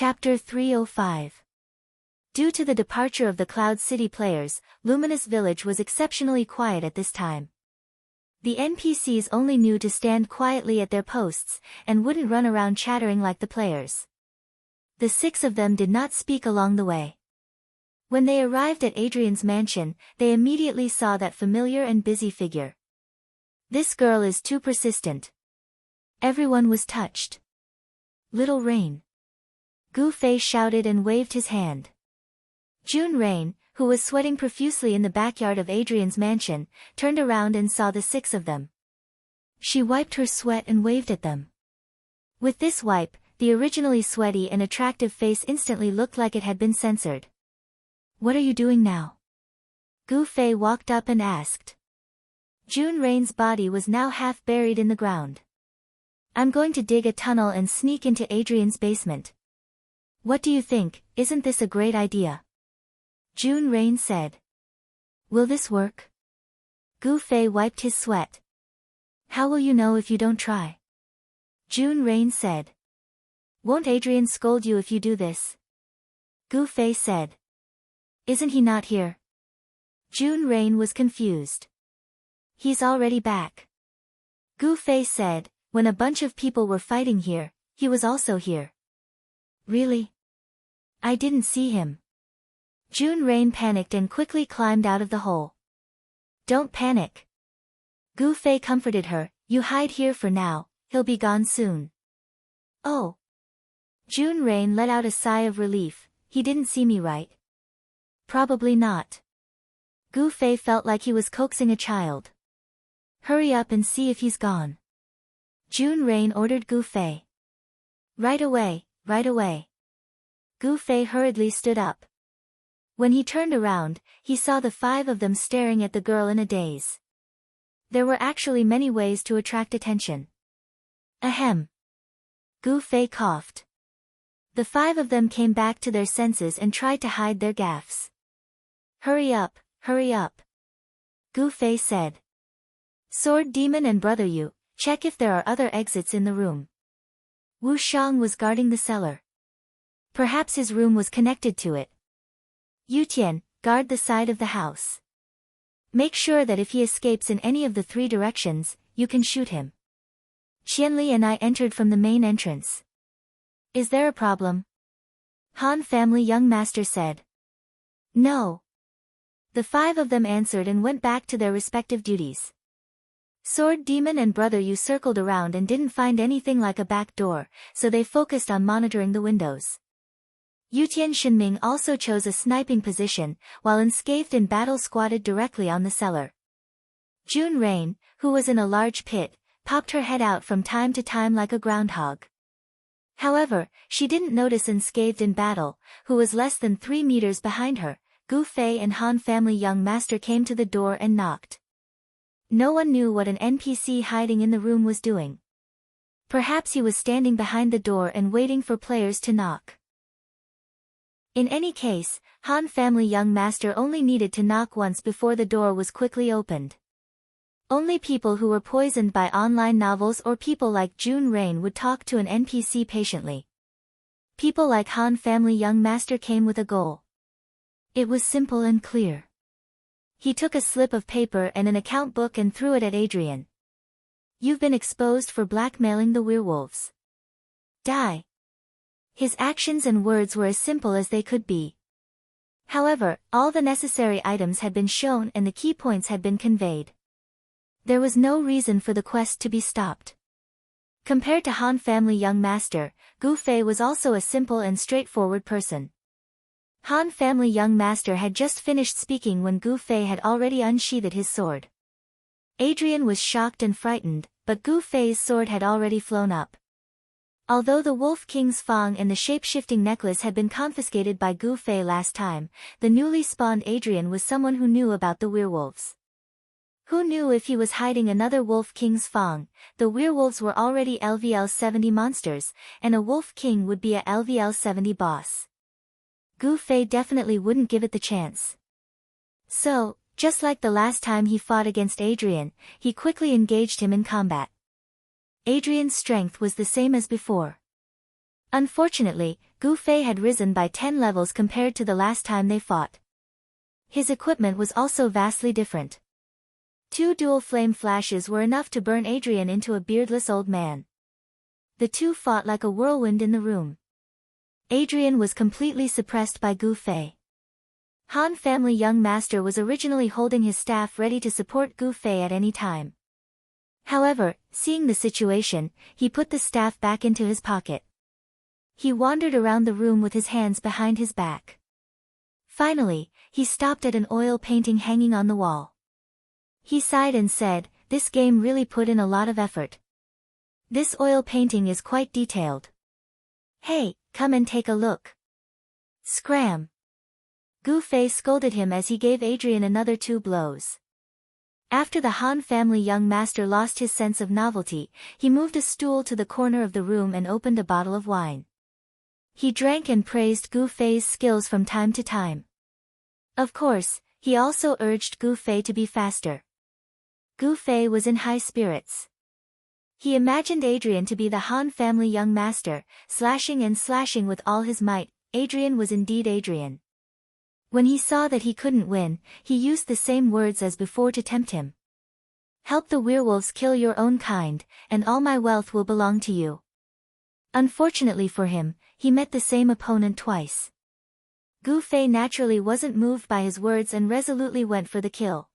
Chapter 305. Due to the departure of the Cloud City players, Luminous Village was exceptionally quiet at this time. The NPCs only knew to stand quietly at their posts, and wouldn't run around chattering like the players. The 6 of them did not speak along the way. When they arrived at Adrian's mansion, they immediately saw that familiar and busy figure. This girl is too persistent. Everyone was touched. Little Rain. Gu Fei shouted and waved his hand. June Rain, who was sweating profusely in the backyard of Adrian's mansion, turned around and saw the 6 of them. She wiped her sweat and waved at them. With this wipe, the originally sweaty and attractive face instantly looked like it had been censored. "What are you doing now?" Gu Fei walked up and asked. June Rain's body was now half buried in the ground. "I'm going to dig a tunnel and sneak into Adrian's basement. What do you think, isn't this a great idea?" June Rain said. "Will this work?" Gu Fei wiped his sweat. "How will you know if you don't try?" June Rain said. "Won't Adrian scold you if you do this?" Gu Fei said. "Isn't he not here?" June Rain was confused. "He's already back." Gu Fei said, "When a bunch of people were fighting here, he was also here." "Really? I didn't see him." June Rain panicked and quickly climbed out of the hole. "Don't panic." Gu Fei comforted her, "You hide here for now, he'll be gone soon." "Oh." June Rain let out a sigh of relief, "He didn't see me, right?" "Probably not." Gu Fei felt like he was coaxing a child. "Hurry up and see if he's gone." June Rain ordered Gu Fei. "Right away, right away." Gu Fei hurriedly stood up. When he turned around, he saw the 5 of them staring at the girl in a daze. There were actually many ways to attract attention. Ahem. Gu Fei coughed. The 5 of them came back to their senses and tried to hide their gaffes. Hurry up, Gu Fei said. "Sword Demon and Brother Yu, check if there are other exits in the room." Wu Shang was guarding the cellar. Perhaps his room was connected to it. Yu Tian, guard the side of the house. Make sure that if he escapes in any of the 3 directions, you can shoot him. Qianli and I entered from the main entrance. Is there a problem? Han family young master said. No. The 5 of them answered and went back to their respective duties. Sword Demon and Brother Yu circled around and didn't find anything like a back door, so they focused on monitoring the windows. Yutian Shenming also chose a sniping position, while Unscathed in Battle squatted directly on the cellar. June Rain, who was in a large pit, popped her head out from time to time like a groundhog. However, she didn't notice Unscathed in Battle, who was less than 3 meters behind her. Gu Fei and Han family young master came to the door and knocked. No one knew what an NPC hiding in the room was doing. Perhaps he was standing behind the door and waiting for players to knock. In any case, Han family young master only needed to knock once before the door was quickly opened. Only people who were poisoned by online novels or people like June Rain would talk to an NPC patiently. People like Han family young master came with a goal. It was simple and clear. He took a slip of paper and an account book and threw it at Adrian. "You've been exposed for blackmailing the werewolves. Die." His actions and words were as simple as they could be. However, all the necessary items had been shown and the key points had been conveyed. There was no reason for the quest to be stopped. Compared to Han family young master, Gu Fei was also a simple and straightforward person. Han family young master had just finished speaking when Gu Fei had already unsheathed his sword. Adrian was shocked and frightened, but Gu Fei's sword had already flown up. Although the Wolf King's Fang and the shape-shifting necklace had been confiscated by Gu Fei last time, the newly spawned Adrian was someone who knew about the werewolves. Who knew if he was hiding another Wolf King's Fang? The werewolves were already LVL 70 monsters, and a Wolf King would be a LVL 70 boss. Gu Fei definitely wouldn't give it the chance. So, just like the last time he fought against Adrian, he quickly engaged him in combat. Adrian's strength was the same as before. Unfortunately, Gu Fei had risen by 10 levels compared to the last time they fought. His equipment was also vastly different. 2 dual flame flashes were enough to burn Adrian into a beardless old man. The two fought like a whirlwind in the room. Adrian was completely suppressed by Gu Fei. Han family young master was originally holding his staff ready to support Gu Fei at any time. However, seeing the situation, he put the staff back into his pocket. He wandered around the room with his hands behind his back. Finally, he stopped at an oil painting hanging on the wall. He sighed and said, "This game really put in a lot of effort. This oil painting is quite detailed. Hey, come and take a look." Scram! Gu Fei scolded him as he gave Adrian another 2 blows. After the Han family young master lost his sense of novelty, he moved a stool to the corner of the room and opened a bottle of wine. He drank and praised Gu Fei's skills from time to time. Of course, he also urged Gu Fei to be faster. Gu Fei was in high spirits. He imagined Adrian to be the Han family young master, slashing and slashing with all his might. Adrian was indeed Adrian. When he saw that he couldn't win, he used the same words as before to tempt him. "Help the werewolves kill your own kind, and all my wealth will belong to you." Unfortunately for him, he met the same opponent twice. Gu Fei naturally wasn't moved by his words and resolutely went for the kill.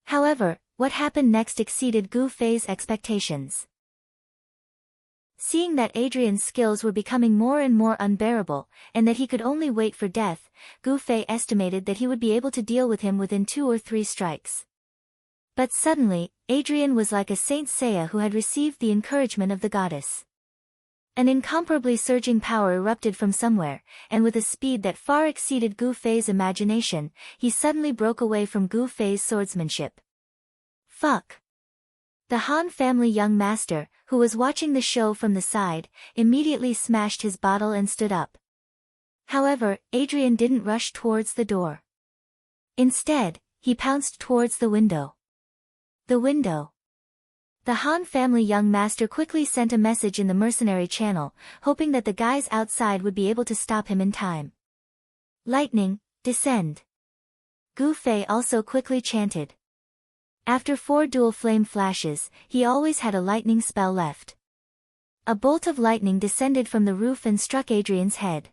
However, what happened next exceeded Gu Fei's expectations. Seeing that Adrian's skills were becoming more and more unbearable, and that he could only wait for death, Gu Fei estimated that he would be able to deal with him within 2 or 3 strikes. But suddenly, Adrian was like a Saint Seiya who had received the encouragement of the goddess. An incomparably surging power erupted from somewhere, and with a speed that far exceeded Gu Fei's imagination, he suddenly broke away from Gu Fei's swordsmanship. Fuck! The Han family young master, who was watching the show from the side, immediately smashed his bottle and stood up. However, Adrian didn't rush towards the door. Instead, he pounced towards the window. The window. The Han family young master quickly sent a message in the mercenary channel, hoping that the guys outside would be able to stop him in time. "Lightning, descend." Gu Fei also quickly chanted. After 4 dual flame flashes, he always had a lightning spell left. A bolt of lightning descended from the roof and struck Adrian's head.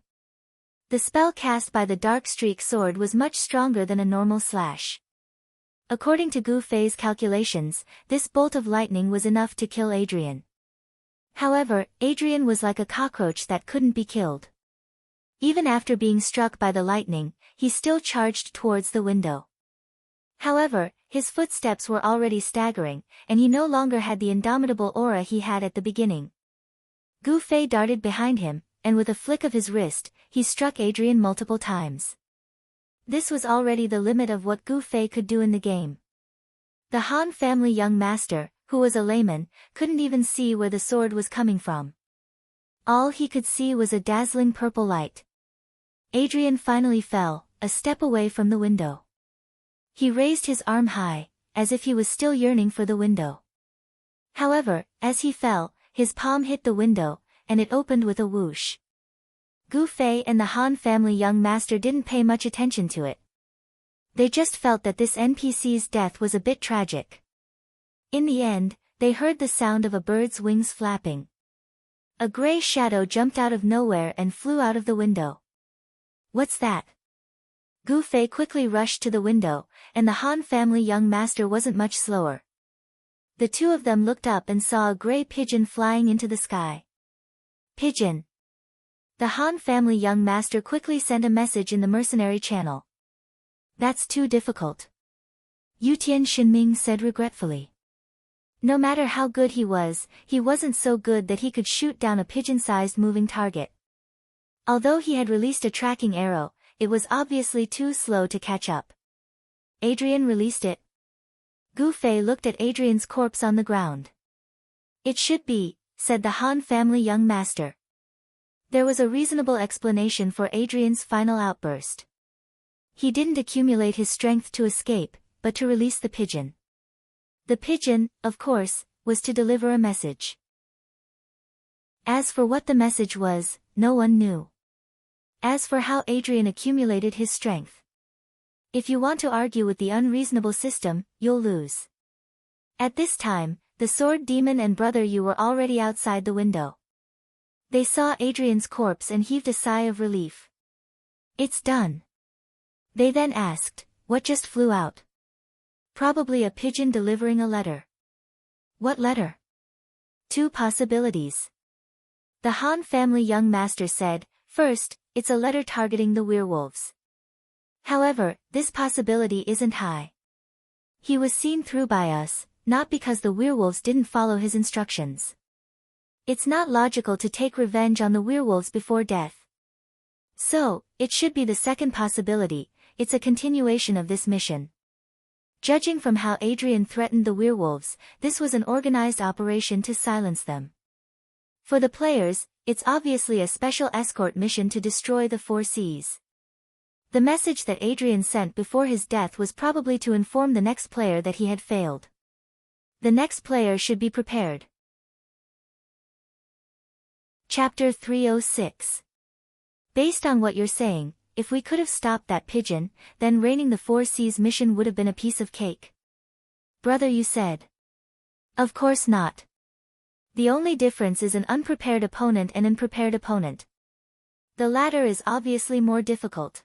The spell cast by the dark streak sword was much stronger than a normal slash. According to Gu Fei's calculations, this bolt of lightning was enough to kill Adrian. However, Adrian was like a cockroach that couldn't be killed. Even after being struck by the lightning, he still charged towards the window. However, his footsteps were already staggering, and he no longer had the indomitable aura he had at the beginning. Gu Fei darted behind him, and with a flick of his wrist, he struck Adrian multiple times. This was already the limit of what Gu Fei could do in the game. The Han family young master, who was a layman, couldn't even see where the sword was coming from. All he could see was a dazzling purple light. Adrian finally fell, a step away from the window. He raised his arm high, as if he was still yearning for the window. However, as he fell, his palm hit the window, and it opened with a whoosh. Gu Fei and the Han family young master didn't pay much attention to it. They just felt that this NPC's death was a bit tragic. In the end, they heard the sound of a bird's wings flapping. A gray shadow jumped out of nowhere and flew out of the window. "What's that?" Gu Fei quickly rushed to the window, and the Han family young master wasn't much slower. The two of them looked up and saw a gray pigeon flying into the sky. "Pigeon!" The Han family young master quickly sent a message in the mercenary channel. "That's too difficult," Yutian Shinming said regretfully. No matter how good he wasn't so good that he could shoot down a pigeon-sized moving target. Although he had released a tracking arrow, it was obviously too slow to catch up. Adrian released it. Gu Fei looked at Adrian's corpse on the ground. "It should be," said the Han family young master. There was a reasonable explanation for Adrian's final outburst. He didn't accumulate his strength to escape, but to release the pigeon. The pigeon, of course, was to deliver a message. As for what the message was, no one knew. As for how Adrian accumulated his strength. If you want to argue with the unreasonable system, you'll lose. At this time, the sword demon and brother Yu were already outside the window. They saw Adrian's corpse and heaved a sigh of relief. It's done. They then asked, what just flew out? Probably a pigeon delivering a letter. What letter? Two possibilities. The Han family young master said, first, it's a letter targeting the werewolves. However, this possibility isn't high. He was seen through by us, not because the werewolves didn't follow his instructions. It's not logical to take revenge on the werewolves before death. So, it should be the second possibility, it's a continuation of this mission. Judging from how Adrian threatened the werewolves, this was an organized operation to silence them. For the players, it's obviously a special escort mission to destroy the Four Seas. The message that Adrian sent before his death was probably to inform the next player that he had failed. The next player should be prepared. Chapter 306. Based on what you're saying, if we could have stopped that pigeon, then raining the Four Seas mission would have been a piece of cake. Brother, you said. Of course not. The only difference is an unprepared opponent and an prepared opponent. The latter is obviously more difficult.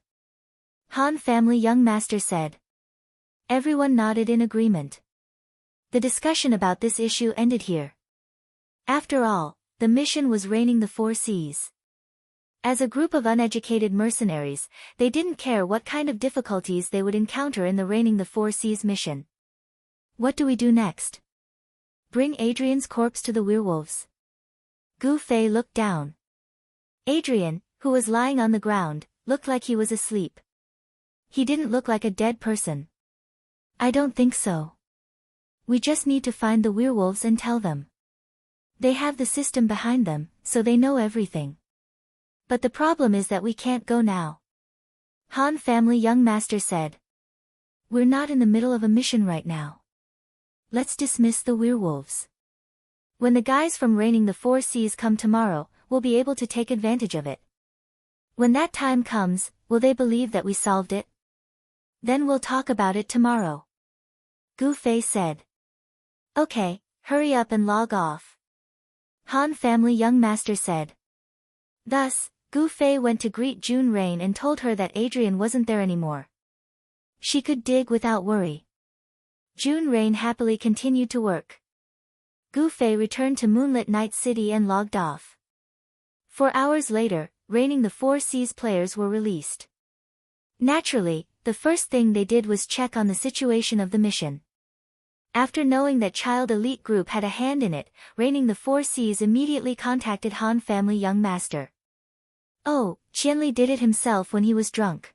Han family young master said. Everyone nodded in agreement. The discussion about this issue ended here. After all, the mission was raining the Four Seas. As a group of uneducated mercenaries, they didn't care what kind of difficulties they would encounter in the raining the Four Seas mission. What do we do next? Bring Adrian's corpse to the werewolves. Gu Fei looked down. Adrian, who was lying on the ground, looked like he was asleep. He didn't look like a dead person. I don't think so. We just need to find the werewolves and tell them. They have the system behind them, so they know everything. But the problem is that we can't go now. Han family young master said. We're not in the middle of a mission right now. Let's dismiss the werewolves. When the guys from raining the Four Seas come tomorrow, we'll be able to take advantage of it. When that time comes, will they believe that we solved it? Then we'll talk about it tomorrow. Gu Fei said. Okay, hurry up and log off. Han family young master said. Thus, Gu Fei went to greet June Rain and told her that Adrian wasn't there anymore. She could dig without worry. June Rain happily continued to work. Gu Fei returned to Moonlit Night City and logged off. 4 hours later, raining the Four Seas players were released. Naturally, the first thing they did was check on the situation of the mission. After knowing that Child Elite Group had a hand in it, raining the Four Seas immediately contacted Han family young master. Oh, Qianli did it himself when he was drunk.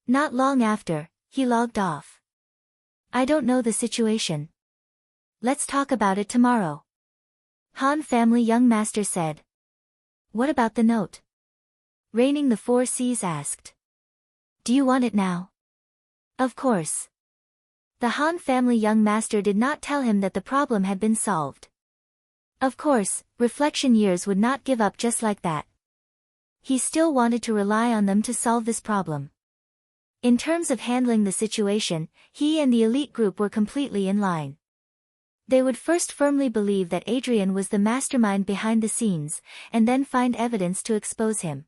Not long after, he logged off. I don't know the situation. Let's talk about it tomorrow. Han family young master said. What about the note? Raining the Four Seas asked. Do you want it now? Of course. The Han family young master did not tell him that the problem had been solved. Of course, reflection years would not give up just like that. He still wanted to rely on them to solve this problem. In terms of handling the situation, he and the elite group were completely in line. They would first firmly believe that Adrian was the mastermind behind the scenes, and then find evidence to expose him.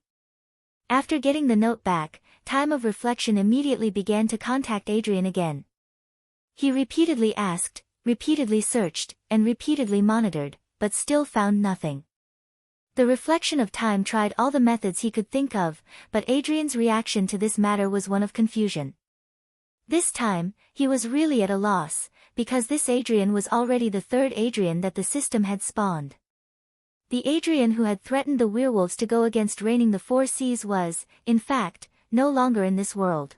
After getting the note back, Time of Reflection immediately began to contact Adrian again. He repeatedly asked, repeatedly searched, and repeatedly monitored, but still found nothing. The Reflection of Time tried all the methods he could think of, but Adrian's reaction to this matter was one of confusion. This time, he was really at a loss, because this Adrian was already the third Adrian that the system had spawned. The Adrian who had threatened the werewolves to go against raining the Four Seas was, in fact, no longer in this world.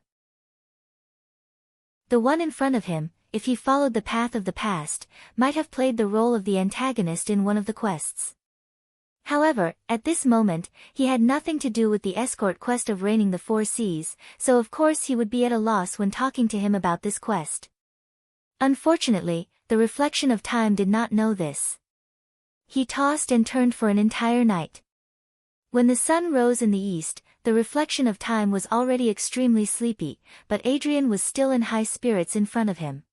The one in front of him, if he followed the path of the past, might have played the role of the antagonist in one of the quests. However, at this moment, he had nothing to do with the escort quest of raining the Four Seas, so of course he would be at a loss when talking to him about this quest. Unfortunately, the Reflection of Time did not know this. He tossed and turned for an entire night. When the sun rose in the east, the reflection of time was already extremely sleepy, but Adrian was still in high spirits in front of him.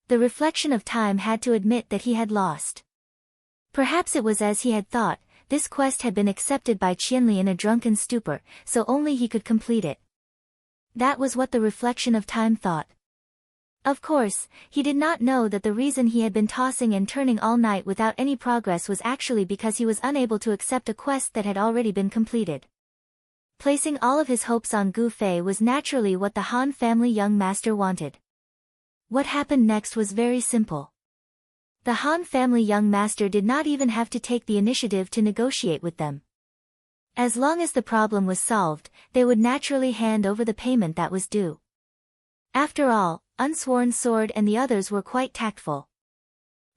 The reflection of time had to admit that he had lost. Perhaps it was as he had thought, this quest had been accepted by Qianli in a drunken stupor, so only he could complete it. That was what the reflection of time thought. Of course, he did not know that the reason he had been tossing and turning all night without any progress was actually because he was unable to accept a quest that had already been completed. Placing all of his hopes on Gu Fei was naturally what the Han family young master wanted. What happened next was very simple. The Han family young master did not even have to take the initiative to negotiate with them. As long as the problem was solved, they would naturally hand over the payment that was due. After all, Unsworn Sword and the others were quite tactful.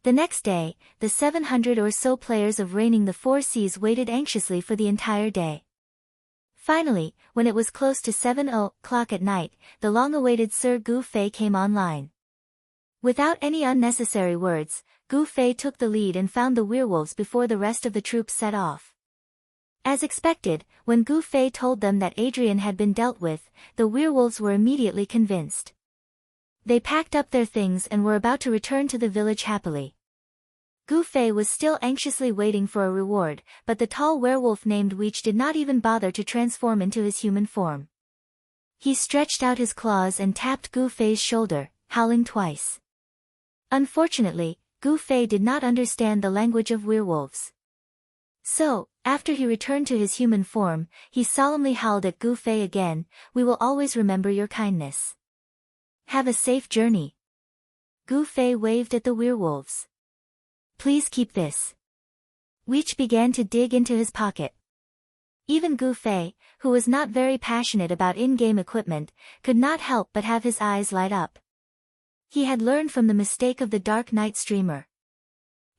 The next day, the 700 or so players of Reigning the Four Seas waited anxiously for the entire day. Finally, when it was close to 7:00 at night, the long-awaited Sir Gu Fei came online. Without any unnecessary words, Gu Fei took the lead and found the werewolves before the rest of the troops set off. As expected, when Gu Fei told them that Adrian had been dealt with, the werewolves were immediately convinced. They packed up their things and were about to return to the village happily. Gu Fei was still anxiously waiting for a reward, but the tall werewolf named Weech did not even bother to transform into his human form. He stretched out his claws and tapped Gu Fei's shoulder, howling twice. Unfortunately, Gu Fei did not understand the language of werewolves. So, after he returned to his human form, he solemnly howled at Gu Fei again, "We will always remember your kindness. Have a safe journey." Gu Fei waved at the werewolves. "Please keep this." Weech began to dig into his pocket. Even Gu Fei, who was not very passionate about in-game equipment, could not help but have his eyes light up. He had learned from the mistake of the Dark Knight streamer.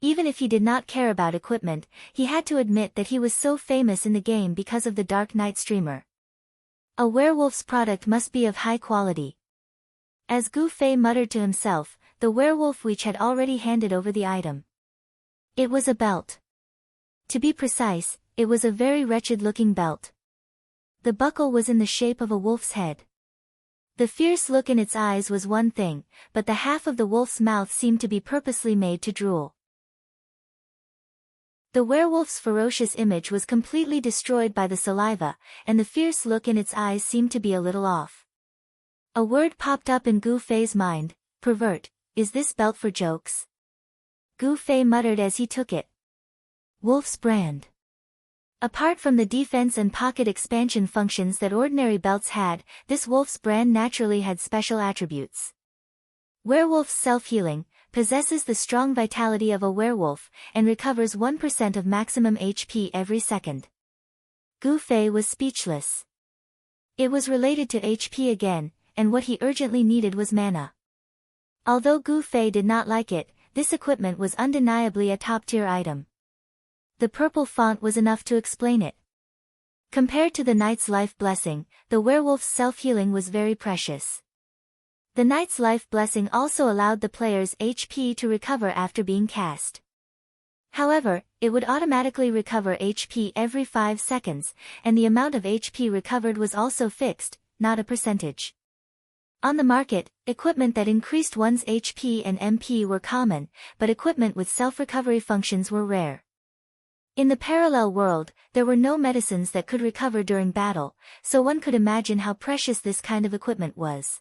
Even if he did not care about equipment, he had to admit that he was so famous in the game because of the Dark Knight streamer. A werewolf's product must be of high quality. As Gu Fei muttered to himself, the werewolf Weech had already handed over the item. It was a belt. To be precise, it was a very wretched-looking belt. The buckle was in the shape of a wolf's head. The fierce look in its eyes was one thing, but the half of the wolf's mouth seemed to be purposely made to drool. The werewolf's ferocious image was completely destroyed by the saliva, and the fierce look in its eyes seemed to be a little off. A word popped up in Gu Fei's mind, "Pervert, is this belt for jokes?" Gu Fei muttered as he took it. Wolf's brand. Apart from the defense and pocket expansion functions that ordinary belts had, this wolf's brand naturally had special attributes. Werewolf's self-healing, possesses the strong vitality of a werewolf, and recovers 1% of maximum HP every second. Gu Fei was speechless. It was related to HP again, and what he urgently needed was mana. Although Gu Fei did not like it, this equipment was undeniably a top-tier item. The purple font was enough to explain it. Compared to the knight's life blessing, the werewolf's self-healing was very precious. The knight's life blessing also allowed the player's HP to recover after being cast. However, it would automatically recover HP every 5 seconds, and the amount of HP recovered was also fixed, not a percentage. On the market, equipment that increased one's HP and MP were common, but equipment with self-recovery functions were rare. In the parallel world, there were no medicines that could recover during battle, so one could imagine how precious this kind of equipment was.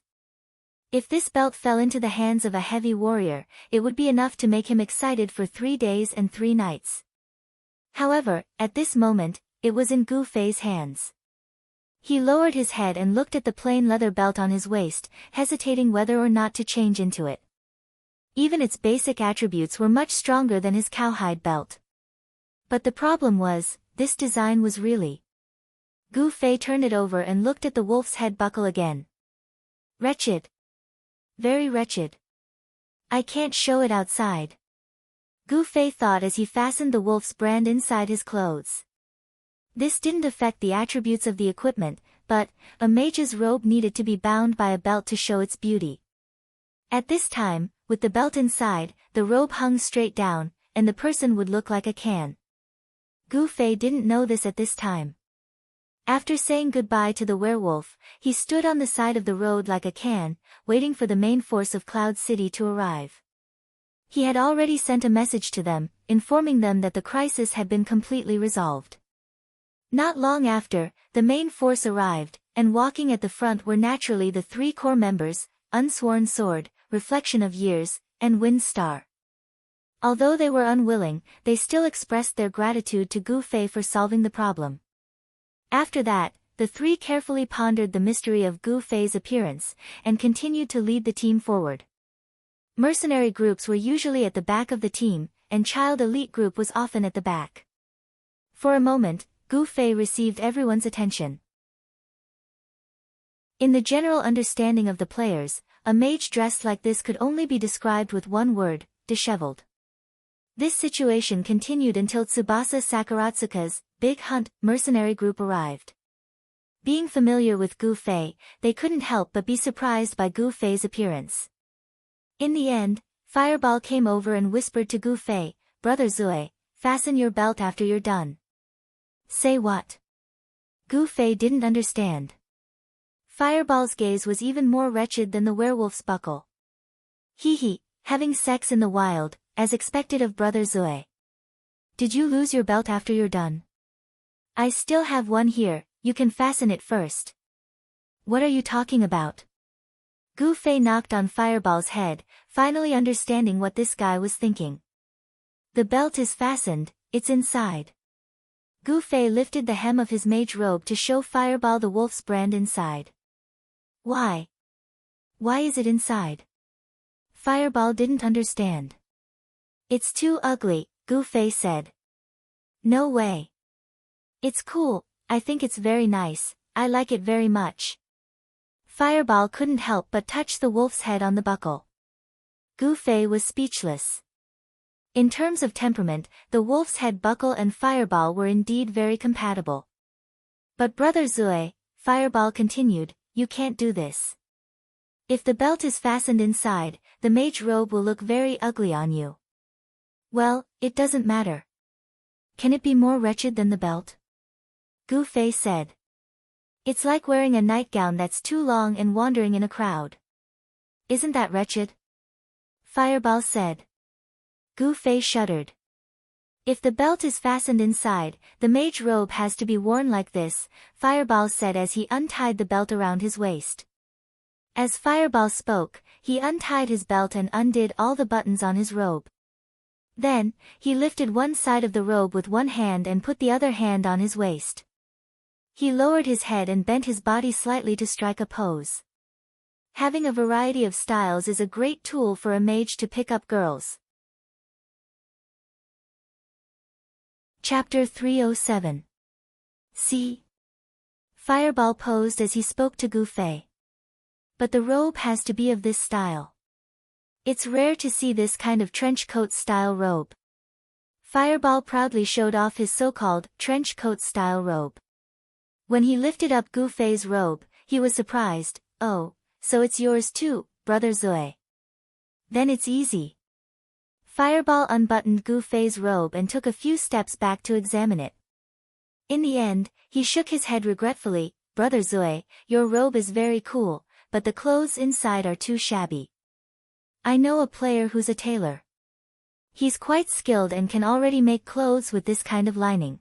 If this belt fell into the hands of a heavy warrior, it would be enough to make him excited for 3 days and 3 nights. However, at this moment, it was in Gu Fei's hands. He lowered his head and looked at the plain leather belt on his waist, hesitating whether or not to change into it. Even its basic attributes were much stronger than his cowhide belt. But the problem was, this design was really... Gu Fei turned it over and looked at the wolf's head buckle again. Wretched. Very wretched. I can't show it outside. Gu Fei thought as he fastened the wolf's brand inside his clothes. This didn't affect the attributes of the equipment, but a mage's robe needed to be bound by a belt to show its beauty. At this time, with the belt inside, the robe hung straight down, and the person would look like a can. Gu Fei didn't know this at this time. After saying goodbye to the werewolf, he stood on the side of the road like a can, waiting for the main force of Cloud City to arrive. He had already sent a message to them, informing them that the crisis had been completely resolved. Not long after, the main force arrived, and walking at the front were naturally the 3 core members, Unsworn Sword, Reflection of Years, and Wind Star. Although they were unwilling, they still expressed their gratitude to Gu Fei for solving the problem. After that, the 3 carefully pondered the mystery of Gu Fei's appearance, and continued to lead the team forward. Mercenary groups were usually at the back of the team, and Child Elite Group was often at the back. For a moment, Gu Fei received everyone's attention. In the general understanding of the players, a mage dressed like this could only be described with one word: disheveled. This situation continued until Tsubasa Sakaratsuka's Big Hunt mercenary group arrived. Being familiar with Gu Fei, they couldn't help but be surprised by Gu Fei's appearance. In the end, Fireball came over and whispered to Gu Fei, "Brother Zue, fasten your belt after you're done." Say what? Gu Fei didn't understand. Fireball's gaze was even more wretched than the werewolf's buckle. Hee, having sex in the wild, as expected of Brother Zue. Did you lose your belt after you're done? I still have one here, you can fasten it first. What are you talking about? Gu Fei knocked on Fireball's head, finally understanding what this guy was thinking. The belt is fastened, it's inside. Gu Fei lifted the hem of his mage robe to show Fireball the wolf's brand inside. Why? Why is it inside? Fireball didn't understand. It's too ugly, Gu Fei said. No way. It's cool, I think it's very nice, I like it very much. Fireball couldn't help but touch the wolf's head on the buckle. Gu Fei was speechless. In terms of temperament, the wolf's head buckle and Fireball were indeed very compatible. But Brother Zue, Fireball continued, you can't do this. If the belt is fastened inside, the mage robe will look very ugly on you. Well, it doesn't matter. Can it be more wretched than the belt? Gu Fei said. It's like wearing a nightgown that's too long and wandering in a crowd. Isn't that wretched? Fireball said. Gu Fei shuddered. If the belt is fastened inside, the mage robe has to be worn like this, Fireball said as he untied the belt around his waist. As Fireball spoke, he untied his belt and undid all the buttons on his robe. Then, he lifted one side of the robe with one hand and put the other hand on his waist. He lowered his head and bent his body slightly to strike a pose. Having a variety of styles is a great tool for a mage to pick up girls. Chapter 307. See? Fireball posed as he spoke to Gu Fei. But the robe has to be of this style. It's rare to see this kind of trench coat style robe. Fireball proudly showed off his so-called trench coat style robe. When he lifted up Gu Fei's robe, he was surprised. Oh, so it's yours too, Brother Zue. Then it's easy. Fireball unbuttoned Gu Fei's robe and took a few steps back to examine it. In the end, he shook his head regretfully. Brother Zue, your robe is very cool, but the clothes inside are too shabby. I know a player who's a tailor. He's quite skilled and can already make clothes with this kind of lining.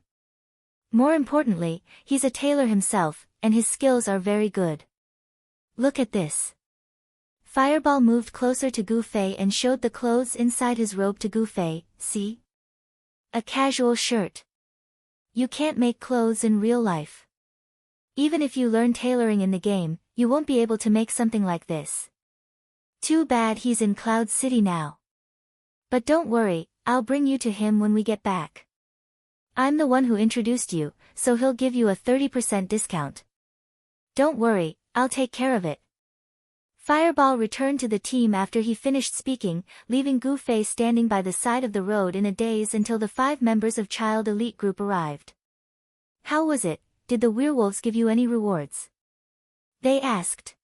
More importantly, he's a tailor himself, and his skills are very good. Look at this. Fireball moved closer to Gu Fei and showed the clothes inside his robe to Gu Fei. See? A casual shirt. You can't make clothes in real life. Even if you learn tailoring in the game, you won't be able to make something like this. Too bad he's in Cloud City now. But don't worry, I'll bring you to him when we get back. I'm the one who introduced you, so he'll give you a 30% discount. Don't worry, I'll take care of it. Fireball returned to the team after he finished speaking, leaving Gu Fei standing by the side of the road in a daze until the 5 members of Child Elite Group arrived. How was it? Did the werewolves give you any rewards? They asked.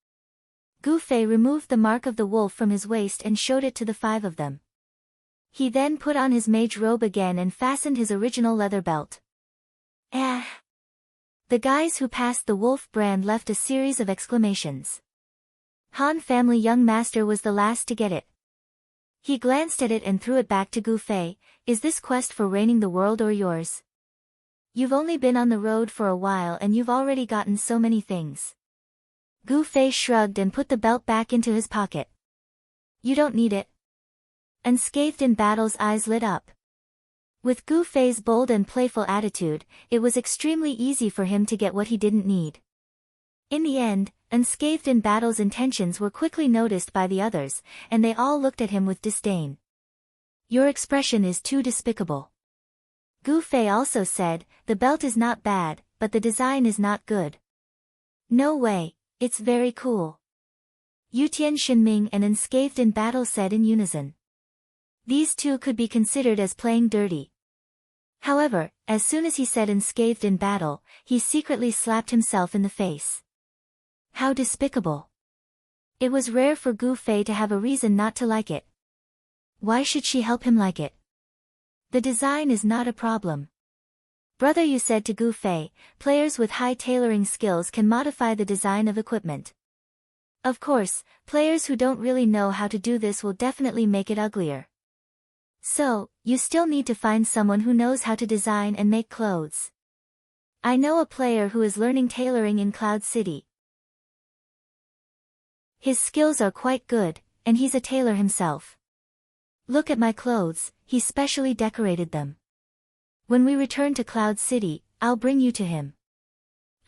Gu Fei removed the mark of the wolf from his waist and showed it to the 5 of them. He then put on his mage robe again and fastened his original leather belt. The The guys who passed the wolf brand left a series of exclamations. Han family young master was the last to get it. He glanced at it and threw it back to Gu Fei. Is this quest for reigning the world or yours? You've only been on the road for a while and you've already gotten so many things. Gu Fei shrugged and put the belt back into his pocket. You don't need it. Unscathed in battle's eyes lit up. With Gu Fei's bold and playful attitude, it was extremely easy for him to get what he didn't need. In the end, Unscathed in battle's intentions were quickly noticed by the others, and they all looked at him with disdain. Your expression is too despicable. Gu Fei also said, the belt is not bad, but the design is not good. No way, it's very cool. Yutian Shinming and Unscathed in battle said in unison. These two could be considered as playing dirty. However, as soon as he said Unscathed in battle, he secretly slapped himself in the face. How despicable. It was rare for Gu Fei to have a reason not to like it. Why should she help him like it? The design is not a problem. Brother, you said to Gu Fei, players with high tailoring skills can modify the design of equipment. Of course, players who don't really know how to do this will definitely make it uglier. So, you still need to find someone who knows how to design and make clothes. I know a player who is learning tailoring in Cloud City. His skills are quite good, and he's a tailor himself. Look at my clothes, he specially decorated them. When we return to Cloud City, I'll bring you to him.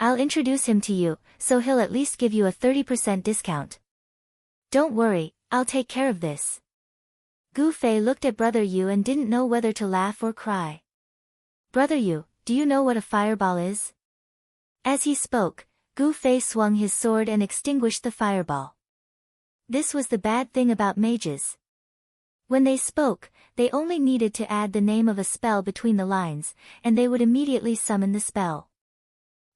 I'll introduce him to you, so he'll at least give you a 30% discount. Don't worry, I'll take care of this. Gu Fei looked at Brother Yu and didn't know whether to laugh or cry. Brother Yu, do you know what a fireball is? As he spoke, Gu Fei swung his sword and extinguished the fireball. This was the bad thing about mages. When they spoke, they only needed to add the name of a spell between the lines, and they would immediately summon the spell.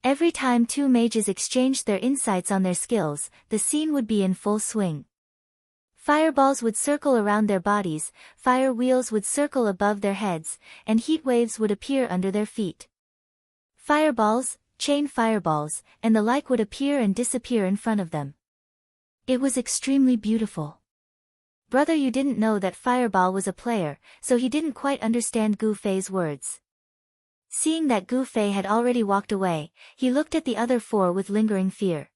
Every time two mages exchanged their insights on their skills, the scene would be in full swing. Fireballs would circle around their bodies, fire wheels would circle above their heads, and heat waves would appear under their feet. Fireballs, chain fireballs, and the like would appear and disappear in front of them. It was extremely beautiful. Brother Yu didn't know that Fireball was a player, so he didn't quite understand Gu Fei's words. Seeing that Gu Fei had already walked away, he looked at the other four with lingering fear.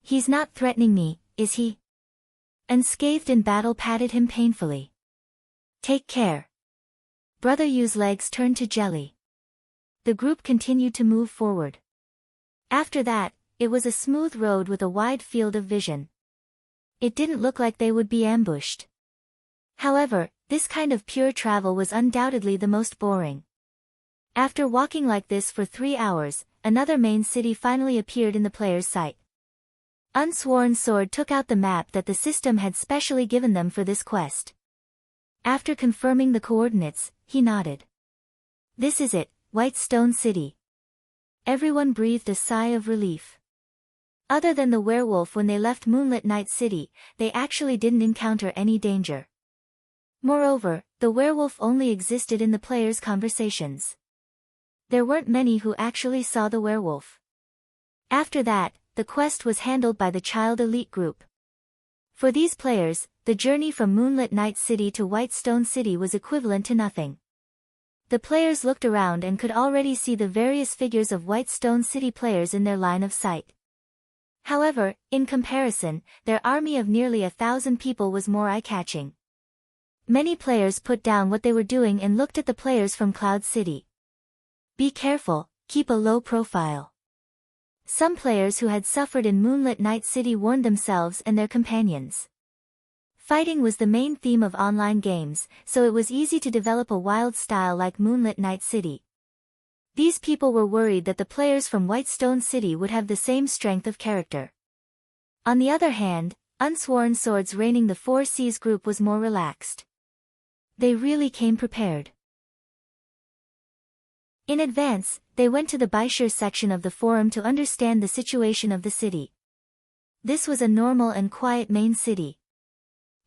He's not threatening me, is he? Unscathed in battle patted him painfully. Take care. Brother Yu's legs turned to jelly. The group continued to move forward. After that, it was a smooth road with a wide field of vision. It didn't look like they would be ambushed. However, this kind of pure travel was undoubtedly the most boring. After walking like this for 3 hours, another main city finally appeared in the player's sight. Unsworn Sword took out the map that the system had specially given them for this quest. After confirming the coordinates, he nodded. This is it, White Stone City. Everyone breathed a sigh of relief. Other than the werewolf when they left Moonlit Night City, they actually didn't encounter any danger. Moreover, the werewolf only existed in the players' conversations. There weren't many who actually saw the werewolf. After that, the quest was handled by the Child Elite Group. For these players, the journey from Moonlit Night City to White Stone City was equivalent to nothing. The players looked around and could already see the various figures of White Stone City players in their line of sight. However, in comparison, their army of nearly 1,000 people was more eye-catching. Many players put down what they were doing and looked at the players from Cloud City. Be careful, keep a low profile. Some players who had suffered in Moonlit Night City warned themselves and their companions. Fighting was the main theme of online games, so it was easy to develop a wild style like Moonlit Night City. These people were worried that the players from White Stone City would have the same strength of character. On the other hand, Unsworn Swords reigning the Four Seas group was more relaxed. They really came prepared. In advance, they went to the Baishur section of the forum to understand the situation of the city. This was a normal and quiet main city.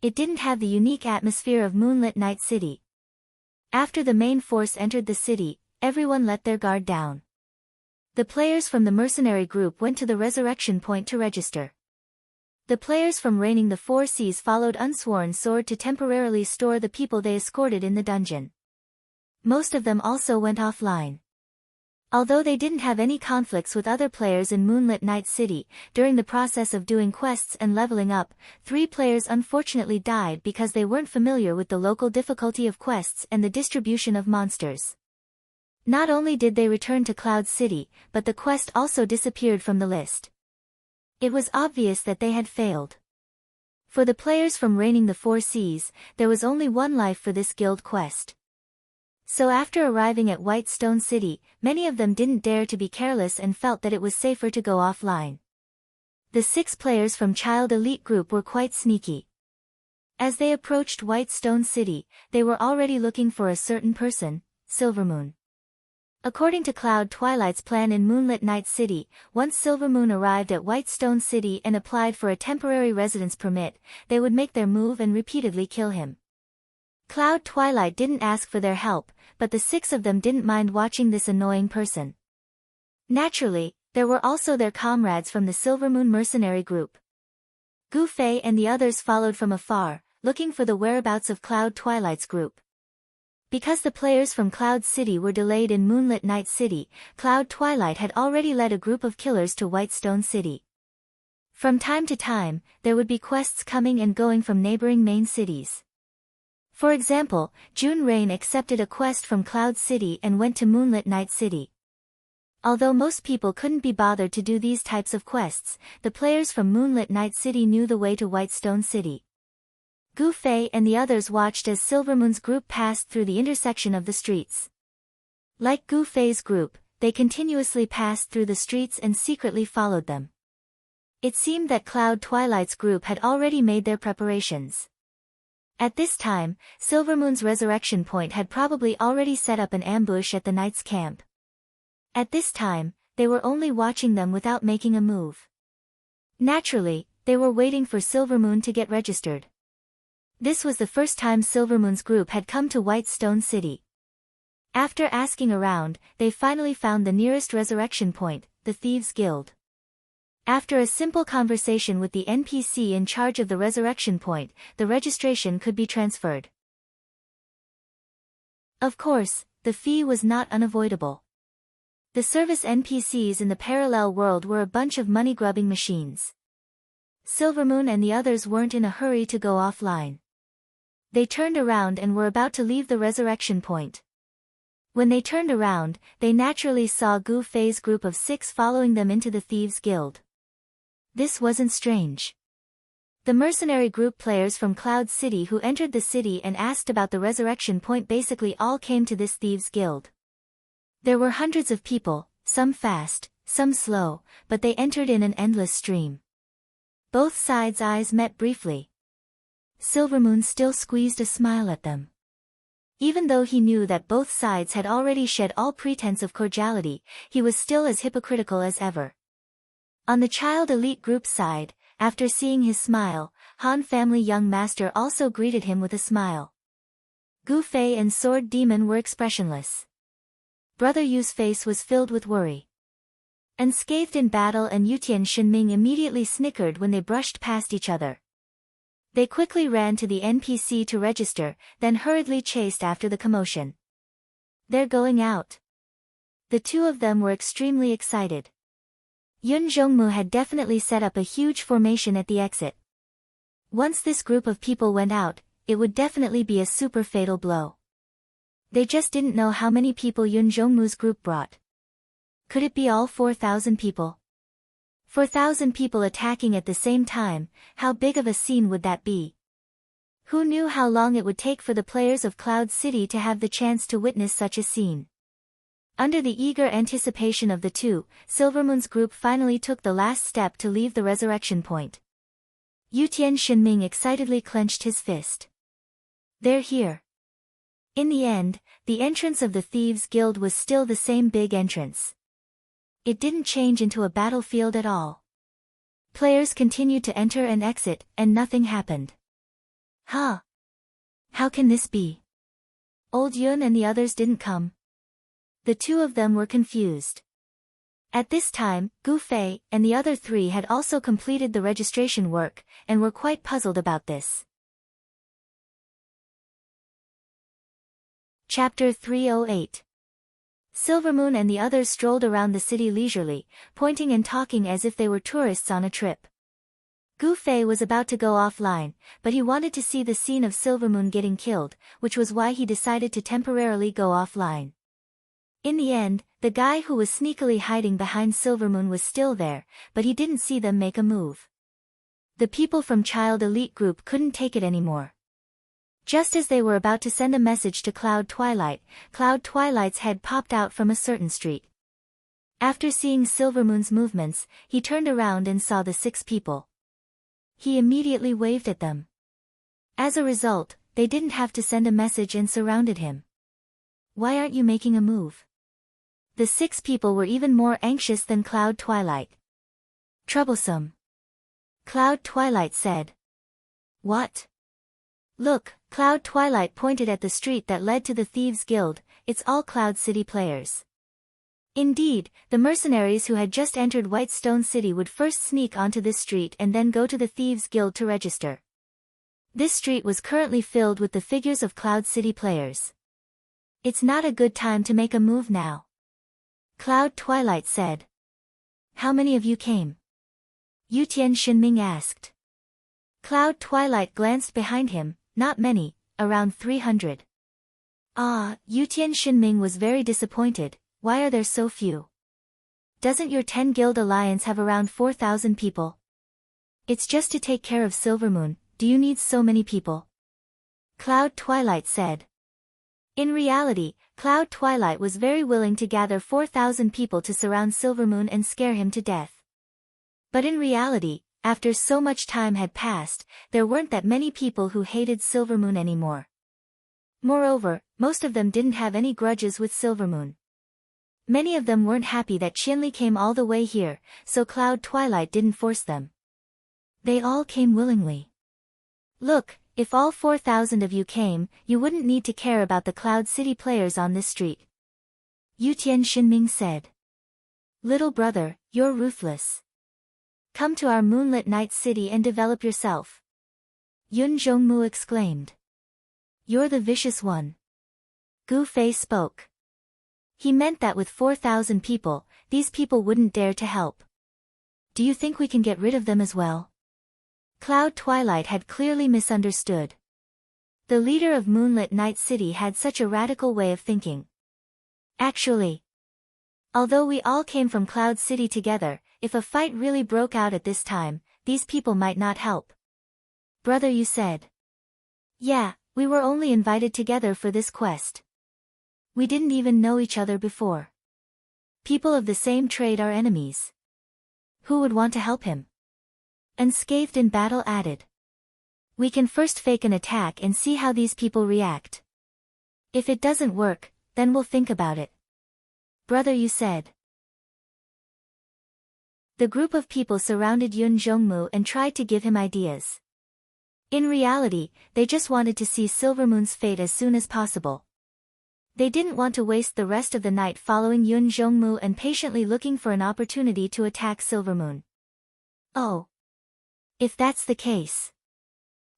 It didn't have the unique atmosphere of Moonlit Night City. After the main force entered the city, everyone let their guard down. The players from the mercenary group went to the resurrection point to register. The players from Reigning the Four Seas followed Unsworn Sword to temporarily store the people they escorted in the dungeon. Most of them also went offline. Although they didn't have any conflicts with other players in Moonlit Night City, during the process of doing quests and leveling up, 3 players unfortunately died because they weren't familiar with the local difficulty of quests and the distribution of monsters. Not only did they return to Cloud City, but the quest also disappeared from the list. It was obvious that they had failed. For the players from Reigning the Four Seas, there was only one life for this guild quest. So after arriving at Whitestone City, many of them didn't dare to be careless and felt that it was safer to go offline. The 6 players from Child Elite Group were quite sneaky. As they approached Whitestone City, they were already looking for a certain person, Silvermoon. According to Cloud Twilight's plan in Moonlit Night City, once Silvermoon arrived at Whitestone City and applied for a temporary residence permit, they would make their move and repeatedly kill him. Cloud Twilight didn't ask for their help, but the 6 of them didn't mind watching this annoying person. Naturally, there were also their comrades from the Silvermoon mercenary group. Gu Fei and the others followed from afar, looking for the whereabouts of Cloud Twilight's group. Because the players from Cloud City were delayed in Moonlit Night City, Cloud Twilight had already led a group of killers to Whitestone City. From time to time, there would be quests coming and going from neighboring main cities. For example, June Rain accepted a quest from Cloud City and went to Moonlit Night City. Although most people couldn't be bothered to do these types of quests, the players from Moonlit Night City knew the way to Whitestone City. Gu Fei and the others watched as Silvermoon's group passed through the intersection of the streets. Like Gu Fei's group, they continuously passed through the streets and secretly followed them. It seemed that Cloud Twilight's group had already made their preparations. At this time, Silvermoon's resurrection point had probably already set up an ambush at the Knight's camp. At this time, they were only watching them without making a move. Naturally, they were waiting for Silvermoon to get registered. This was the first time Silvermoon's group had come to Whitestone City. After asking around, they finally found the nearest resurrection point, the Thieves' Guild. After a simple conversation with the NPC in charge of the resurrection point, the registration could be transferred. Of course, the fee was not unavoidable. The service NPCs in the parallel world were a bunch of money-grubbing machines. Silvermoon and the others weren't in a hurry to go offline. They turned around and were about to leave the resurrection point. When they turned around, they naturally saw Gu Fei's group of 6 following them into the Thieves' Guild. This wasn't strange. The mercenary group players from Cloud City who entered the city and asked about the resurrection point basically all came to this Thieves' Guild. There were hundreds of people, some fast, some slow, but they entered in an endless stream. Both sides' eyes met briefly. Silvermoon still squeezed a smile at them. Even though he knew that both sides had already shed all pretense of cordiality, he was still as hypocritical as ever. On the Child Elite Group side, after seeing his smile, Han Family Young Master also greeted him with a smile. Gu Fei and Sword Demon were expressionless. Brother Yu's face was filled with worry. Unscathed in battle and Yutian Shenming immediately snickered when they brushed past each other. They quickly ran to the NPC to register, then hurriedly chased after the commotion. They're going out. The 2 of them were extremely excited. Yun Zhongmu had definitely set up a huge formation at the exit. Once this group of people went out, it would definitely be a super fatal blow. They just didn't know how many people Yun Zhongmu's group brought. Could it be all 4,000 people? 4,000 people attacking at the same time, how big of a scene would that be? Who knew how long it would take for the players of Cloud City to have the chance to witness such a scene? Under the eager anticipation of the 2, Silvermoon's group finally took the last step to leave the resurrection point. Yutian Shenming excitedly clenched his fist. They're here. In the end, the entrance of the Thieves' Guild was still the same big entrance. It didn't change into a battlefield at all. Players continued to enter and exit, and nothing happened. Huh? How can this be? Old Yun and the others didn't come. The 2 of them were confused. At this time, Gu Fei and the other three had also completed the registration work, and were quite puzzled about this. Chapter 308. Silvermoon and the others strolled around the city leisurely, pointing and talking as if they were tourists on a trip. Gu Fei was about to go offline, but he wanted to see the scene of Silvermoon getting killed, which was why he decided to temporarily go offline. In the end, the guy who was sneakily hiding behind Silvermoon was still there, but he didn't see them make a move. The people from Child Elite Group couldn't take it anymore. Just as they were about to send a message to Cloud Twilight's head popped out from a certain street. After seeing Silvermoon's movements, he turned around and saw the 6 people. He immediately waved at them. As a result, they didn't have to send a message and surrounded him. "Why aren't you making a move?" The 6 people were even more anxious than Cloud Twilight. "Troublesome," Cloud Twilight said. "What?" "Look," Cloud Twilight pointed at the street that led to the Thieves' Guild, "it's all Cloud City players." Indeed, the mercenaries who had just entered Whitestone City would first sneak onto this street and then go to the Thieves' Guild to register. This street was currently filled with the figures of Cloud City players. "It's not a good time to make a move now," Cloud Twilight said. "How many of you came?" Yutian Shinming asked. Cloud Twilight glanced behind him. "Not many, around 300. Yutian Shinming was very disappointed. "Why are there so few? Doesn't your 10-guild alliance have around 4,000 people? It's just to take care of Silvermoon, do you need so many people?" Cloud Twilight said. In reality, Cloud Twilight was very willing to gather 4,000 people to surround Silvermoon and scare him to death. But in reality, after so much time had passed, there weren't that many people who hated Silvermoon anymore. Moreover, most of them didn't have any grudges with Silvermoon. Many of them weren't happy that Chinli came all the way here, so Cloud Twilight didn't force them. They all came willingly. "Look, if all 4,000 of you came, you wouldn't need to care about the Cloud City players on this street," Yutian Shinming said. "Little brother, you're ruthless. Come to our moonlit night city and develop yourself," Yun Zhongmu exclaimed. "You're the vicious one," Gu Fei spoke. He meant that with 4,000 people, these people wouldn't dare to help. "Do you think we can get rid of them as well?" Cloud Twilight had clearly misunderstood. The leader of Moonlit Night City had such a radical way of thinking. "Actually, although we all came from Cloud City together, if a fight really broke out at this time, these people might not help." "Brother, you said." "Yeah, we were only invited together for this quest. We didn't even know each other before. People of the same trade are enemies. Who would want to help him?" Unscathed in Battle added. "We can first fake an attack and see how these people react. If it doesn't work, then we'll think about it." "Brother, you said." The group of people surrounded Yun Zhongmu and tried to give him ideas. In reality, they just wanted to see Silvermoon's fate as soon as possible. They didn't want to waste the rest of the night following Yun Zhongmu and patiently looking for an opportunity to attack Silvermoon. "Oh. If that's the case."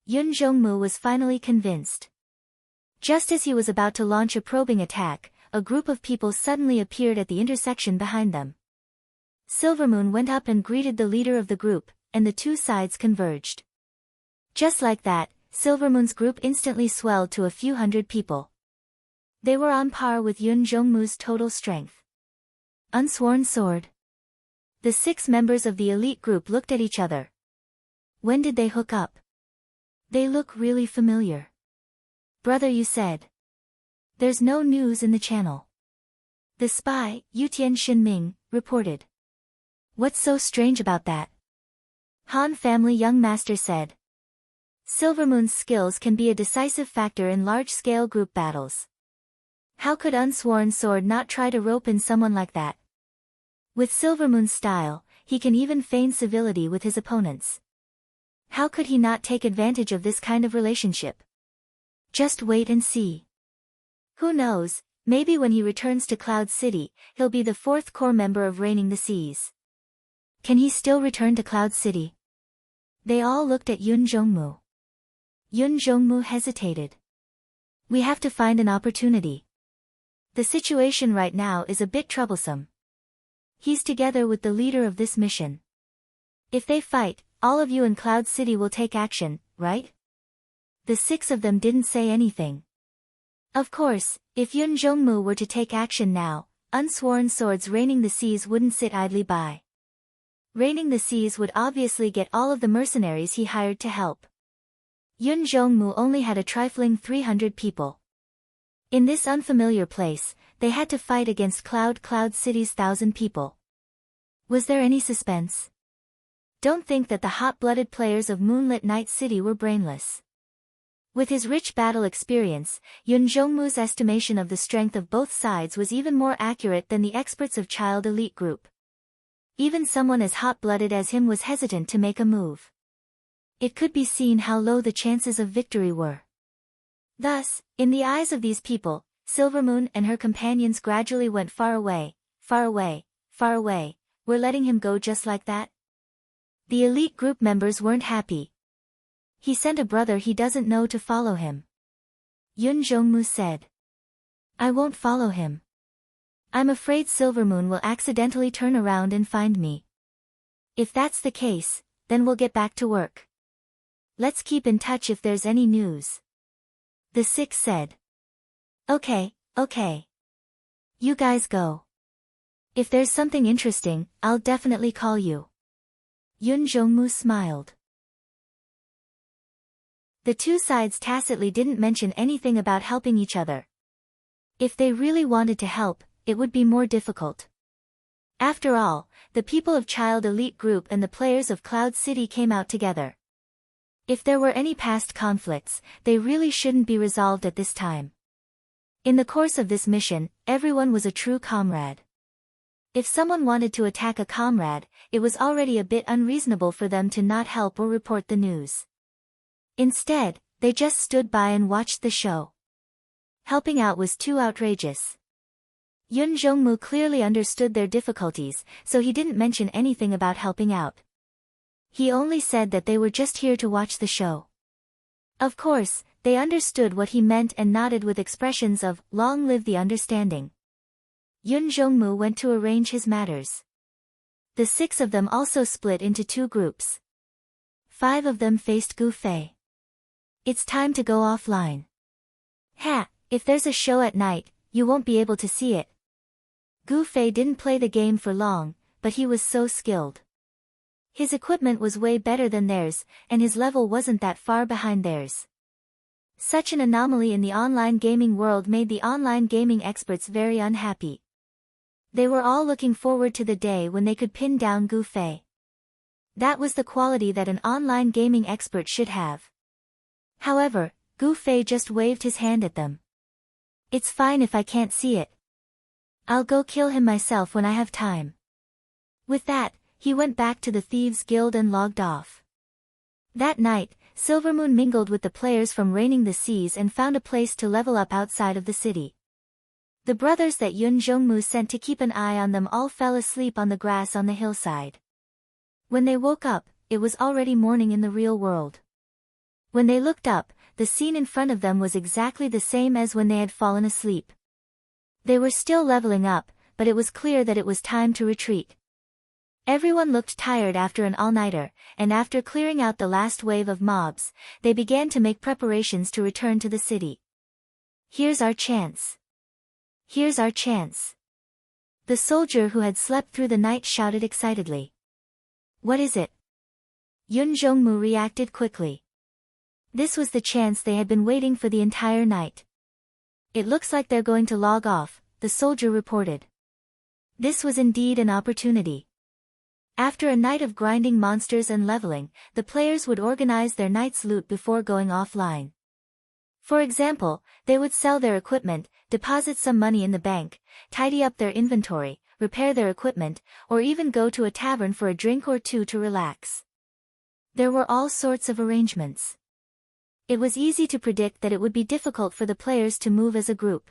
Yun Zhongmu was finally convinced. Just as he was about to launch a probing attack, a group of people suddenly appeared at the intersection behind them. Silvermoon went up and greeted the leader of the group, and the two sides converged. Just like that, Silvermoon's group instantly swelled to a few hundred people. They were on par with Yun Zhongmu's total strength. Unsworn sword. The 6 members of the elite group looked at each other. When did they hook up? They look really familiar. "Brother, you said." "There's no news in the channel." The spy, Yutian Shinming, reported. "What's so strange about that?" Han Family Young Master said. "Silvermoon's skills can be a decisive factor in large-scale group battles. How could Unsworn Sword not try to rope in someone like that? With Silvermoon's style, he can even feign civility with his opponents. How could he not take advantage of this kind of relationship? Just wait and see. Who knows, Maybe when he returns to Cloud City, he'll be the fourth core member of Reigning the Seas. Can he still return to Cloud City? They all looked at Yun Jongmu. Yun Jongmu hesitated. We have to find an opportunity. The situation right now is a bit troublesome. He's together with the leader of this mission. If they fight, all of you in Cloud City will take action, right? The six of them didn't say anything. Of course, if Yun Jongmu were to take action now, Unsworn Swords Reigning the Seas wouldn't sit idly by. Reigning the Seas would obviously get all of the mercenaries he hired to help. Yun Jongmu only had a trifling 300 people. In this unfamiliar place, they had to fight against Cloud City's 1,000 people. Was there any suspense? Don't think that the hot-blooded players of Moonlit Night City were brainless. With his rich battle experience, Yun Jongmu's estimation of the strength of both sides was even more accurate than the experts of Child Elite Group. Even someone as hot-blooded as him was hesitant to make a move. It could be seen how low the chances of victory were. Thus, in the eyes of these people, Silvermoon and her companions gradually went far away, far away, far away. We're letting him go just like that? The elite group members weren't happy. He sent a brother he doesn't know to follow him. Yun Jongmu said. I won't follow him. I'm afraid Silvermoon will accidentally turn around and find me. If that's the case, then we'll get back to work. Let's keep in touch if there's any news. The six said. Okay. You guys go. If there's something interesting, I'll definitely call you. Yun Jongmu smiled. The two sides tacitly didn't mention anything about helping each other. If they really wanted to help, it would be more difficult. After all, the people of Child Elite Group and the players of Cloud City came out together. If there were any past conflicts, they really shouldn't be resolved at this time. In the course of this mission, everyone was a true comrade. If someone wanted to attack a comrade, it was already a bit unreasonable for them to not help or report the news. Instead, they just stood by and watched the show. Helping out was too outrageous. Yun Jongmu clearly understood their difficulties, so he didn't mention anything about helping out. He only said that they were just here to watch the show. Of course, they understood what he meant and nodded with expressions of, long live the understanding. Yun Jongmu went to arrange his matters. The six of them also split into two groups. 5 of them faced Gu Fei. It's time to go offline. Ha, if there's a show at night, you won't be able to see it. Gu Fei didn't play the game for long, but he was so skilled. His equipment was way better than theirs, and his level wasn't that far behind theirs. Such an anomaly in the online gaming world made the online gaming experts very unhappy. They were all looking forward to the day when they could pin down Gu Fei. That was the quality that an online gaming expert should have. However, Gu Fei just waved his hand at them. It's fine if I can't see it. I'll go kill him myself when I have time. With that, he went back to the Thieves Guild and logged off. That night, Silvermoon mingled with the players from Reigning the Seas and found a place to level up outside of the city. The brothers that Yun Jongmu sent to keep an eye on them all fell asleep on the grass on the hillside. When they woke up, it was already morning in the real world. When they looked up, the scene in front of them was exactly the same as when they had fallen asleep. They were still leveling up, but it was clear that it was time to retreat. Everyone looked tired after an all-nighter, and after clearing out the last wave of mobs, they began to make preparations to return to the city. Here's our chance. Here's our chance. The soldier who had slept through the night shouted excitedly. What is it? Yun Jongmu reacted quickly. This was the chance they had been waiting for the entire night. It looks like they're going to log off, the soldier reported. This was indeed an opportunity. After a night of grinding monsters and leveling, the players would organize their night's loot before going offline. For example, they would sell their equipment, deposit some money in the bank, tidy up their inventory, repair their equipment, or even go to a tavern for a drink or two to relax. There were all sorts of arrangements. It was easy to predict that it would be difficult for the players to move as a group.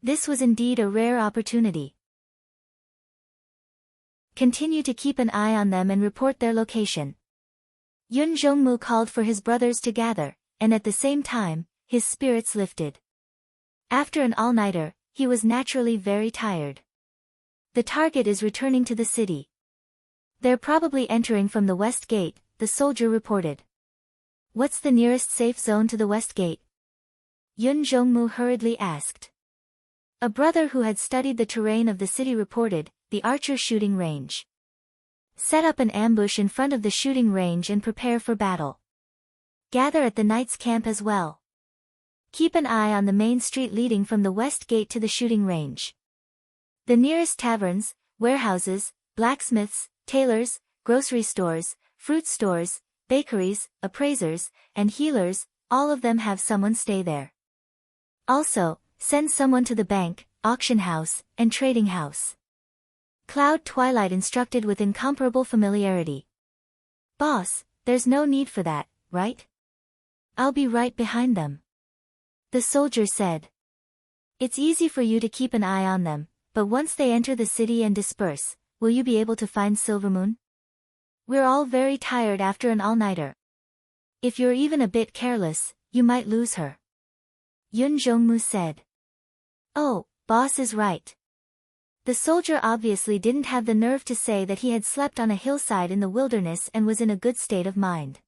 This was indeed a rare opportunity. Continue to keep an eye on them and report their location. Yun Zhongmu called for his brothers to gather, and at the same time, his spirits lifted. After an all-nighter, he was naturally very tired. The target is returning to the city. They're probably entering from the west gate, the soldier reported. What's the nearest safe zone to the west gate? Yun Zhongmu hurriedly asked. A brother who had studied the terrain of the city reported, the archer shooting range. Set up an ambush in front of the shooting range and prepare for battle. Gather at the knight's camp as well. Keep an eye on the main street leading from the west gate to the shooting range. The nearest taverns, warehouses, blacksmiths, tailors, grocery stores, fruit stores, bakeries, appraisers, and healers, all of them have someone stay there. Also, send someone to the bank, auction house, and trading house. Cloud Twilight instructed with incomparable familiarity. Boss, there's no need for that, right? I'll be right behind them. The soldier said. It's easy for you to keep an eye on them, but once they enter the city and disperse, will you be able to find Silvermoon? We're all very tired after an all-nighter. If you're even a bit careless, you might lose her. Yun Zhongmu said. Oh, boss is right. The soldier obviously didn't have the nerve to say that he had slept on a hillside in the wilderness and was in a good state of mind.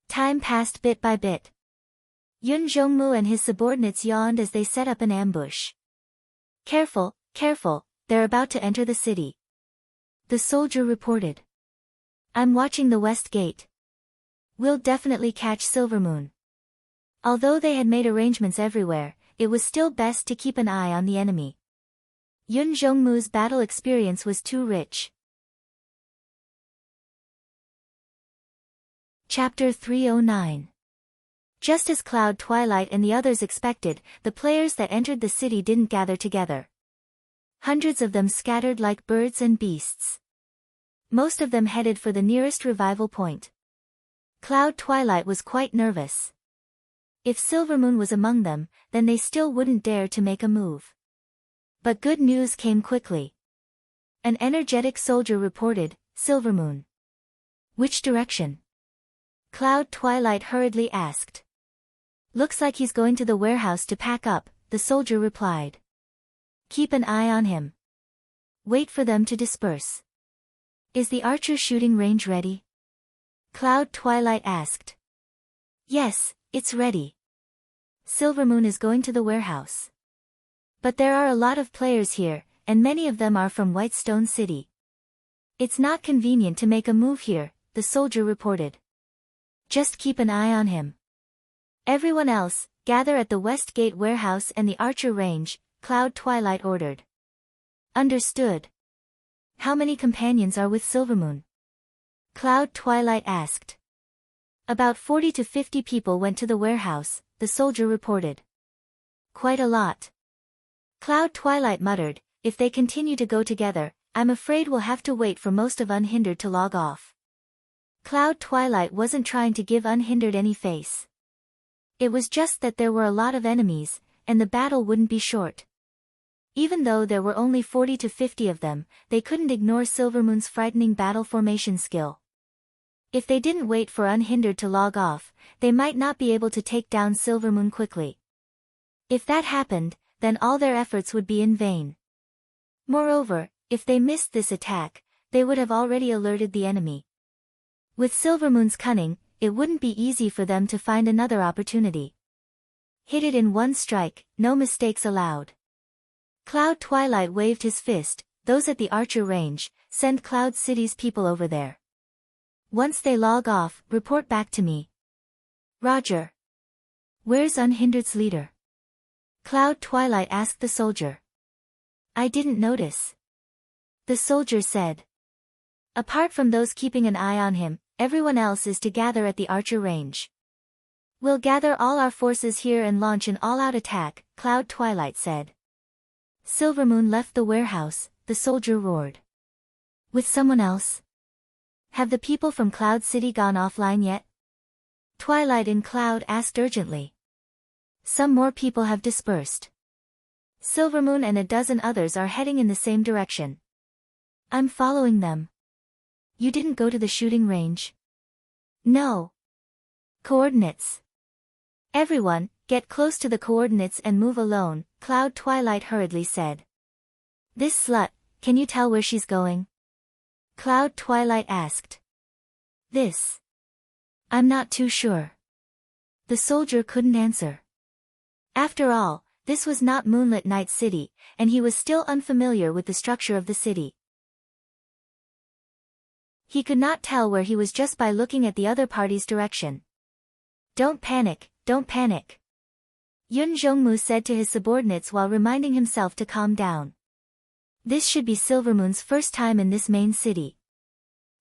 Time passed bit by bit. Yun Zhongmu and his subordinates yawned as they set up an ambush. Careful, careful, they're about to enter the city. The soldier reported. I'm watching the west gate. We'll definitely catch Silvermoon. Although they had made arrangements everywhere, it was still best to keep an eye on the enemy. Yun Zhongmu's battle experience was too rich. Chapter 309. Just as Cloud Twilight and the others expected, the players that entered the city didn't gather together. Hundreds of them scattered like birds and beasts. Most of them headed for the nearest revival point. Cloud Twilight was quite nervous. If Silvermoon was among them, then they still wouldn't dare to make a move. But good news came quickly. An energetic soldier reported, Silvermoon. Which direction? Cloud Twilight hurriedly asked. Looks like he's going to the warehouse to pack up, the soldier replied. Keep an eye on him. Wait for them to disperse. Is the archer shooting range ready? Cloud Twilight asked. Yes, it's ready. Silvermoon is going to the warehouse. But there are a lot of players here, and many of them are from Whitestone City. It's not convenient to make a move here, the soldier reported. Just keep an eye on him. Everyone else, gather at the West Gate warehouse and the Archer range, Cloud Twilight ordered. Understood. How many companions are with Silvermoon? Cloud Twilight asked. About 40 to 50 people went to the warehouse, the soldier reported. Quite a lot. Cloud Twilight muttered, if they continue to go together, I'm afraid we'll have to wait for most of Unhindered to log off. Cloud Twilight wasn't trying to give Unhindered any face. It was just that there were a lot of enemies, and the battle wouldn't be short. Even though there were only 40 to 50 of them, they couldn't ignore Silvermoon's frightening battle formation skill. If they didn't wait for Unhindered to log off, they might not be able to take down Silvermoon quickly. If that happened, then all their efforts would be in vain. Moreover, if they missed this attack, they would have already alerted the enemy. With Silvermoon's cunning, it wouldn't be easy for them to find another opportunity. Hit it in one strike, no mistakes allowed. Cloud Twilight waved his fist, those at the Archer range, send Cloud City's people over there. Once they log off, report back to me. Roger. Where's Unhindered's leader? Cloud Twilight asked the soldier. I didn't notice. The soldier said. Apart from those keeping an eye on him, everyone else is to gather at the Archer range. We'll gather all our forces here and launch an all-out attack, Cloud Twilight said. Silvermoon left the warehouse, the soldier roared. With someone else? Have the people from Cloud City gone offline yet? Twilight in Cloud asked urgently. Some more people have dispersed. Silvermoon and a dozen others are heading in the same direction. I'm following them. You didn't go to the shooting range? No. Coordinates. Everyone, get close to the coordinates and move alone, Cloud Twilight hurriedly said. This slut, can you tell where she's going? Cloud Twilight asked. This. I'm not too sure. The soldier couldn't answer. After all, this was not Moonlit Night City, and he was still unfamiliar with the structure of the city. He could not tell where he was just by looking at the other party's direction. Don't panic, don't panic. Yun Zhongmu said to his subordinates while reminding himself to calm down. This should be Silvermoon's first time in this main city.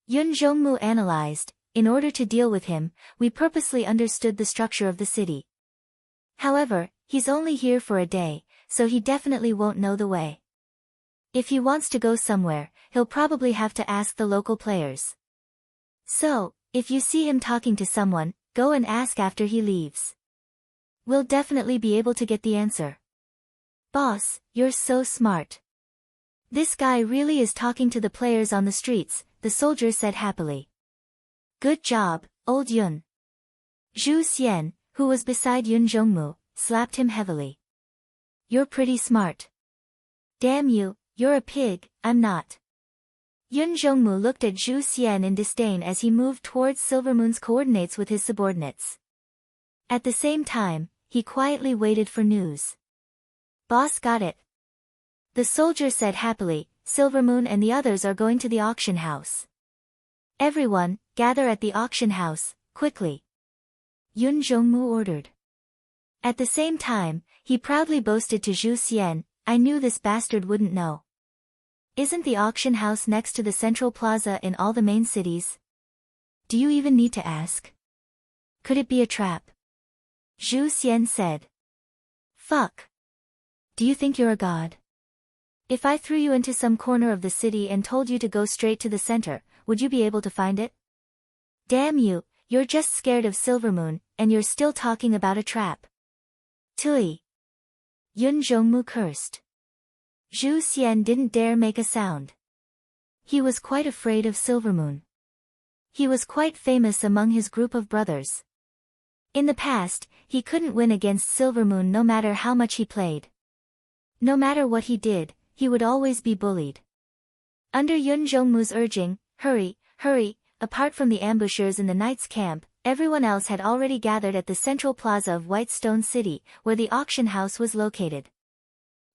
Yun Zhongmu analyzed, in order to deal with him, we purposely understood the structure of the city. However, he's only here for a day, so he definitely won't know the way. If he wants to go somewhere, he'll probably have to ask the local players. So, if you see him talking to someone, go and ask after he leaves. We'll definitely be able to get the answer. Boss, you're so smart. This guy really is talking to the players on the streets, the soldier said happily. Good job, old Yun. Zhu Xian, who was beside Yun Zhongmu, slapped him heavily. You're pretty smart. Damn you, you're a pig, I'm not. Yun Zhongmu looked at Zhu Xian in disdain as he moved towards Silvermoon's coordinates with his subordinates. At the same time, he quietly waited for news. Boss got it. The soldier said happily, Silvermoon and the others are going to the auction house. Everyone, gather at the auction house, quickly. Yun Zhongmu ordered. At the same time, he proudly boasted to Zhu Xian, I knew this bastard wouldn't know. Isn't the auction house next to the central plaza in all the main cities? Do you even need to ask? Could it be a trap? Zhu Xian said. Fuck. Do you think you're a god? If I threw you into some corner of the city and told you to go straight to the center, would you be able to find it? Damn you, you're just scared of Silvermoon, and you're still talking about a trap. Tui. Yun Zhongmu cursed. Zhu Xian didn't dare make a sound. He was quite afraid of Silvermoon. He was quite famous among his group of brothers. In the past, he couldn't win against Silvermoon no matter how much he played. No matter what he did, he would always be bullied. Under Yun Zhongmu's urging, hurry, hurry, apart from the ambushers in the knight's camp, everyone else had already gathered at the central plaza of Whitestone City, where the auction house was located.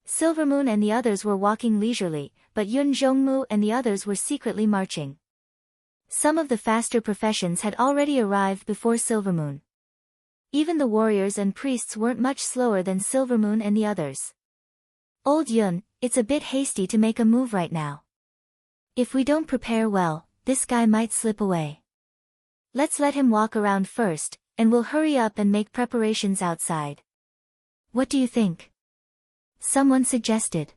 Silvermoon and the others were walking leisurely, but Yun Zhongmu and the others were secretly marching. Some of the faster professions had already arrived before Silvermoon. Even the warriors and priests weren't much slower than Silvermoon and the others. Old Yun, it's a bit hasty to make a move right now. If we don't prepare well, this guy might slip away. Let's let him walk around first, and we'll hurry up and make preparations outside. What do you think? Someone suggested.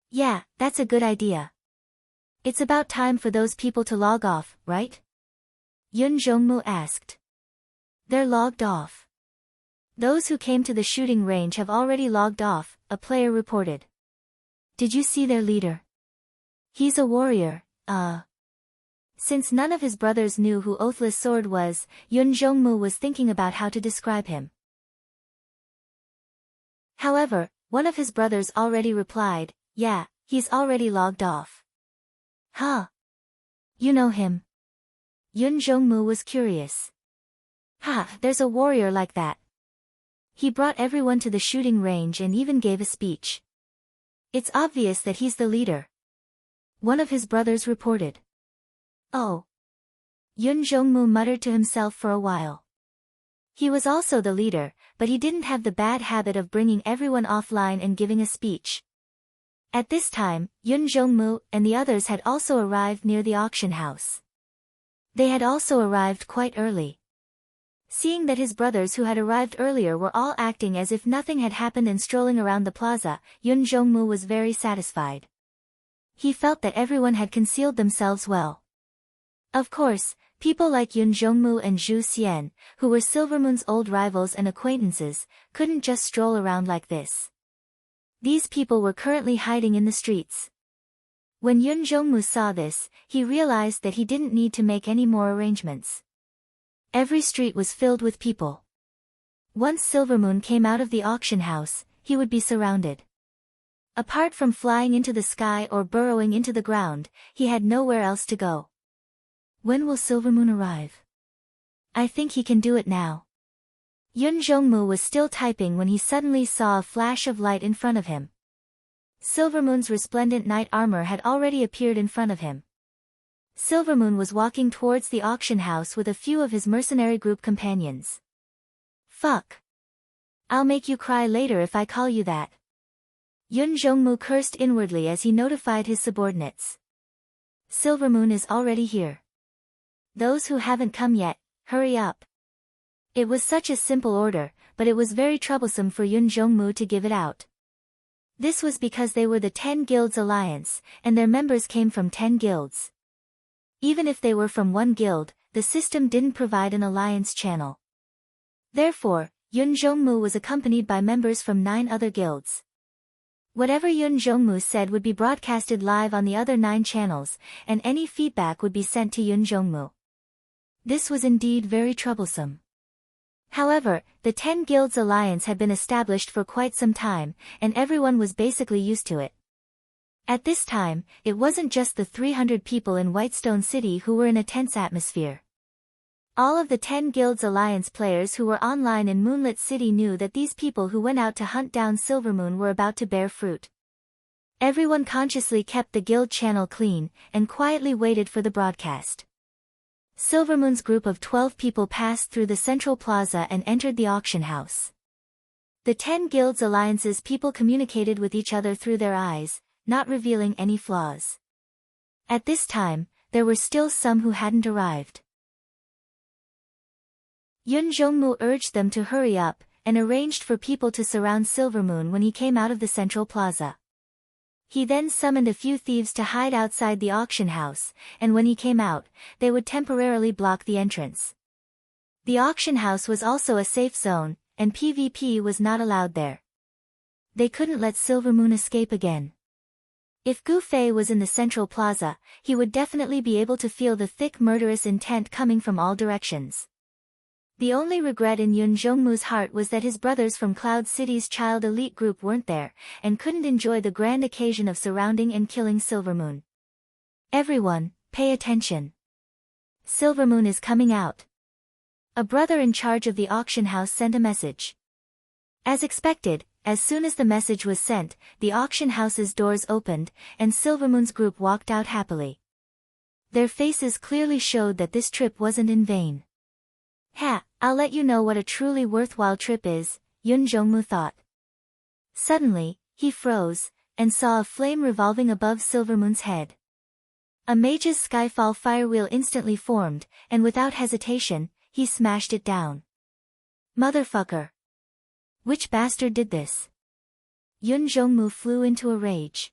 Yeah, that's a good idea. It's about time for those people to log off, right? Yun Zhongmu asked. They're logged off. Those who came to the shooting range have already logged off, a player reported. Did you see their leader? He's a warrior, Since none of his brothers knew who Oathless Sword was, Yun Zhongmu was thinking about how to describe him. However, one of his brothers already replied, yeah, he's already logged off. Huh? You know him? Yun Zhongmu was curious. There's a warrior like that. He brought everyone to the shooting range and even gave a speech. It's obvious that he's the leader. One of his brothers reported. Oh. Yun Zhongmu muttered to himself for a while. He was also the leader, but he didn't have the bad habit of bringing everyone offline and giving a speech. At this time, Yun Zhongmu and the others had also arrived near the auction house. They had also arrived quite early. Seeing that his brothers who had arrived earlier were all acting as if nothing had happened and strolling around the plaza, Yun Zhongmu was very satisfied. He felt that everyone had concealed themselves well. Of course, people like Yun Zhongmu and Zhu Xian, who were Silvermoon's old rivals and acquaintances, couldn't just stroll around like this. These people were currently hiding in the streets. When Yun Jongmu saw this, he realized that he didn't need to make any more arrangements. Every street was filled with people. Once Silvermoon came out of the auction house, he would be surrounded. Apart from flying into the sky or burrowing into the ground, he had nowhere else to go. When will Silvermoon arrive? I think he can do it now. Yun Jongmu was still typing when he suddenly saw a flash of light in front of him. Silvermoon's resplendent knight armor had already appeared in front of him. Silvermoon was walking towards the auction house with a few of his mercenary group companions. Fuck. I'll make you cry later if I call you that. Yun Jongmu cursed inwardly as he notified his subordinates. Silvermoon is already here. Those who haven't come yet, hurry up. It was such a simple order, but it was very troublesome for Yun Jongmu to give it out. This was because they were the 10 Guilds Alliance, and their members came from 10 guilds. Even if they were from one guild, the system didn't provide an alliance channel. Therefore, Yun Jongmu was accompanied by members from 9 other guilds. Whatever Yun Jongmu said would be broadcasted live on the other 9 channels, and any feedback would be sent to Yun Jongmu. This was indeed very troublesome. However, the 10 Guilds Alliance had been established for quite some time, and everyone was basically used to it. At this time, it wasn't just the 300 people in Whitestone City who were in a tense atmosphere. All of the 10 Guilds Alliance players who were online in Moonlit City knew that these people who went out to hunt down Silvermoon were about to bear fruit. Everyone consciously kept the guild channel clean, and quietly waited for the broadcast. Silvermoon's group of 12 people passed through the central plaza and entered the auction house. The 10 Guilds Alliance's people communicated with each other through their eyes, not revealing any flaws. At this time, there were still some who hadn't arrived. Yun Jongmu urged them to hurry up, and arranged for people to surround Silvermoon when he came out of the central plaza. He then summoned a few thieves to hide outside the auction house, and when he came out, they would temporarily block the entrance. The auction house was also a safe zone, and PvP was not allowed there. They couldn't let Silvermoon escape again. If Gu Fei was in the central plaza, he would definitely be able to feel the thick murderous intent coming from all directions. The only regret in Yun Jongmu's heart was that his brothers from Cloud City's child elite group weren't there, and couldn't enjoy the grand occasion of surrounding and killing Silvermoon. Everyone, pay attention. Silvermoon is coming out. A brother in charge of the auction house sent a message. As expected, as soon as the message was sent, the auction house's doors opened, and Silvermoon's group walked out happily. Their faces clearly showed that this trip wasn't in vain. Ha, I'll let you know what a truly worthwhile trip is, Yun Jongmu thought. Suddenly, he froze, and saw a flame revolving above Silvermoon's head. A mage's skyfall firewheel instantly formed, and without hesitation, he smashed it down. Motherfucker! Which bastard did this? Yun Jongmu flew into a rage.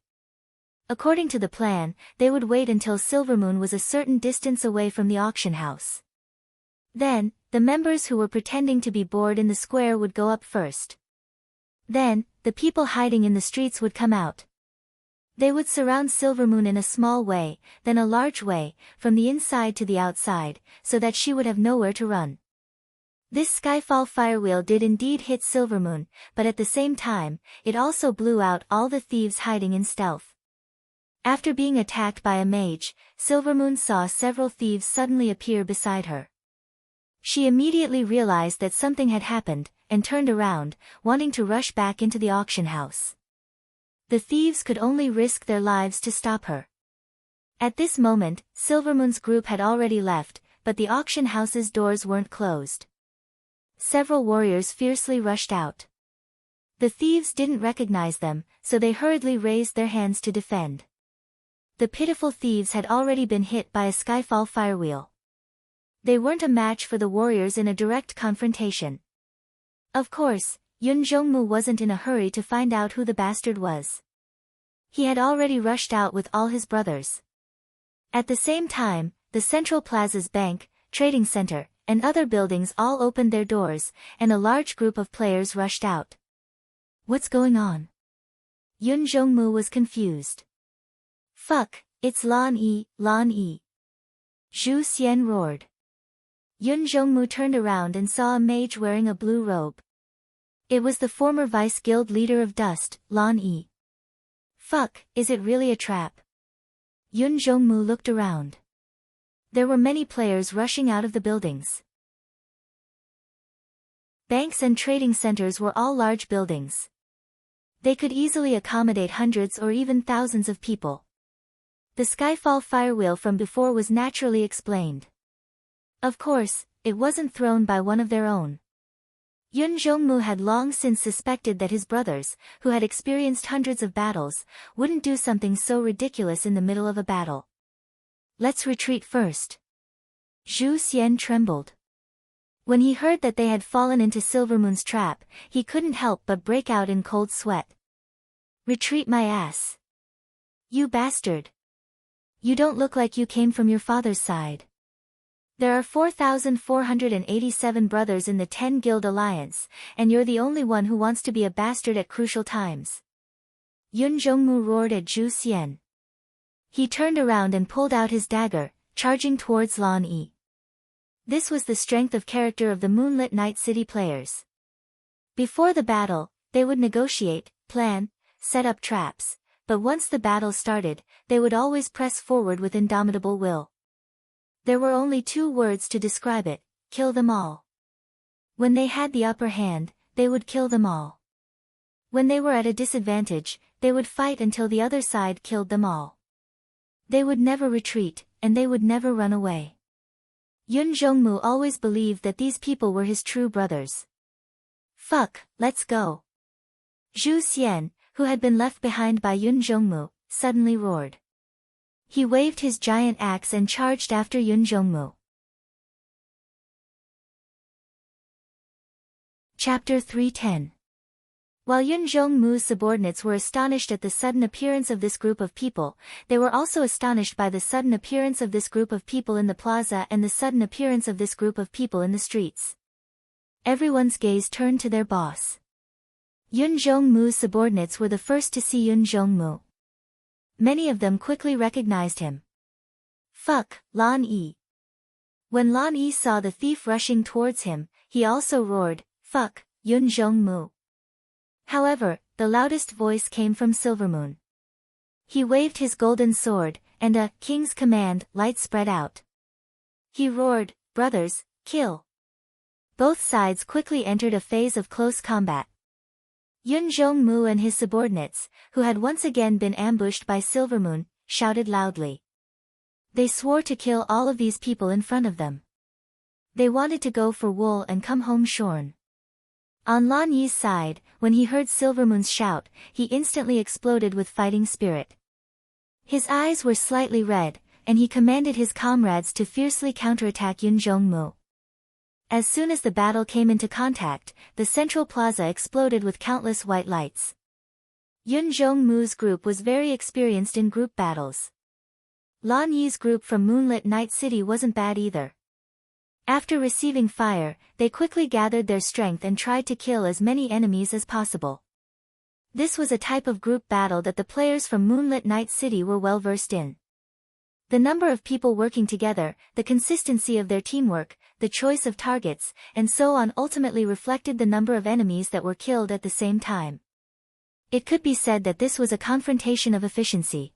According to the plan, they would wait until Silvermoon was a certain distance away from the auction house. Then, the members who were pretending to be bored in the square would go up first. Then, the people hiding in the streets would come out. They would surround Silvermoon in a small way, then a large way, from the inside to the outside, so that she would have nowhere to run. This skyfall firewheel did indeed hit Silvermoon, but at the same time, it also blew out all the thieves hiding in stealth. After being attacked by a mage, Silvermoon saw several thieves suddenly appear beside her. She immediately realized that something had happened, and turned around, wanting to rush back into the auction house. The thieves could only risk their lives to stop her. At this moment, Silvermoon's group had already left, but the auction house's doors weren't closed. Several warriors fiercely rushed out. The thieves didn't recognize them, so they hurriedly raised their hands to defend. The pitiful thieves had already been hit by a skyfall firewheel. They weren't a match for the warriors in a direct confrontation. Of course, Yun Jongmu wasn't in a hurry to find out who the bastard was. He had already rushed out with all his brothers. At the same time, the Central Plaza's bank, trading center, and other buildings all opened their doors, and a large group of players rushed out. What's going on? Yun Zhongmu was confused. Fuck, it's Lan Yi, Lan Yi. Zhu Xian roared. Yun Zhongmu turned around and saw a mage wearing a blue robe. It was the former vice guild leader of Dust, Lan Yi. Fuck, is it really a trap? Yun Zhongmu looked around. There were many players rushing out of the buildings. Banks and trading centers were all large buildings. They could easily accommodate hundreds or even thousands of people. The Skyfall firewheel from before was naturally explained. Of course, it wasn't thrown by one of their own. Yun Zhongmu had long since suspected that his brothers, who had experienced hundreds of battles, wouldn't do something so ridiculous in the middle of a battle. Let's retreat first. Zhu Xian trembled. When he heard that they had fallen into Silvermoon's trap, he couldn't help but break out in cold sweat. Retreat my ass. You bastard. You don't look like you came from your father's side. There are 4,487 brothers in the 10-guild alliance, and you're the only one who wants to be a bastard at crucial times. Yun Zhongmu roared at Zhu Xian. He turned around and pulled out his dagger, charging towards Lan Yi. This was the strength of character of the Moonlit Night City players. Before the battle, they would negotiate, plan, set up traps, but once the battle started, they would always press forward with indomitable will. There were only 2 words to describe it: kill them all. When they had the upper hand, they would kill them all. When they were at a disadvantage, they would fight until the other side killed them all. They would never retreat, and they would never run away. Yun Zhongmu always believed that these people were his true brothers. Fuck, let's go. Zhu Xian, who had been left behind by Yun Zhongmu, suddenly roared. He waved his giant axe and charged after Yun Zhongmu. Chapter 310. While Yun Zhongmu's subordinates were astonished at the sudden appearance of this group of people, they were also astonished by the sudden appearance of this group of people in the plaza and the sudden appearance of this group of people in the streets. Everyone's gaze turned to their boss. Yun Zhongmu's subordinates were the first to see Yun Zhongmu. Many of them quickly recognized him. Fuck, Lan Yi. When Lan Yi saw the thief rushing towards him, he also roared, Fuck, Yun Zhongmu. However, the loudest voice came from Silvermoon. He waved his golden sword, and a king's command light spread out. He roared, Brothers, kill. Both sides quickly entered a phase of close combat. Yun Zhongmu and his subordinates, who had once again been ambushed by Silvermoon, shouted loudly. They swore to kill all of these people in front of them. They wanted to go for wool and come home shorn. On Lan Yi's side, when he heard Silvermoon's shout, he instantly exploded with fighting spirit. His eyes were slightly red, and he commanded his comrades to fiercely counterattack Yun Zhongmu. As soon as the battle came into contact, the central plaza exploded with countless white lights. Yun Zhongmu's group was very experienced in group battles. Lan Yi's group from Moonlit Night City wasn't bad either. After receiving fire, they quickly gathered their strength and tried to kill as many enemies as possible. This was a type of group battle that the players from Moonlit Night City were well versed in. The number of people working together, the consistency of their teamwork, the choice of targets, and so on ultimately reflected the number of enemies that were killed at the same time. It could be said that this was a confrontation of efficiency.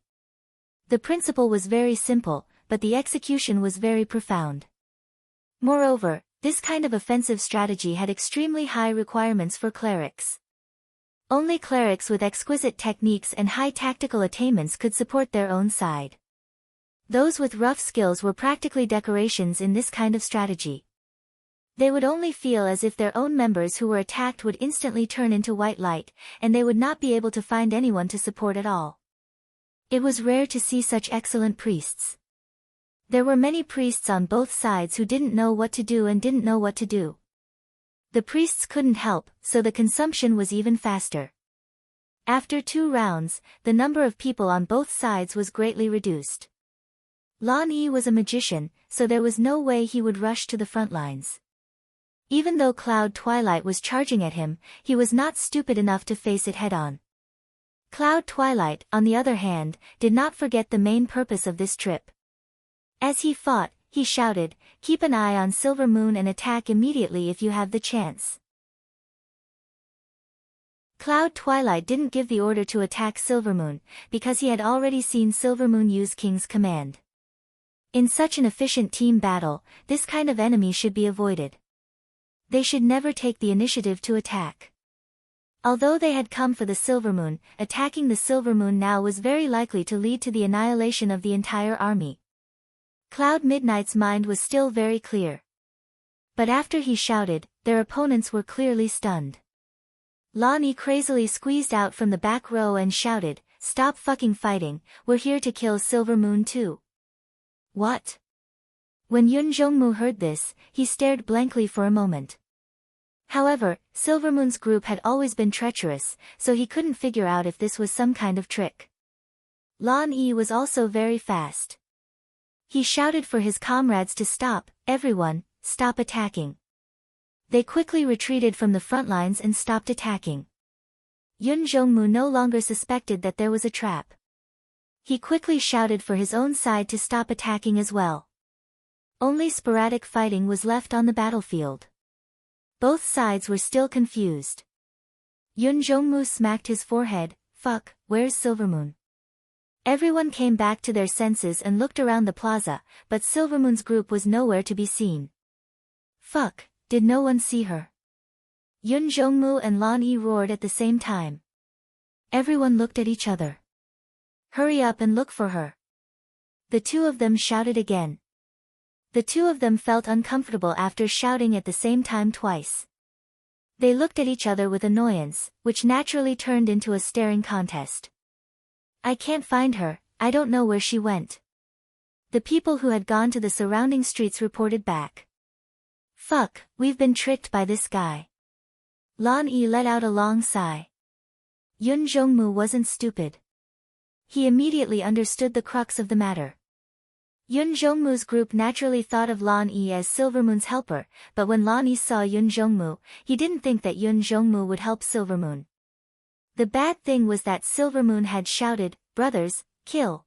The principle was very simple, but the execution was very profound. Moreover, this kind of offensive strategy had extremely high requirements for clerics. Only clerics with exquisite techniques and high tactical attainments could support their own side. Those with rough skills were practically decorations in this kind of strategy. They would only feel as if their own members who were attacked would instantly turn into white light, and they would not be able to find anyone to support at all. It was rare to see such excellent priests. There were many priests on both sides who didn't know what to do and didn't know what to do. The priests couldn't help, so the consumption was even faster. After 2 rounds, the number of people on both sides was greatly reduced. Lan Yi was a magician, so there was no way he would rush to the front lines. Even though Cloud Twilight was charging at him, he was not stupid enough to face it head-on. Cloud Twilight, on the other hand, did not forget the main purpose of this trip. As he fought, he shouted, "Keep an eye on Silver Moon and attack immediately if you have the chance." Cloud Twilight didn't give the order to attack Silvermoon, because he had already seen Silvermoon use King's command. In such an efficient team battle, this kind of enemy should be avoided. They should never take the initiative to attack. Although they had come for the Silvermoon, attacking the Silvermoon now was very likely to lead to the annihilation of the entire army. Cloud Midnight's mind was still very clear. But after he shouted, their opponents were clearly stunned. Lonnie crazily squeezed out from the back row and shouted, "Stop fucking fighting, we're here to kill Silvermoon too." What? When Yun Jongmu heard this, he stared blankly for a moment. However, Silvermoon's group had always been treacherous, so he couldn't figure out if this was some kind of trick. Lon Yi was also very fast. He shouted for his comrades to stop, "Everyone, stop attacking." They quickly retreated from the front lines and stopped attacking. Yun Jongmu no longer suspected that there was a trap. He quickly shouted for his own side to stop attacking as well. Only sporadic fighting was left on the battlefield. Both sides were still confused. Yun Jongmu smacked his forehead, "Fuck, where's Silvermoon?" Everyone came back to their senses and looked around the plaza, but Silvermoon's group was nowhere to be seen. "Fuck, did no one see her?" Yun Jongmu and Lon Yi roared at the same time. Everyone looked at each other. "Hurry up and look for her." The two of them shouted again. The two of them felt uncomfortable after shouting at the same time twice. They looked at each other with annoyance, which naturally turned into a staring contest. "I can't find her, I don't know where she went." The people who had gone to the surrounding streets reported back. "Fuck, we've been tricked by this guy." Lon Yi let out a long sigh. Yun Jongmu wasn't stupid. He immediately understood the crux of the matter. Yun Jongmu's group naturally thought of Lon Yi as Silvermoon's helper, but when Lon Yi saw Yun Jongmu, he didn't think that Yun Jongmu would help Silvermoon. The bad thing was that Silvermoon had shouted, "Brothers, kill."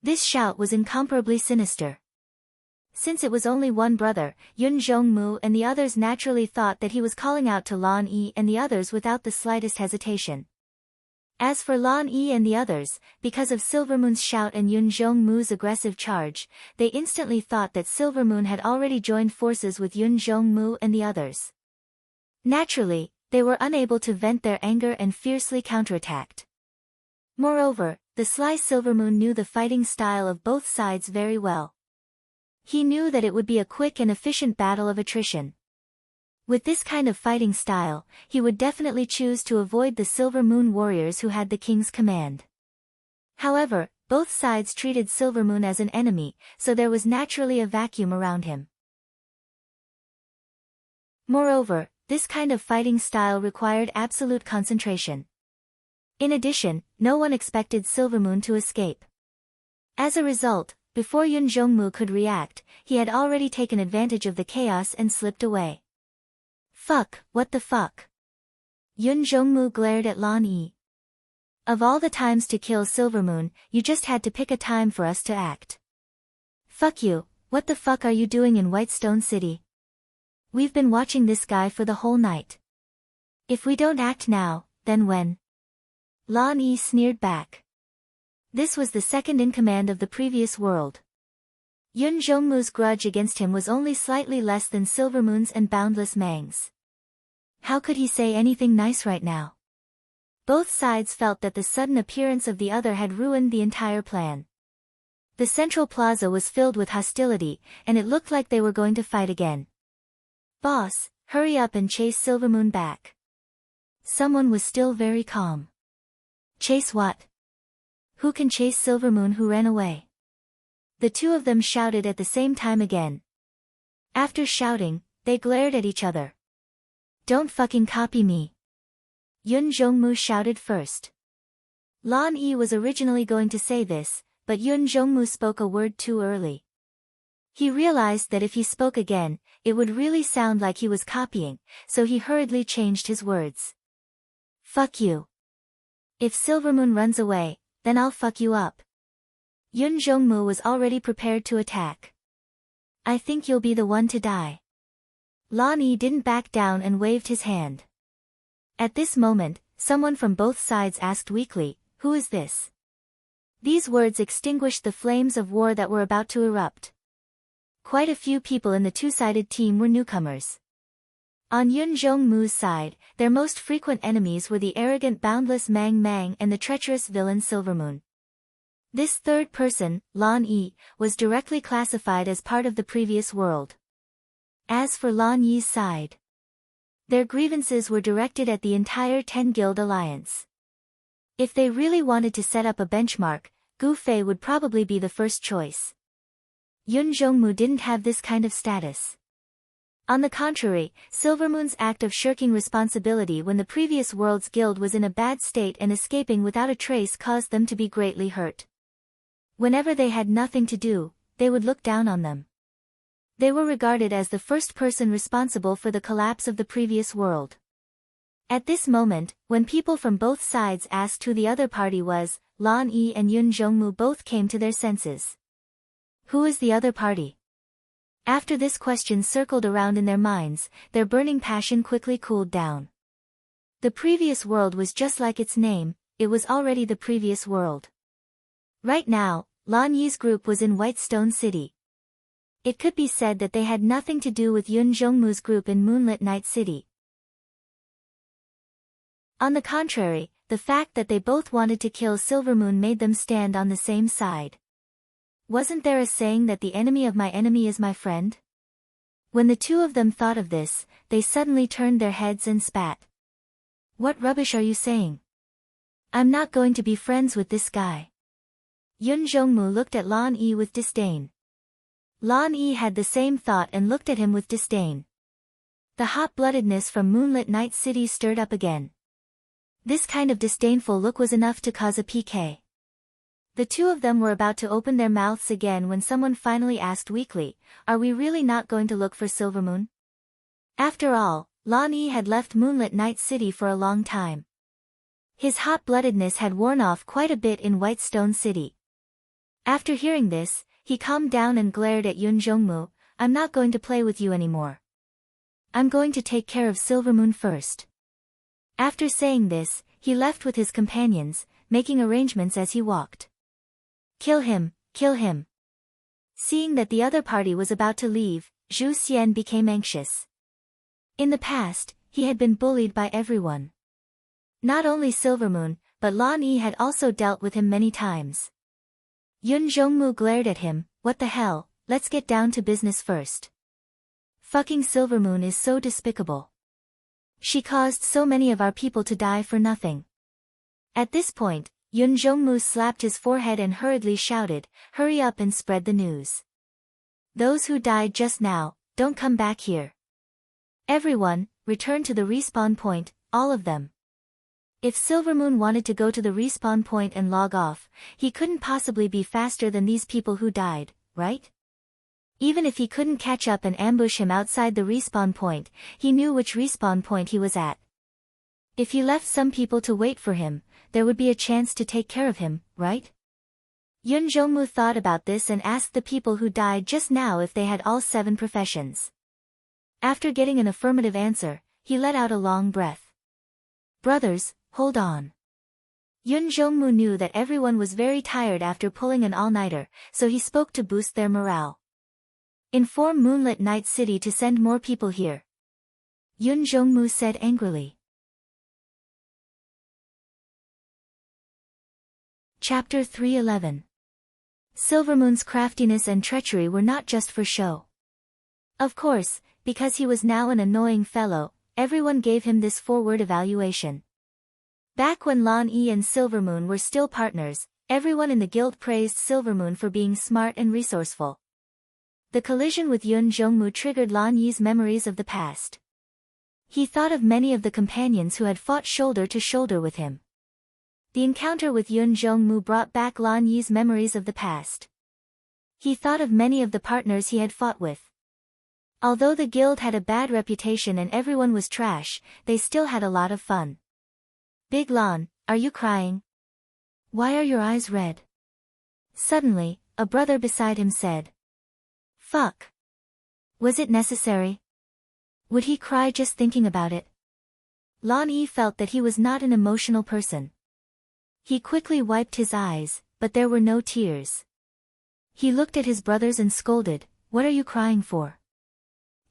This shout was incomparably sinister. Since it was only one brother, Yun Jongmu and the others naturally thought that he was calling out to Lon Yi and the others without the slightest hesitation. As for Lon Yi and the others, because of Silvermoon's shout and Yun Jongmu's aggressive charge, they instantly thought that Silvermoon had already joined forces with Yun Jongmu and the others. Naturally, they were unable to vent their anger and fiercely counterattacked. Moreover, the sly Silvermoon knew the fighting style of both sides very well. He knew that it would be a quick and efficient battle of attrition. With this kind of fighting style, he would definitely choose to avoid the Silver Moon warriors who had the king's command. However, both sides treated Silvermoon as an enemy, so there was naturally a vacuum around him. Moreover, this kind of fighting style required absolute concentration. In addition, no one expected Silvermoon to escape. As a result, before Yun Jongmu could react, he had already taken advantage of the chaos and slipped away. "Fuck, what the fuck?" Yun Jongmu glared at Lon Yi. "Of all the times to kill Silvermoon, you just had to pick a time for us to act. Fuck you, what the fuck are you doing in Whitestone City? We've been watching this guy for the whole night. If we don't act now, then when?" Lon Yi sneered back. This was the second in command of the previous world. Yun Jongmu's grudge against him was only slightly less than Silvermoon's and Boundless Mang's. How could he say anything nice right now? Both sides felt that the sudden appearance of the other had ruined the entire plan. The central plaza was filled with hostility, and it looked like they were going to fight again. "Boss, hurry up and chase Silvermoon back." Someone was still very calm. "Chase what? Who can chase Silvermoon who ran away?" The two of them shouted at the same time again. After shouting, they glared at each other. "Don't fucking copy me." Yun Jongmu shouted first. Lon Yi was originally going to say this, but Yun Jongmu spoke a word too early. He realized that if he spoke again, it would really sound like he was copying, so he hurriedly changed his words. "Fuck you." If Silvermoon runs away, then I'll fuck you up. Yun Jongmu was already prepared to attack. I think you'll be the one to die. Lan Yi didn't back down and waved his hand. At this moment, someone from both sides asked weakly, "Who is this?" These words extinguished the flames of war that were about to erupt. Quite a few people in the two-sided team were newcomers. On Yun Jongmu's side, their most frequent enemies were the arrogant boundless Mang Mang and the treacherous villain Silvermoon. This third person, Lan Yi, was directly classified as part of the previous world. As for Lan Yi's side, their grievances were directed at the entire 10-guild alliance. If they really wanted to set up a benchmark, Gu Fei would probably be the first choice. Yun Jongmu didn't have this kind of status. On the contrary, Silvermoon's act of shirking responsibility when the previous world's guild was in a bad state and escaping without a trace caused them to be greatly hurt. Whenever they had nothing to do, they would look down on them. They were regarded as the first person responsible for the collapse of the previous world. At this moment, when people from both sides asked who the other party was, Lan Yi and Yun Jongmu both came to their senses. Who is the other party? After this question circled around in their minds, their burning passion quickly cooled down. The previous world was just like its name, it was already the previous world. Right now, Lan Yi's group was in Whitestone City. It could be said that they had nothing to do with Yun Jongmu's group in Moonlit Night City. On the contrary, the fact that they both wanted to kill Silvermoon made them stand on the same side. Wasn't there a saying that the enemy of my enemy is my friend? When the two of them thought of this, they suddenly turned their heads and spat. What rubbish are you saying? I'm not going to be friends with this guy. Yun Jongmu looked at Lan Yi with disdain. Lan Yi had the same thought and looked at him with disdain. The hot-bloodedness from Moonlit Night City stirred up again. This kind of disdainful look was enough to cause a PK. The two of them were about to open their mouths again when someone finally asked weakly, "Are we really not going to look for Silvermoon?" After all, Lan Yi had left Moonlit Night City for a long time. His hot-bloodedness had worn off quite a bit in Whitestone City. After hearing this, he calmed down and glared at Yun Jongmu. "I'm not going to play with you anymore. I'm going to take care of Silvermoon first." After saying this, he left with his companions, making arrangements as he walked. Kill him, kill him. Seeing that the other party was about to leave, Zhu Xian became anxious. In the past, he had been bullied by everyone. Not only Silvermoon, but Lan Yi had also dealt with him many times. Yun Jongmu glared at him, "What the hell, let's get down to business first. Fucking Silvermoon is so despicable. She caused so many of our people to die for nothing." At this point, Yun Jongmu slapped his forehead and hurriedly shouted, "Hurry up and spread the news. Those who died just now, don't come back here. Everyone, return to the respawn point, all of them." If Silvermoon wanted to go to the respawn point and log off, he couldn't possibly be faster than these people who died, right? Even if he couldn't catch up and ambush him outside the respawn point, he knew which respawn point he was at. If he left some people to wait for him, there would be a chance to take care of him, right? Yun Jongmu thought about this and asked the people who died just now if they had all 7 professions. After getting an affirmative answer, he let out a long breath. "Brothers, hold on." Yun Jongmu knew that everyone was very tired after pulling an all-nighter, so he spoke to boost their morale. "Inform Moonlit Night City to send more people here," Yun Jongmu said angrily. Chapter 311. Silvermoon's craftiness and treachery were not just for show. Of course, because he was now an annoying fellow, everyone gave him this 4-word evaluation. Back when Lan Yi and Silvermoon were still partners, everyone in the guild praised Silvermoon for being smart and resourceful. The collision with Yun Jongmu triggered Lan Yi's memories of the past. He thought of many of the companions who had fought shoulder to shoulder with him. The encounter with Yun Jongmu brought back Lan Yi's memories of the past. He thought of many of the partners he had fought with. Although the guild had a bad reputation and everyone was trash, they still had a lot of fun. Big Lan, are you crying? Why are your eyes red? Suddenly, a brother beside him said. Fuck. Was it necessary? Would he cry just thinking about it? Lan Yi felt that he was not an emotional person. He quickly wiped his eyes, but there were no tears. He looked at his brothers and scolded, what are you crying for?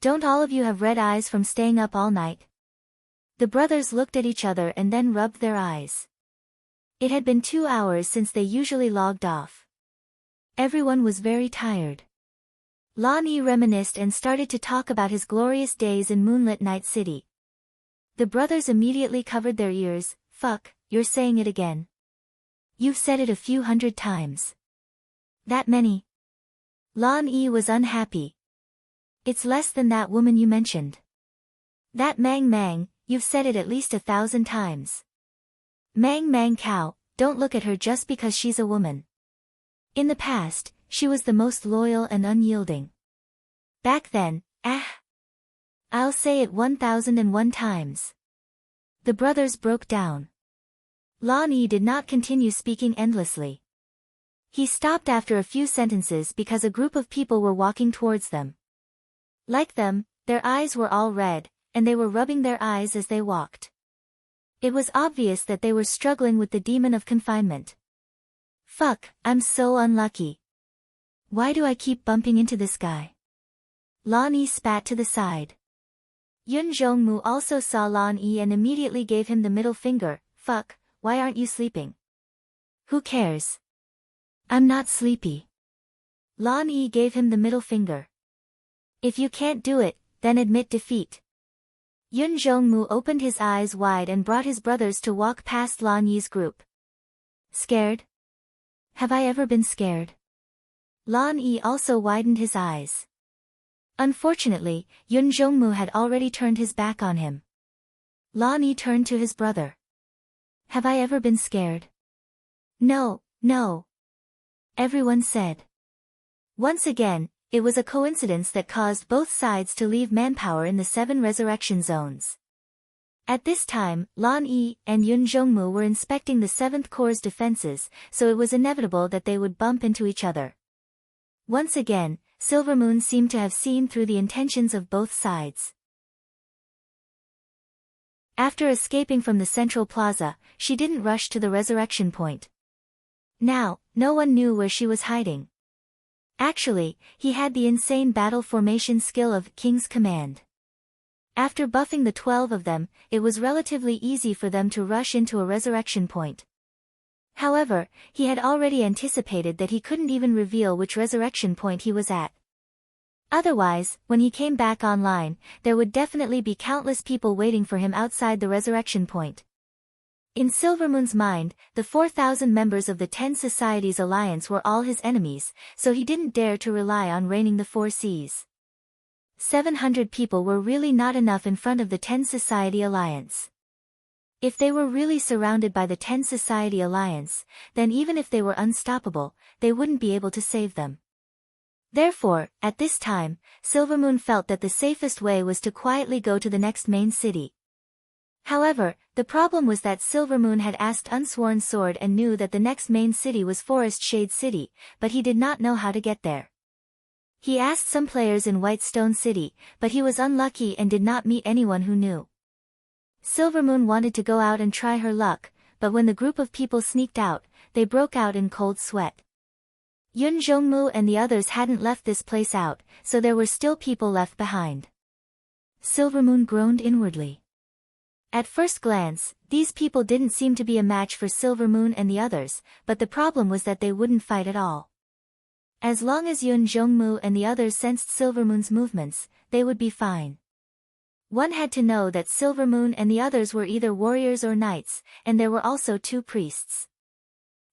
Don't all of you have red eyes from staying up all night? The brothers looked at each other and then rubbed their eyes. It had been 2 hours since they usually logged off. Everyone was very tired. Lan Yi reminisced and started to talk about his glorious days in moonlit Night City. The brothers immediately covered their ears. Fuck, you're saying it again. You've said it a few hundred times. That many? Lan Yi was unhappy. It's less than that woman you mentioned. That Mang Mang, you've said it at least 1,000 times. Mang Mang cow, don't look at her just because she's a woman. In the past, she was the most loyal and unyielding. Back then, I'll say it 1,001 times. The brothers broke down. Lan Yi did not continue speaking endlessly. He stopped after a few sentences because a group of people were walking towards them. Like them, their eyes were all red, and they were rubbing their eyes as they walked. It was obvious that they were struggling with the demon of confinement. Fuck, I'm so unlucky. Why do I keep bumping into this guy? Lan Yi spat to the side. Yun Zhongmu also saw Lan Yi and immediately gave him the middle finger. Fuck, why aren't you sleeping? Who cares? I'm not sleepy. Lan Yi gave him the middle finger. If you can't do it, then admit defeat. Yun Zhongmu opened his eyes wide and brought his brothers to walk past Lan Yi's group. Scared? Have I ever been scared? Lan Yi also widened his eyes. Unfortunately, Yun Zhongmu had already turned his back on him. Lan Yi turned to his brother. Have I ever been scared? No, no. Everyone said. Once again, it was a coincidence that caused both sides to leave manpower in the 7 resurrection zones. At this time, Lan Yi and Yun Zhongmu were inspecting the 7th Corps' defenses, so it was inevitable that they would bump into each other. Once again, Silvermoon seemed to have seen through the intentions of both sides. After escaping from the central plaza, she didn't rush to the resurrection point. Now, no one knew where she was hiding. Actually, he had the insane battle formation skill of King's Command. After buffing the 12 of them, it was relatively easy for them to rush into a resurrection point. However, he had already anticipated that he couldn't even reveal which resurrection point he was at. Otherwise, when he came back online, there would definitely be countless people waiting for him outside the resurrection point. In Silvermoon's mind, the 4,000 members of the 10 Societies Alliance were all his enemies, so he didn't dare to rely on reigning the 4 seas. 700 people were really not enough in front of the 10 Society Alliance. If they were really surrounded by the 10 Society Alliance, then even if they were unstoppable, they wouldn't be able to save them. Therefore, at this time, Silvermoon felt that the safest way was to quietly go to the next main city. However, the problem was that Silvermoon had asked Unsworn Sword and knew that the next main city was Forest Shade City, but he did not know how to get there. He asked some players in Whitestone City, but he was unlucky and did not meet anyone who knew. Silvermoon wanted to go out and try her luck, but when the group of people sneaked out, they broke out in cold sweat. Yun Zhongmu and the others hadn't left this place out, so there were still people left behind. Silvermoon groaned inwardly. At first glance, these people didn't seem to be a match for Silvermoon and the others, but the problem was that they wouldn't fight at all. As long as Yun Zhongmu and the others sensed Silvermoon's movements, they would be fine. One had to know that Silvermoon and the others were either warriors or knights, and there were also 2 priests.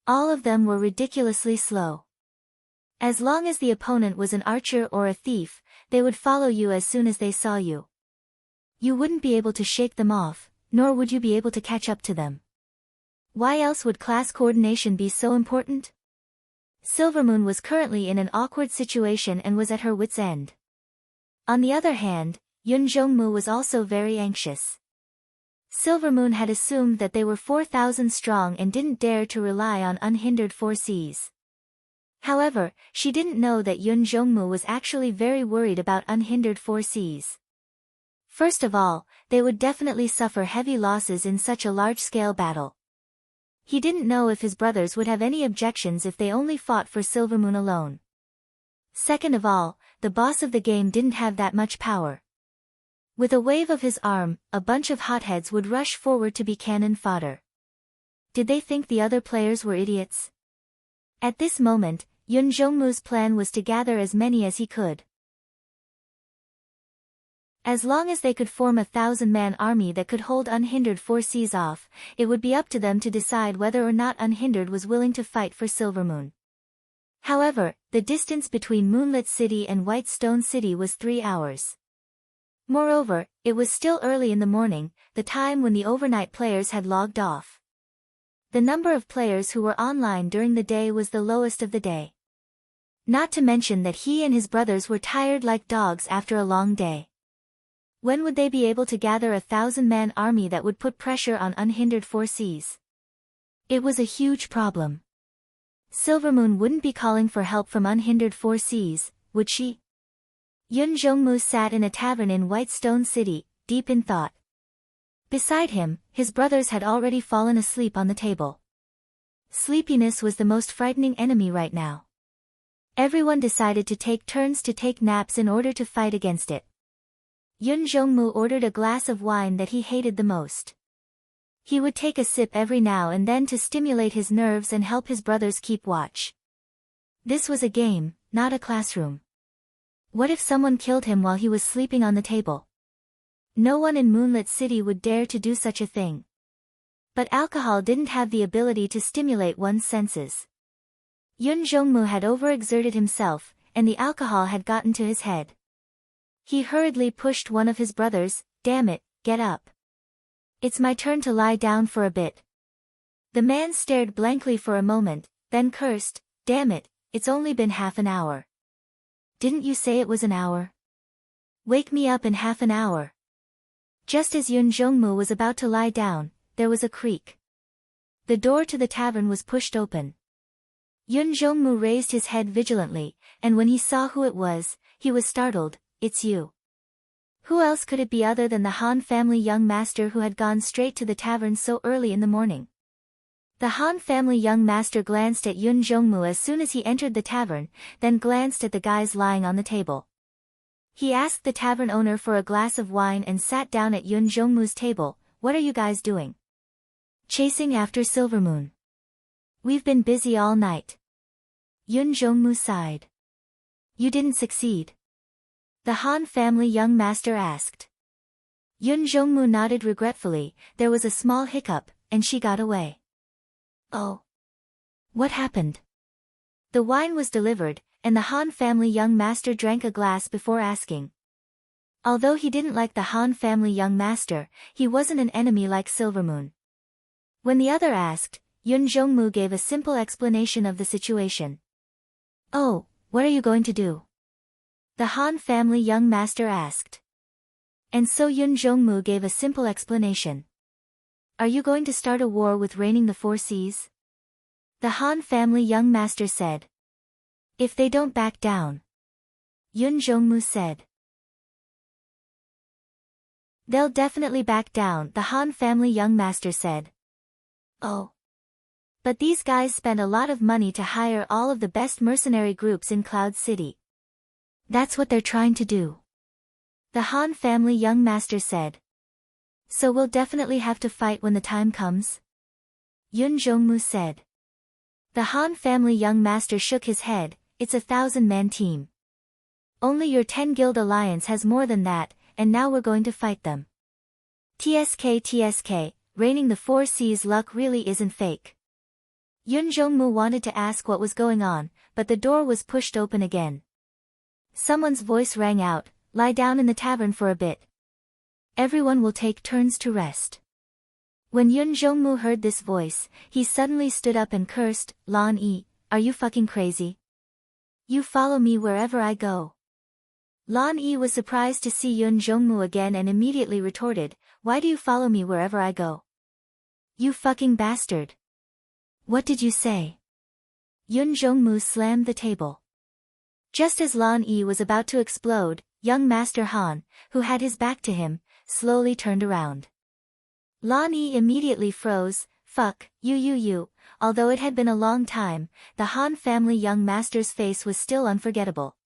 All of them were ridiculously slow. As long as the opponent was an archer or a thief, they would follow you as soon as they saw you. You wouldn't be able to shake them off, nor would you be able to catch up to them. Why else would class coordination be so important? Silvermoon was currently in an awkward situation and was at her wit's end. On the other hand, Yun Zhongmu was also very anxious. Silvermoon had assumed that they were 4,000 strong and didn't dare to rely on unhindered 4 seas. However, she didn't know that Yun Jongmu was actually very worried about unhindered 4 seas. First of all, they would definitely suffer heavy losses in such a large-scale battle. He didn't know if his brothers would have any objections if they only fought for Silvermoon alone. Second of all, the boss of the game didn't have that much power. With a wave of his arm, a bunch of hotheads would rush forward to be cannon fodder. Did they think the other players were idiots? At this moment, Yun Jongmu's plan was to gather as many as he could. As long as they could form a 1,000-man army that could hold unhindered 4 seas off, it would be up to them to decide whether or not Unhindered was willing to fight for Silvermoon. However, the distance between Moonlit City and White Stone City was 3 hours. Moreover, it was still early in the morning, the time when the overnight players had logged off. The number of players who were online during the day was the lowest of the day. Not to mention that he and his brothers were tired like dogs after a long day. When would they be able to gather a 1,000-man army that would put pressure on unhindered 4 seas? It was a huge problem. Silvermoon wouldn't be calling for help from unhindered 4 seas, would she? Yun Jongmu sat in a tavern in White Stone City, deep in thought. Beside him, his brothers had already fallen asleep on the table. Sleepiness was the most frightening enemy right now. Everyone decided to take turns to take naps in order to fight against it. Yun Jongmu ordered a glass of wine that he hated the most. He would take a sip every now and then to stimulate his nerves and help his brothers keep watch. This was a game, not a classroom. What if someone killed him while he was sleeping on the table? No one in Moonlit City would dare to do such a thing. But alcohol didn't have the ability to stimulate one's senses. Yun Jongmu had overexerted himself, and the alcohol had gotten to his head. He hurriedly pushed one of his brothers. "Damn it, get up. It's my turn to lie down for a bit." The man stared blankly for a moment, then cursed, "Damn it, it's only been half an hour. Didn't you say it was an hour? Wake me up in half an hour." Just as Yun Jongmu was about to lie down, there was a creak. The door to the tavern was pushed open. Yun Jongmu raised his head vigilantly, and when he saw who it was, he was startled. "It's you." Who else could it be other than the Han family young master who had gone straight to the tavern so early in the morning? The Han family young master glanced at Yun Jongmu as soon as he entered the tavern, then glanced at the guys lying on the table. He asked the tavern owner for a glass of wine and sat down at Yun Jongmu's table. "What are you guys doing?" "Chasing after Silvermoon. We've been busy all night." Yun Jongmu sighed. "You didn't succeed?" the Han family young master asked. Yun Jongmu nodded regretfully. There was a small hiccup, and she got away. "Oh. What happened?" The wine was delivered, and the Han family young master drank a glass before asking. Although he didn't like the Han family young master, he wasn't an enemy like Silvermoon. When the other asked, Yun Jongmu gave a simple explanation of the situation. "Oh, what are you going to do?" the Han family young master asked. And so Yun Jongmu gave a simple explanation. "Are you going to start a war with reigning the 4 seas?" the Han family young master said. "If they don't back down." Yun Jongmu said. "They'll definitely back down," the Han family young master said. "Oh. But these guys spent a lot of money to hire all of the best mercenary groups in Cloud City. That's what they're trying to do," the Han family young master said. "So we'll definitely have to fight when the time comes?" Yun Jongmu said. The Han family young master shook his head. "It's a 1,000-man team. Only your 10-guild alliance has more than that, and now we're going to fight them. TSK, reigning the 4 seas luck really isn't fake." Yun Jongmu wanted to ask what was going on, but the door was pushed open again. Someone's voice rang out, "Lie down in the tavern for a bit. Everyone will take turns to rest." When Yun Jongmu heard this voice, he suddenly stood up and cursed, "Lan Yi, are you fucking crazy? You follow me wherever I go." Lan Yi was surprised to see Yun Zhongmu again and immediately retorted, "Why do you follow me wherever I go? You fucking bastard. What did you say?" Yun Zhongmu slammed the table. Just as Lan Yi was about to explode, young Master Han, who had his back to him, slowly turned around. Lan Yi immediately froze. "Fuck, you. Although it had been a long time, the Han family young master's face was still unforgettable.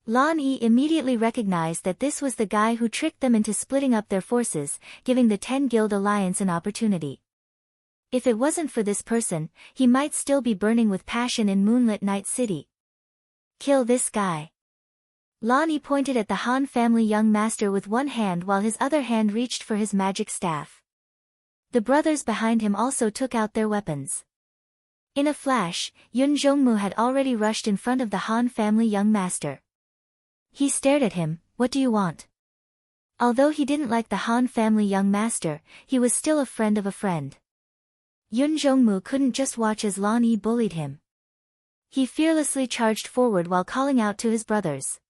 Lan Yi immediately recognized that this was the guy who tricked them into splitting up their forces, giving the 10 Guild Alliance an opportunity. If it wasn't for this person, he might still be burning with passion in Moonlit Night City. Kill this guy. Lan Yi pointed at the Han family young master with one hand while his other hand reached for his magic staff. The brothers behind him also took out their weapons. In a flash, Yun Zhongmu had already rushed in front of the Han family young master. He stared at him, "What do you want?" Although he didn't like the Han family young master, he was still a friend of a friend. Yun Zhongmu couldn't just watch as Lan Yi bullied him. He fearlessly charged forward while calling out to his brothers.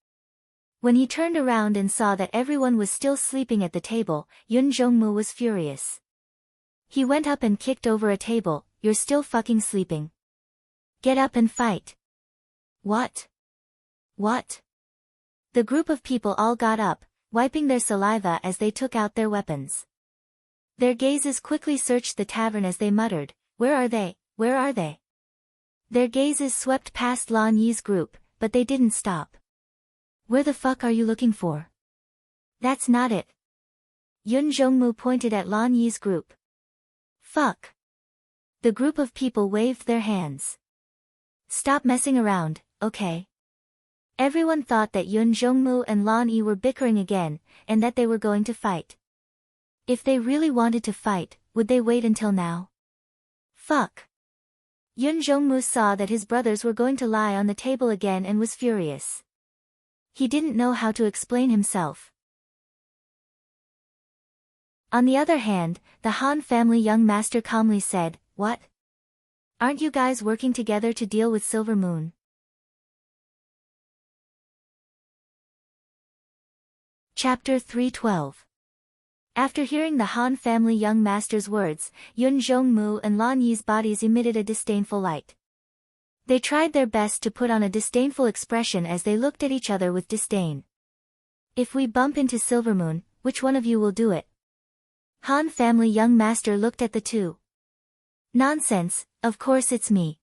When he turned around and saw that everyone was still sleeping at the table, Yun Zhongmu was furious. He went up and kicked over a table. "You're still fucking sleeping. Get up and fight." What? The group of people all got up, wiping their saliva as they took out their weapons. Their gazes quickly searched the tavern as they muttered, "Where are they? Where are they?" Their gazes swept past Lan Yi's group, but they didn't stop. "Where the fuck are you looking for?" "That's not it." Yun Zhongmu pointed at Lan Yi's group. "Fuck." The group of people waved their hands. "Stop messing around, okay?" Everyone thought that Yun Zhongmu and Lan Yi were bickering again, and that they were going to fight. If they really wanted to fight, would they wait until now? Fuck. Yun Zhongmu saw that his brothers were going to lie on the table again and was furious. He didn't know how to explain himself. On the other hand, the Han family young master calmly said, "What? Aren't you guys working together to deal with Silver Moon?" Chapter 312. After hearing the Han family young master's words, Yun Zhongmu and Lan Yi's bodies emitted a disdainful light. They tried their best to put on a disdainful expression as they looked at each other with disdain. "If we bump into Silver Moon, which one of you will do it?" Han family young master looked at the two. "Nonsense, of course it's me.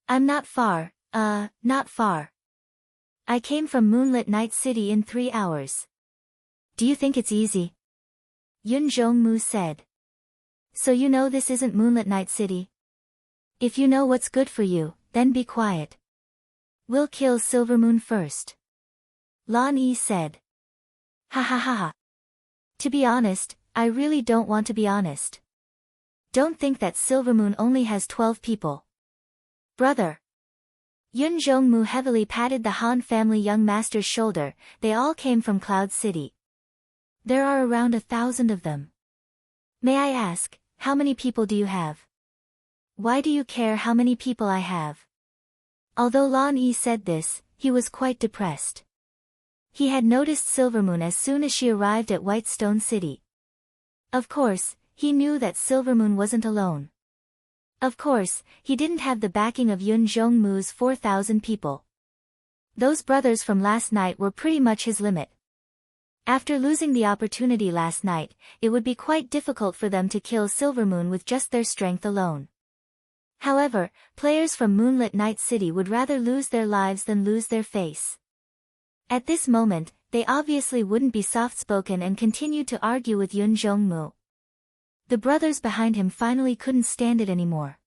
I'm not far. I came from Moonlit Night City in 3 hours. Do you think it's easy?" Yun Zhongmu said. "So you know this isn't Moonlit Night City? If you know what's good for you, then be quiet. We'll kill Silver Moon first." Lan Yi said. Ha ha ha ha. To be honest, I really don't want to be honest. Don't think that Silver Moon only has 12 people. Brother. Yun Zhongmu heavily patted the Han family young master's shoulder. "They all came from Cloud City. There are around 1,000 of them. May I ask, how many people do you have? Why do you care how many people I have?" Although Lan Yi said this, he was quite depressed. He had noticed Silver Moon as soon as she arrived at Whitestone City. Of course, he knew that Silver Moon wasn't alone. Of course, he didn't have the backing of Yun Zhongmu's 4,000 people. Those brothers from last night were pretty much his limit. After losing the opportunity last night, it would be quite difficult for them to kill Silver Moon with just their strength alone. However, players from Moonlit Night City would rather lose their lives than lose their face. At this moment, they obviously wouldn't be soft-spoken and continued to argue with Yun Zhongmu. The brothers behind him finally couldn't stand it anymore.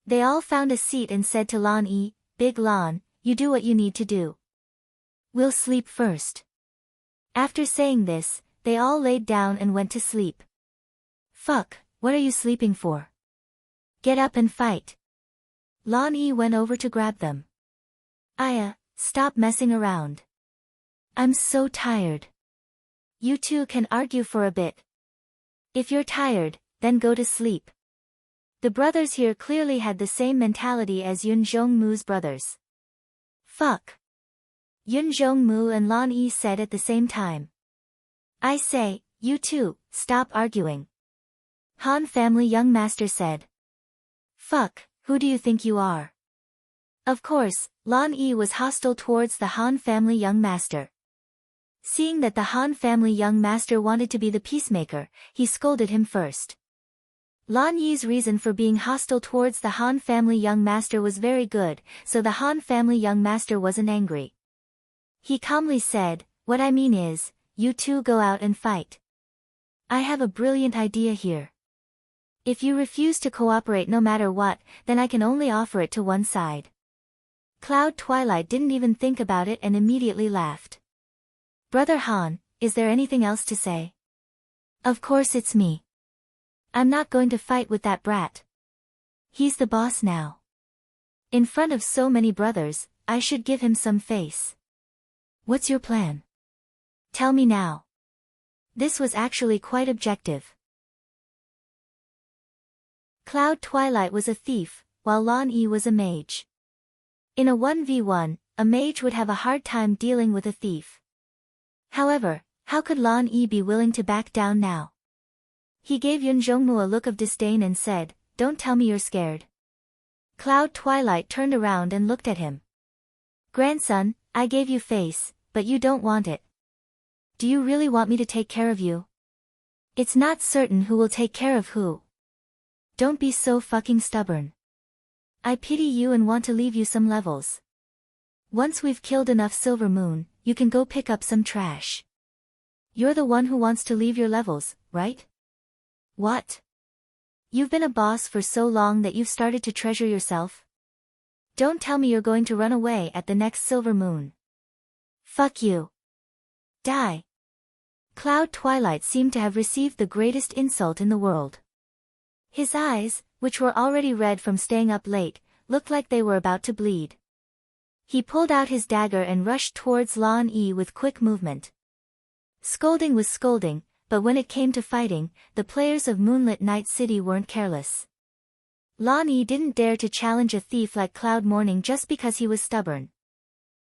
They all found a seat and said to Lan Yi, "Big Lan, you do what you need to do. We'll sleep first." After saying this, they all laid down and went to sleep. "Fuck, what are you sleeping for? Get up and fight." Lan Yi went over to grab them. "Aya, stop messing around. I'm so tired. You two can argue for a bit. If you're tired, then go to sleep." The brothers here clearly had the same mentality as Yun Zhongmu's brothers. Fuck. Yun Jongmu and Lan Yi said at the same time. I say, you two, stop arguing. Han family young master said. Fuck, who do you think you are? Of course, Lan Yi was hostile towards the Han family young master. Seeing that the Han family young master wanted to be the peacemaker, he scolded him first. Lan Yi's reason for being hostile towards the Han family young master was very good, so the Han family young master wasn't angry. He calmly said, what I mean is, you two go out and fight. I have a brilliant idea here. If you refuse to cooperate no matter what, then I can only offer it to one side. Cloud Twilight didn't even think about it and immediately laughed. Brother Han, is there anything else to say? Of course it's me. I'm not going to fight with that brat. He's the boss now. In front of so many brothers, I should give him some face. What's your plan? Tell me now. This was actually quite objective. Cloud Twilight was a thief, while Lan Yi was a mage. In a 1v1, a mage would have a hard time dealing with a thief. However, how could Lan Yi be willing to back down now? He gave Yun Jongmu a look of disdain and said, don't tell me you're scared. Cloud Twilight turned around and looked at him. Grandson, I gave you face, but you don't want it. Do you really want me to take care of you? It's not certain who will take care of who. Don't be so fucking stubborn. I pity you and want to leave you some levels. Once we've killed enough Silver Moon, you can go pick up some trash. You're the one who wants to leave your levels, right? What? You've been a boss for so long that you've started to treasure yourself? Don't tell me you're going to run away at the next Silver Moon. Fuck you. Die. Cloud Twilight seemed to have received the greatest insult in the world. His eyes, which were already red from staying up late, looked like they were about to bleed. He pulled out his dagger and rushed towards Lan Yi with quick movement. Scolding was scolding, but when it came to fighting, the players of Moonlit Night City weren't careless. Lan Yi didn't dare to challenge a thief like Cloud Morning just because he was stubborn.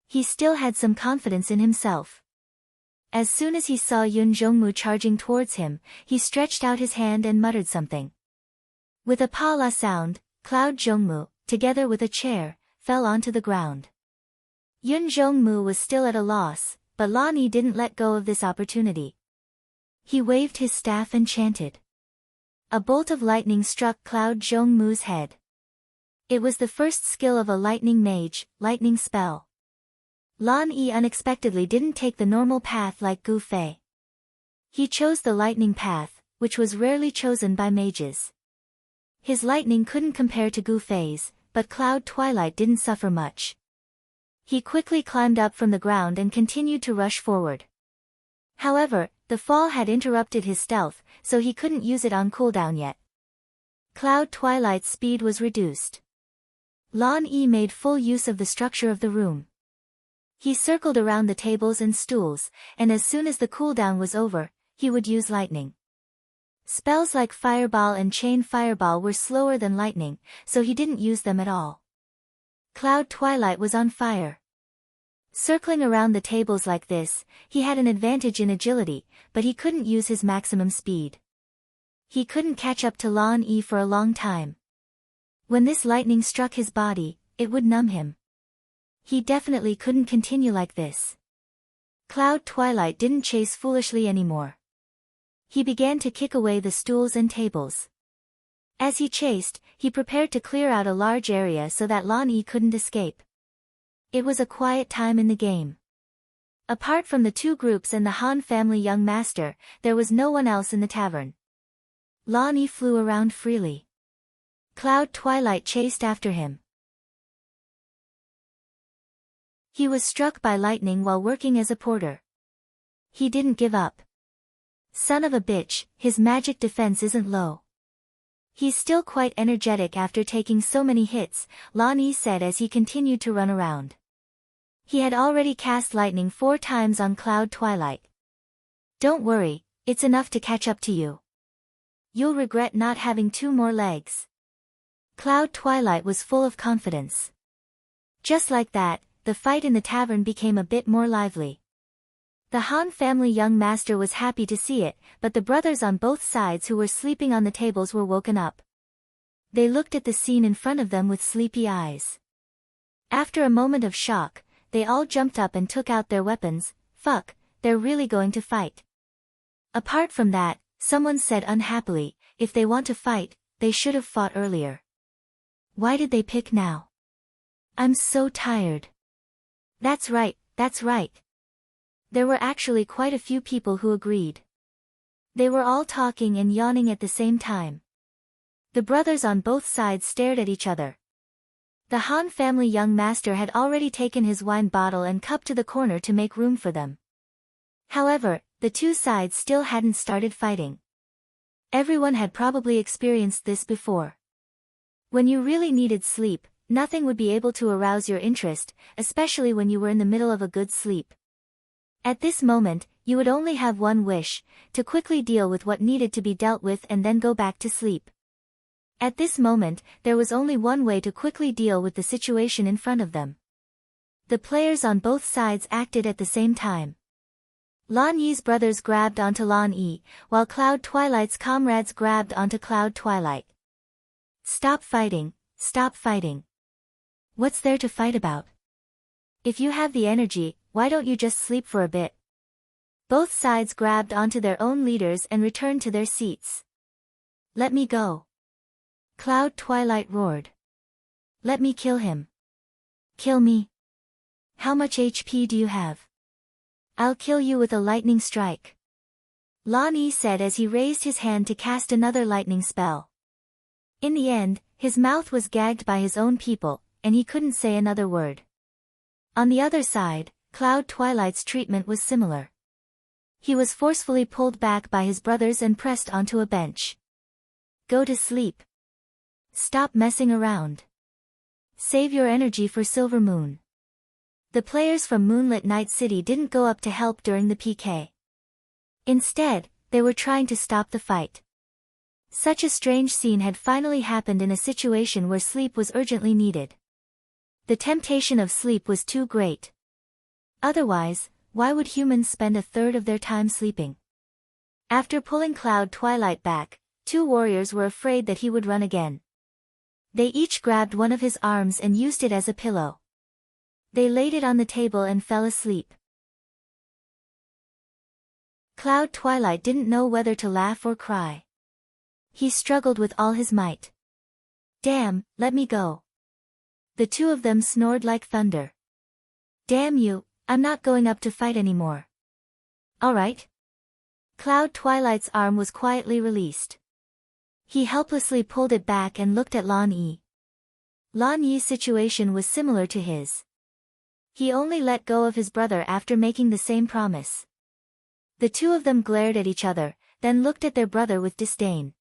He still had some confidence in himself. As soon as he saw Yun Jongmu charging towards him, he stretched out his hand and muttered something. With a pa-la sound, Cloud Jongmu, together with a chair, fell onto the ground. Yun Jongmu was still at a loss, but Lan Yi didn't let go of this opportunity. He waved his staff and chanted. A bolt of lightning struck Cloud Jongmu's head. It was the first skill of a lightning mage, lightning spell. Lan Yi unexpectedly didn't take the normal path like Gu Fei. He chose the lightning path, which was rarely chosen by mages. His lightning couldn't compare to Gu Fei's, but Cloud Twilight didn't suffer much. He quickly climbed up from the ground and continued to rush forward. However, the fall had interrupted his stealth, so he couldn't use it on cooldown yet. Cloud Twilight's speed was reduced. Lan Yi made full use of the structure of the room. He circled around the tables and stools, and as soon as the cooldown was over, he would use lightning. Spells like Fireball and Chain Fireball were slower than lightning, so he didn't use them at all. Cloud Twilight was on fire. Circling around the tables like this, he had an advantage in agility, but he couldn't use his maximum speed. He couldn't catch up to Lan Yi for a long time. When this lightning struck his body, it would numb him. He definitely couldn't continue like this. Cloud Twilight didn't chase foolishly anymore. He began to kick away the stools and tables. As he chased, he prepared to clear out a large area so that Lan Yi couldn't escape. It was a quiet time in the game. Apart from the two groups and the Han family young master, there was no one else in the tavern. Lan Yi flew around freely. Cloud Twilight chased after him. He was struck by lightning while working as a porter. He didn't give up. Son of a bitch, his magic defense isn't low. He's still quite energetic after taking so many hits, Lan Yi said as he continued to run around. He had already cast lightning 4 times on Cloud Twilight. Don't worry, it's enough to catch up to you. You'll regret not having 2 more legs. Cloud Twilight was full of confidence. Just like that, the fight in the tavern became a bit more lively. The Han family young master was happy to see it, but the brothers on both sides who were sleeping on the tables were woken up. They looked at the scene in front of them with sleepy eyes. After a moment of shock, they all jumped up and took out their weapons. Fuck, they're really going to fight. Apart from that, someone said unhappily, if they want to fight, they should have fought earlier. Why did they pick now? I'm so tired. That's right, that's right. There were actually quite a few people who agreed. They were all talking and yawning at the same time. The brothers on both sides stared at each other. The Han family young master had already taken his wine bottle and cup to the corner to make room for them. However, the two sides still hadn't started fighting. Everyone had probably experienced this before. When you really needed sleep, nothing would be able to arouse your interest, especially when you were in the middle of a good sleep. At this moment, you would only have one wish, to quickly deal with what needed to be dealt with and then go back to sleep. At this moment, there was only one way to quickly deal with the situation in front of them. The players on both sides acted at the same time. Lan Yi's brothers grabbed onto Lan Yi, while Cloud Twilight's comrades grabbed onto Cloud Twilight. Stop fighting, stop fighting. What's there to fight about? If you have the energy, why don't you just sleep for a bit? Both sides grabbed onto their own leaders and returned to their seats. Let me go. Cloud Twilight roared. Let me kill him. Kill me. How much HP do you have? I'll kill you with a lightning strike. Lan Yi said as he raised his hand to cast another lightning spell. In the end, his mouth was gagged by his own people, and he couldn't say another word. On the other side, Cloud Twilight's treatment was similar. He was forcefully pulled back by his brothers and pressed onto a bench. Go to sleep. Stop messing around. Save your energy for Silver Moon. The players from Moonlit Night City didn't go up to help during the PK. Instead, they were trying to stop the fight. Such a strange scene had finally happened in a situation where sleep was urgently needed. The temptation of sleep was too great. Otherwise, why would humans spend a third of their time sleeping? After pulling Cloud Twilight back, two warriors were afraid that he would run again. They each grabbed one of his arms and used it as a pillow. They laid it on the table and fell asleep. Cloud Twilight didn't know whether to laugh or cry. He struggled with all his might. Damn, let me go. The two of them snored like thunder. Damn you, I'm not going up to fight anymore. Alright. Cloud Twilight's arm was quietly released. He helplessly pulled it back and looked at Lan Yi. Lan Yi's situation was similar to his. He only let go of his brother after making the same promise. The two of them glared at each other, then looked at their brother with disdain.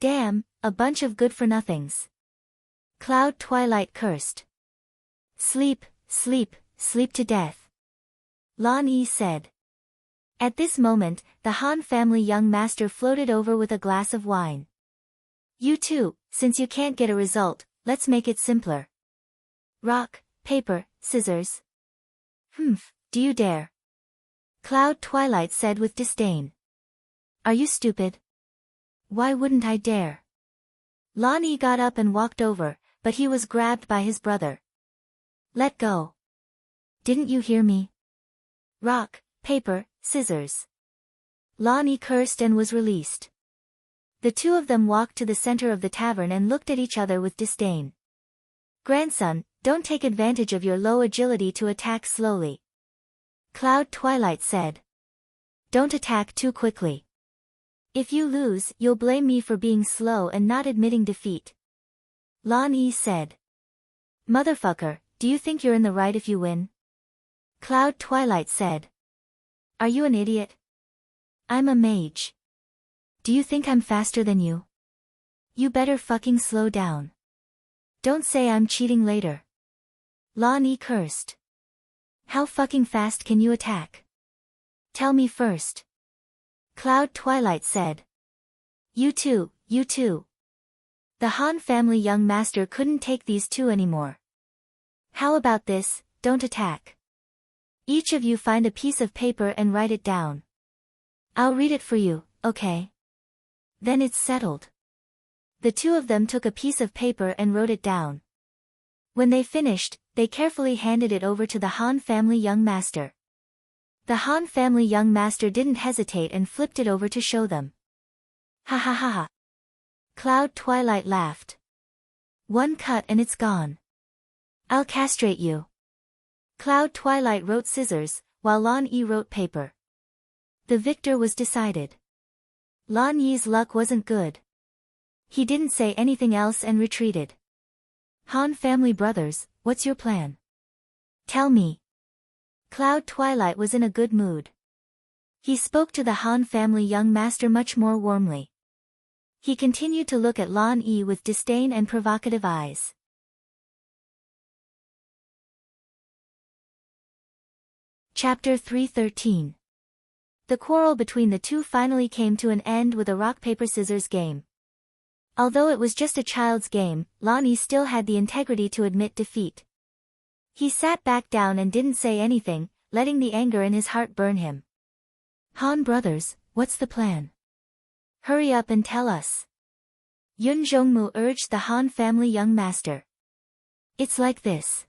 Damn, a bunch of good-for-nothings. Cloud Twilight cursed. Sleep, sleep, sleep to death. Lan Yi said. At this moment, the Han family young master floated over with a glass of wine. You two, since you can't get a result, let's make it simpler. Rock, paper, scissors. Do you dare? Cloud Twilight said with disdain. Are you stupid? Why wouldn't I dare? Lan Yi got up and walked over, but he was grabbed by his brother. Let go. Didn't you hear me? Rock, paper, scissors. Lan Yi cursed and was released. The two of them walked to the center of the tavern and looked at each other with disdain. Grandson, don't take advantage of your low agility to attack slowly. Cloud Twilight said. Don't attack too quickly. If you lose, you'll blame me for being slow and not admitting defeat. Lan Yi said. Motherfucker, do you think you're in the right if you win? Cloud Twilight said. Are you an idiot? I'm a mage. Do you think I'm faster than you? You better fucking slow down. Don't say I'm cheating later. Lan Yi cursed. How fucking fast can you attack? Tell me first. Cloud Twilight said. You too, you too. The Han family young master couldn't take these two anymore. How about this, don't attack. Each of you find a piece of paper and write it down. I'll read it for you, okay? Then it's settled. The two of them took a piece of paper and wrote it down. When they finished, they carefully handed it over to the Han family young master. The Han family young master didn't hesitate and flipped it over to show them. Ha ha ha ha. Cloud Twilight laughed. One cut and it's gone. I'll castrate you. Cloud Twilight wrote scissors, while Lan Yi wrote paper. The victor was decided. Lan Yi's luck wasn't good. He didn't say anything else and retreated. Han family brothers, what's your plan? Tell me. Cloud Twilight was in a good mood. He spoke to the Han family young master much more warmly. He continued to look at Lan Yi with disdain and provocative eyes. Chapter 313. The quarrel between the two finally came to an end with a rock-paper-scissors game. Although it was just a child's game, Lan Yi still had the integrity to admit defeat. He sat back down and didn't say anything, letting the anger in his heart burn him. Han brothers, what's the plan? Hurry up and tell us. Yun Zhongmu urged the Han family young master. It's like this.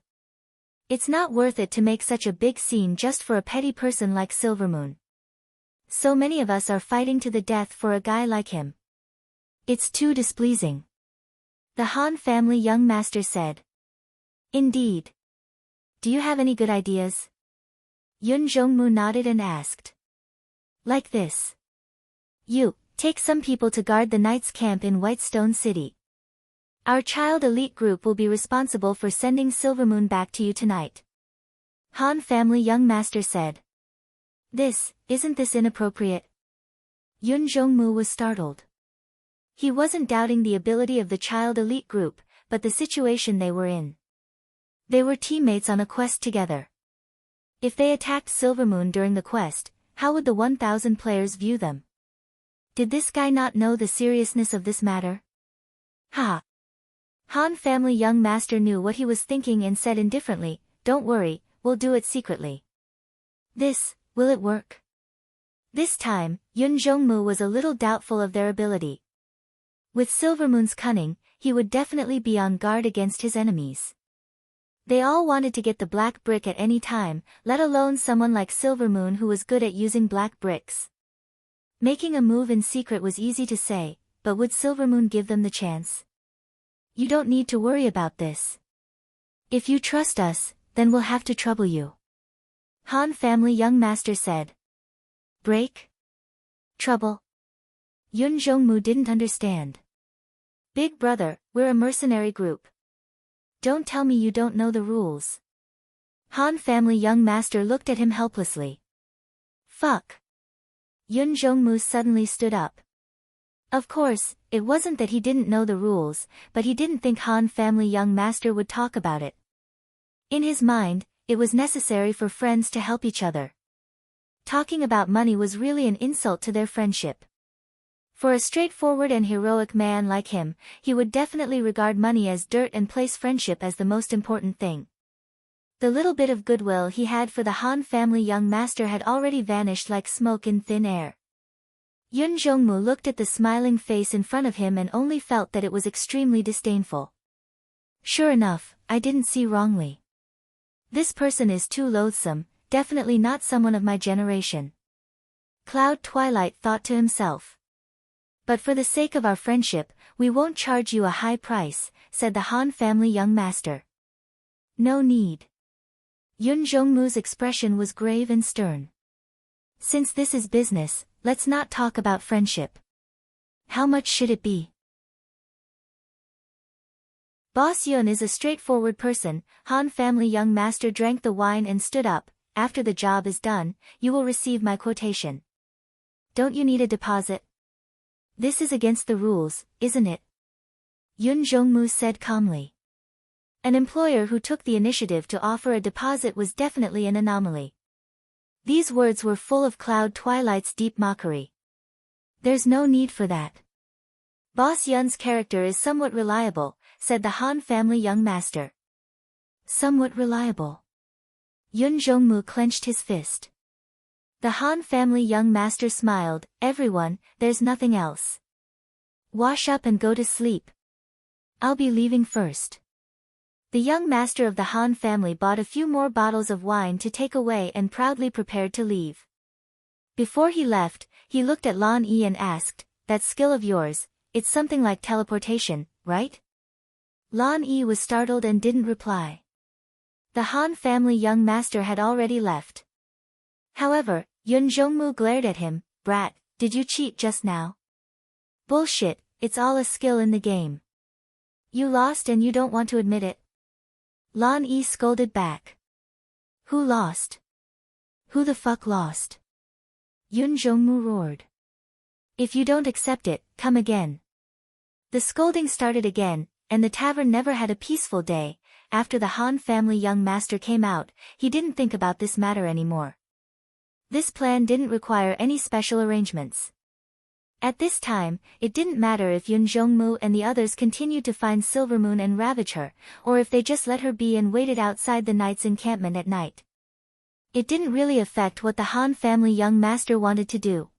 It's not worth it to make such a big scene just for a petty person like Silvermoon. So many of us are fighting to the death for a guy like him. It's too displeasing. The Han family young master said. Indeed. Do you have any good ideas? Yun Zhongmu nodded and asked. Like this. You, take some people to guard the Knight's camp in Whitestone City. Our child elite group will be responsible for sending Silvermoon back to you tonight. Han family young master said. Isn't this inappropriate? Yun Zhongmu was startled. He wasn't doubting the ability of the child elite group, but the situation they were in. They were teammates on a quest together. If they attacked Silvermoon during the quest, how would the 1,000 players view them? Did this guy not know the seriousness of this matter? Ha! Han family young master knew what he was thinking and said indifferently, don't worry, we'll do it secretly. Will it work? This time, Yun Zhongmu was a little doubtful of their ability. With Silvermoon's cunning, he would definitely be on guard against his enemies. They all wanted to get the black brick at any time, let alone someone like Silvermoon who was good at using black bricks. Making a move in secret was easy to say, but would Silvermoon give them the chance? You don't need to worry about this. If you trust us, then we'll have to trouble you. Han family young master said. Break? Trouble? Yun Zhongmu didn't understand. Big brother, we're a mercenary group. Don't tell me you don't know the rules. Han family young master looked at him helplessly. Fuck. Yun Zhongmu suddenly stood up. Of course, it wasn't that he didn't know the rules, but he didn't think Han family young master would talk about it. In his mind, it was necessary for friends to help each other. Talking about money was really an insult to their friendship. For a straightforward and heroic man like him, he would definitely regard money as dirt and place friendship as the most important thing. The little bit of goodwill he had for the Han family young master had already vanished like smoke in thin air. Yun Zhongmu looked at the smiling face in front of him and only felt that it was extremely disdainful. Sure enough, I didn't see wrongly. This person is too loathsome, definitely not someone of my generation. Cloud Twilight thought to himself. But for the sake of our friendship, we won't charge you a high price, said the Han family young master. No need. Yun Zhongmu's expression was grave and stern. Since this is business, let's not talk about friendship. How much should it be? Boss Yun is a straightforward person. Han family young master drank the wine and stood up. After the job is done, you will receive my quotation. Don't you need a deposit? This is against the rules, isn't it? Yun Zhongmu said calmly. An employer who took the initiative to offer a deposit was definitely an anomaly. These words were full of Cloud Twilight's deep mockery. There's no need for that. Boss Yun's character is somewhat reliable, said the Han family young master. Somewhat reliable. Yun Jongmu clenched his fist. The Han family young master smiled. Everyone, there's nothing else. Wash up and go to sleep. I'll be leaving first. The young master of the Han family bought a few more bottles of wine to take away and proudly prepared to leave. Before he left, he looked at Lan Yi and asked, "That skill of yours, it's something like teleportation, right?" Lan Yi was startled and didn't reply. The Han family young master had already left. However, Yun Jongmu glared at him. "Brat, did you cheat just now?" "Bullshit, it's all a skill in the game. You lost and you don't want to admit it." Lan Yi scolded back. "Who lost? Who the fuck lost?" Yun Jongmu roared. "If you don't accept it, come again." The scolding started again, and the tavern never had a peaceful day. After the Han family young master came out, he didn't think about this matter anymore. This plan didn't require any special arrangements. At this time, it didn't matter if Yun Jongmu and the others continued to find Silvermoon and ravage her, or if they just let her be and waited outside the knight's encampment at night. It didn't really affect what the Han family young master wanted to do.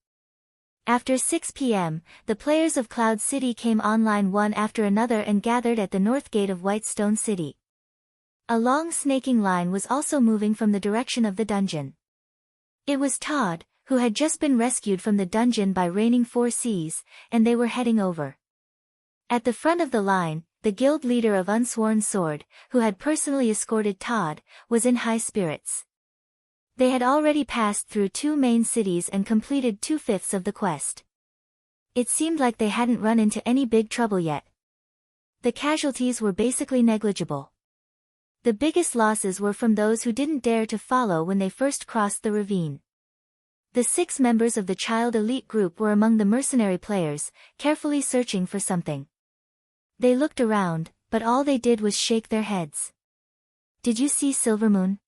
After 6 p.m., the players of Cloud City came online one after another and gathered at the north gate of Whitestone City. A long snaking line was also moving from the direction of the dungeon. It was Todd, who had just been rescued from the dungeon by Reigning Four Seas, and they were heading over. At the front of the line, the guild leader of Unsworn Sword, who had personally escorted Todd, was in high spirits. They had already passed through 2 main cities and completed 2/5 of the quest. It seemed like they hadn't run into any big trouble yet. The casualties were basically negligible. The biggest losses were from those who didn't dare to follow when they first crossed the ravine. The 6 members of the child elite group were among the mercenary players, carefully searching for something. They looked around, but all they did was shake their heads. "Did you see Silvermoon?"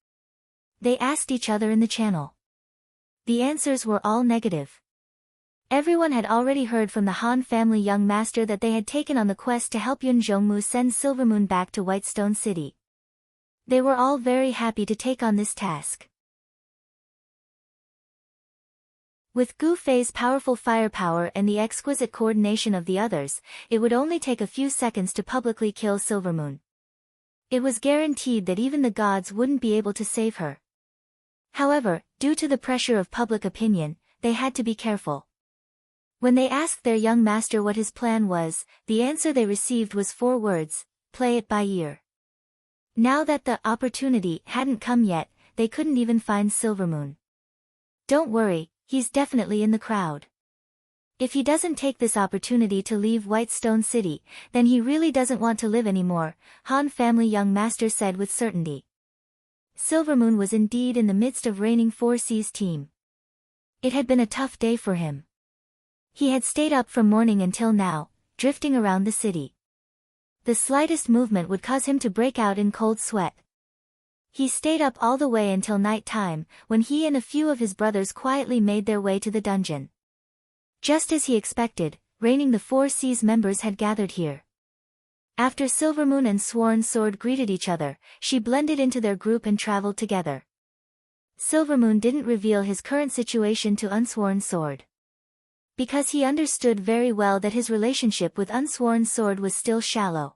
they asked each other in the channel. The answers were all negative. Everyone had already heard from the Han family young master that they had taken on the quest to help Yun Jongmu send Silvermoon back to Whitestone City. They were all very happy to take on this task. With Gu Fei's powerful firepower and the exquisite coordination of the others, it would only take a few seconds to publicly kill Silvermoon. It was guaranteed that even the gods wouldn't be able to save her. However, due to the pressure of public opinion, they had to be careful. When they asked their young master what his plan was, the answer they received was 4 words: "Play it by ear." Now that the opportunity hadn't come yet, they couldn't even find Silvermoon. "Don't worry, he's definitely in the crowd. If he doesn't take this opportunity to leave Whitestone City, then he really doesn't want to live anymore," Han family young master said with certainty. Silvermoon was indeed in the midst of Reigning Four Seas team. It had been a tough day for him. He had stayed up from morning until now, drifting around the city. The slightest movement would cause him to break out in cold sweat. He stayed up all the way until night time, when he and a few of his brothers quietly made their way to the dungeon. Just as he expected, Reigning the Four Seas members had gathered here. After Silvermoon and Sworn Sword greeted each other, she blended into their group and traveled together. Silvermoon didn't reveal his current situation to Unsworn Sword. Because he understood very well that his relationship with Unsworn Sword was still shallow.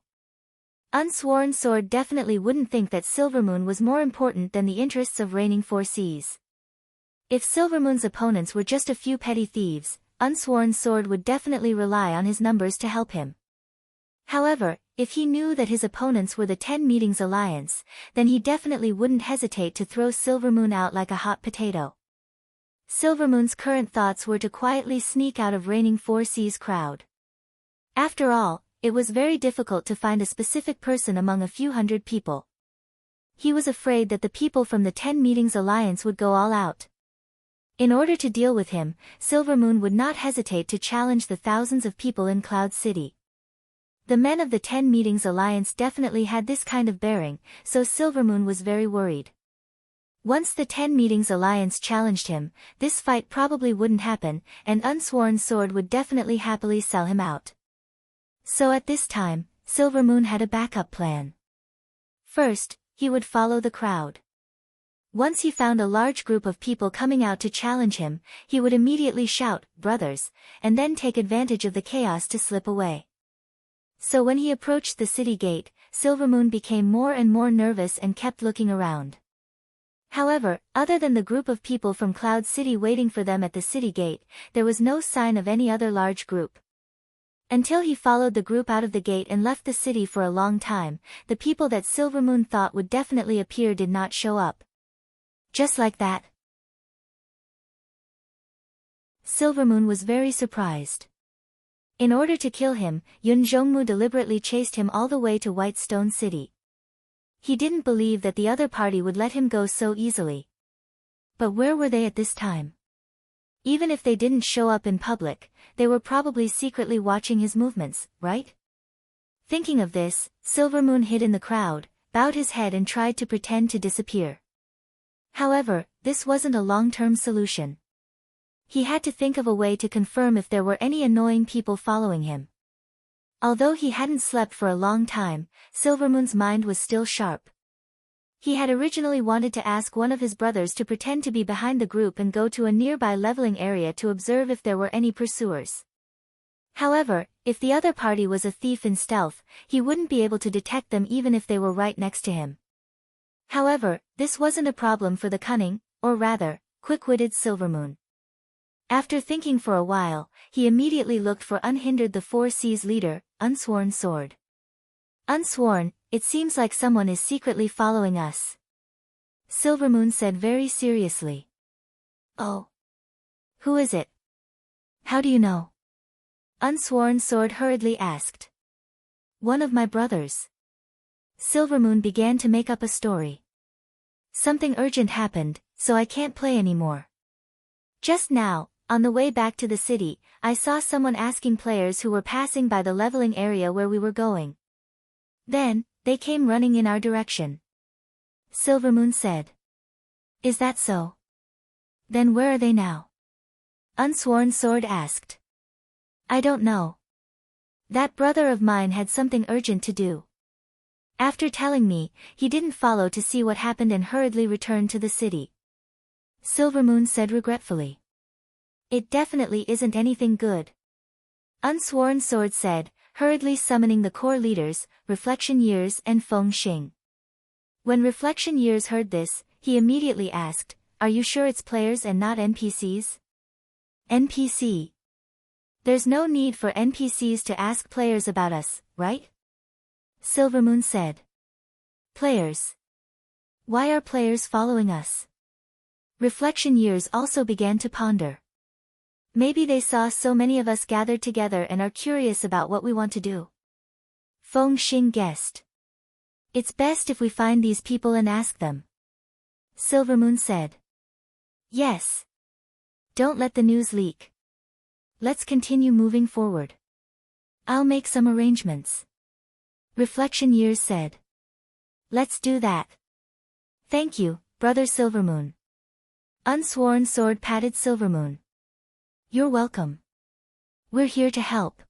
Unsworn Sword definitely wouldn't think that Silvermoon was more important than the interests of Reigning Four Seas. If Silvermoon's opponents were just a few petty thieves, Unsworn Sword would definitely rely on his numbers to help him. However, if he knew that his opponents were the 10 Meetings Alliance, then he definitely wouldn't hesitate to throw Silvermoon out like a hot potato. Silvermoon's current thoughts were to quietly sneak out of Reigning Four Seas crowd. After all, it was very difficult to find a specific person among a few hundred people. He was afraid that the people from the 10 Meetings Alliance would go all out. In order to deal with him, Silvermoon would not hesitate to challenge the thousands of people in Cloud City. The men of the 10 Meetings Alliance definitely had this kind of bearing, so Silvermoon was very worried. Once the 10 Meetings Alliance challenged him, this fight probably wouldn't happen, and Unsworn Sword would definitely happily sell him out. So at this time, Silvermoon had a backup plan. First, he would follow the crowd. Once he found a large group of people coming out to challenge him, he would immediately shout, "Brothers," and then take advantage of the chaos to slip away. So when he approached the city gate, Silvermoon became more and more nervous and kept looking around. However, other than the group of people from Cloud City waiting for them at the city gate, there was no sign of any other large group. Until he followed the group out of the gate and left the city for a long time, the people that Silvermoon thought would definitely appear did not show up. Just like that. Silvermoon was very surprised. In order to kill him, Yun Zhongmu deliberately chased him all the way to Whitestone City. He didn't believe that the other party would let him go so easily. But where were they at this time? Even if they didn't show up in public, they were probably secretly watching his movements, right? Thinking of this, Silvermoon hid in the crowd, bowed his head and tried to pretend to disappear. However, this wasn't a long-term solution. He had to think of a way to confirm if there were any annoying people following him. Although he hadn't slept for a long time, Silvermoon's mind was still sharp. He had originally wanted to ask one of his brothers to pretend to be behind the group and go to a nearby leveling area to observe if there were any pursuers. However, if the other party was a thief in stealth, he wouldn't be able to detect them even if they were right next to him. However, this wasn't a problem for the cunning, or rather, quick-witted Silvermoon. After thinking for a while, he immediately looked for Unhindered the Four Seas leader, Unsworn Sword. "Unsworn, it seems like someone is secretly following us," Silvermoon said very seriously. "Oh. Who is it? How do you know?" Unsworn Sword hurriedly asked. "One of my brothers." Silvermoon began to make up a story. "Something urgent happened, so I can't play anymore. Just now, on the way back to the city, I saw someone asking players who were passing by the leveling area where we were going. Then, they came running in our direction," Silvermoon said. "Is that so? Then where are they now?" Unsworn Sword asked. "I don't know. That brother of mine had something urgent to do. After telling me, he didn't follow to see what happened and hurriedly returned to the city," Silvermoon said regretfully. "It definitely isn't anything good," Unsworn Sword said, hurriedly summoning the core leaders, Reflection Years and Feng Xing. When Reflection Years heard this, he immediately asked, "Are you sure it's players and not NPCs?" "NPC? There's no need for NPCs to ask players about us, right?" Silvermoon said. "Players? Why are players following us?" Reflection Years also began to ponder. "Maybe they saw so many of us gathered together and are curious about what we want to do." Feng Xing guessed. "It's best if we find these people and ask them," Silvermoon said. "Yes. Don't let the news leak. Let's continue moving forward. I'll make some arrangements," Reflection Years said. "Let's do that." "Thank you, Brother Silvermoon." Unsworn Sword patted Silvermoon. "You're welcome. We're here to help."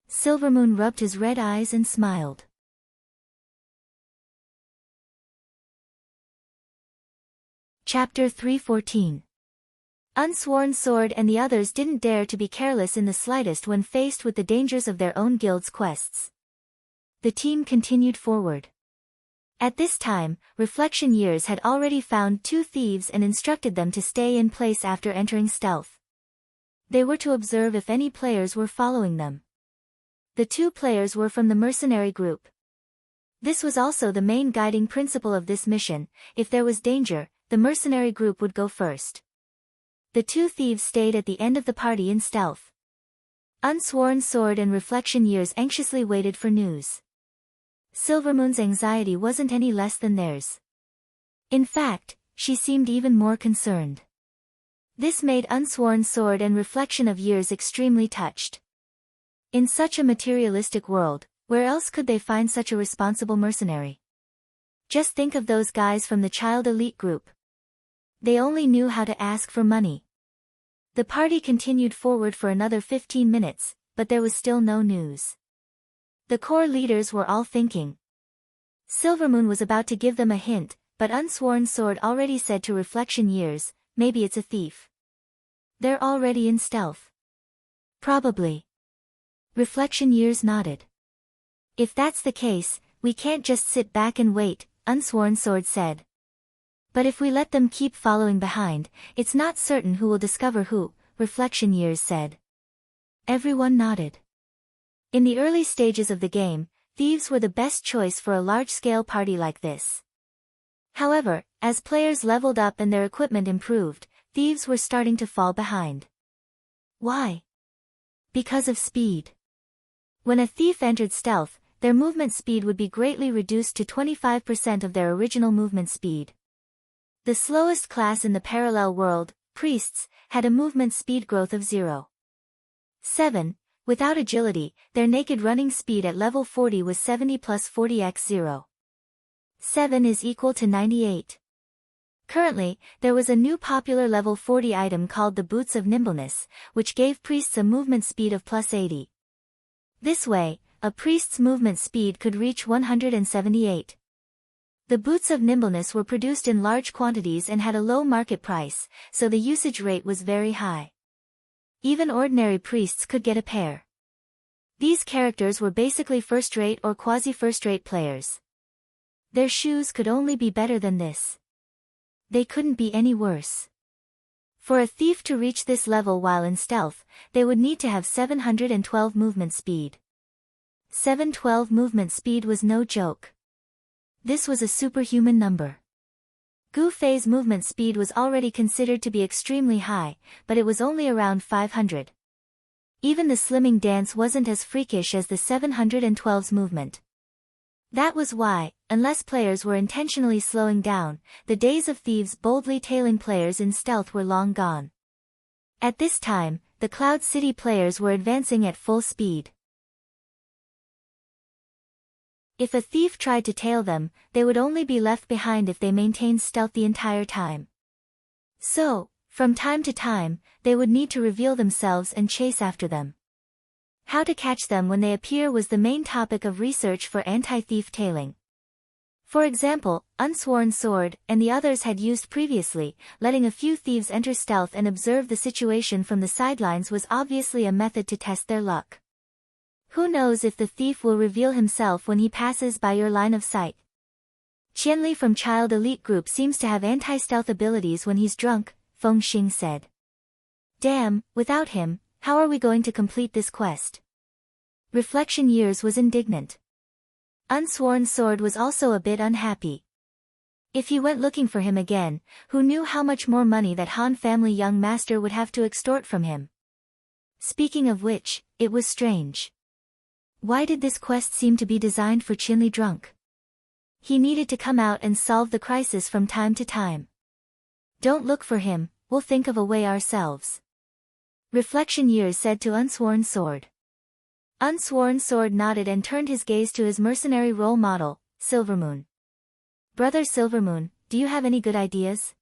Silvermoon rubbed his red eyes and smiled. Chapter 314. Unsworn Sword and the others didn't dare to be careless in the slightest when faced with the dangers of their own guild's quests. The team continued forward. At this time, Reflection Years had already found 2 thieves and instructed them to stay in place after entering stealth. They were to observe if any players were following them. The 2 players were from the mercenary group. This was also the main guiding principle of this mission: if there was danger, the mercenary group would go first. The 2 thieves stayed at the end of the party in stealth. Unsworn Sword and Reflection Years anxiously waited for news. Silvermoon's anxiety wasn't any less than theirs. In fact, she seemed even more concerned. This made Unsworn Sword and Reflection of Years extremely touched. In such a materialistic world, where else could they find such a responsible mercenary? Just think of those guys from the child elite group. They only knew how to ask for money. The party continued forward for another 15 minutes, but there was still no news. The core leaders were all thinking. Silvermoon was about to give them a hint, but Unsworn Sword already said to Reflection Years, maybe it's a thief. They're already in stealth. Probably. Reflection Years nodded. If that's the case, we can't just sit back and wait, Unsworn Sword said. But if we let them keep following behind, it's not certain who will discover who, Reflection Years said. Everyone nodded. In the early stages of the game, thieves were the best choice for a large-scale party like this. However, as players leveled up and their equipment improved, thieves were starting to fall behind. Why? Because of speed. When a thief entered stealth, their movement speed would be greatly reduced to 25% of their original movement speed. The slowest class in the parallel world, priests, had a movement speed growth of 0.7. Without agility, their naked running speed at level 40 was 70 plus 40x 0.7 is equal to 98. Currently, there was a new popular level 40 item called the Boots of Nimbleness, which gave priests a movement speed of plus 80. This way, a priest's movement speed could reach 178. The Boots of Nimbleness were produced in large quantities and had a low market price, so the usage rate was very high. Even ordinary priests could get a pair. These characters were basically first-rate or quasi-first-rate players. Their shoes could only be better than this. They couldn't be any worse. For a thief to reach this level while in stealth, they would need to have 712 movement speed. 712 movement speed was no joke. This was a superhuman number. Gu Fei's movement speed was already considered to be extremely high, but it was only around 500. Even the slimming dance wasn't as freakish as the 712's movement. That was why, unless players were intentionally slowing down, the days of thieves boldly tailing players in stealth were long gone. At this time, the Cloud City players were advancing at full speed. If a thief tried to tail them, they would only be left behind if they maintained stealth the entire time. So, from time to time, they would need to reveal themselves and chase after them. How to catch them when they appear was the main topic of research for anti-thief tailing. For example, Unsworn Sword and the others had used previously, letting a few thieves enter stealth and observe the situation from the sidelines was obviously a method to test their luck. Who knows if the thief will reveal himself when he passes by your line of sight. Qianli from Child Elite Group seems to have anti-stealth abilities when he's drunk, Feng Xing said. Damn, without him, how are we going to complete this quest? Reflection Years was indignant. Unsworn Sword was also a bit unhappy. If he went looking for him again, who knew how much more money that Han family young master would have to extort from him? Speaking of which, it was strange. Why did this quest seem to be designed for Qianli drunk? He needed to come out and solve the crisis from time to time. Don't look for him, we'll think of a way ourselves. Reflection Years said to Unsworn Sword. Unsworn Sword nodded and turned his gaze to his mercenary role model, Silvermoon. Brother Silvermoon, do you have any good ideas?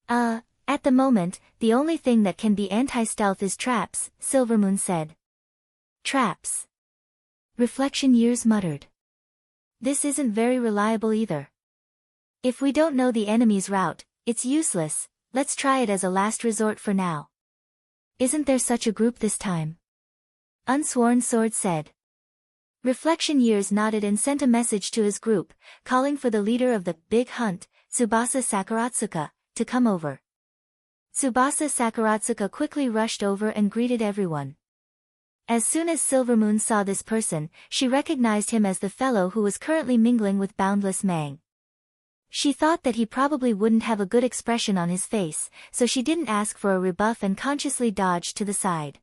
At the moment, the only thing that can be anti-stealth is traps, Silvermoon said. Traps. Reflection Years muttered. This isn't very reliable either. If we don't know the enemy's route, it's useless, let's try it as a last resort for now. Isn't there such a group this time? Unsworn Sword said. Reflection Years nodded and sent a message to his group, calling for the leader of the Big Hunt, Tsubasa Sakuratsuka, to come over. Tsubasa Sakuratsuka quickly rushed over and greeted everyone. As soon as Silvermoon saw this person, she recognized him as the fellow who was currently mingling with Boundless Mang. She thought that he probably wouldn't have a good expression on his face, so she didn't ask for a rebuff and consciously dodged to the side.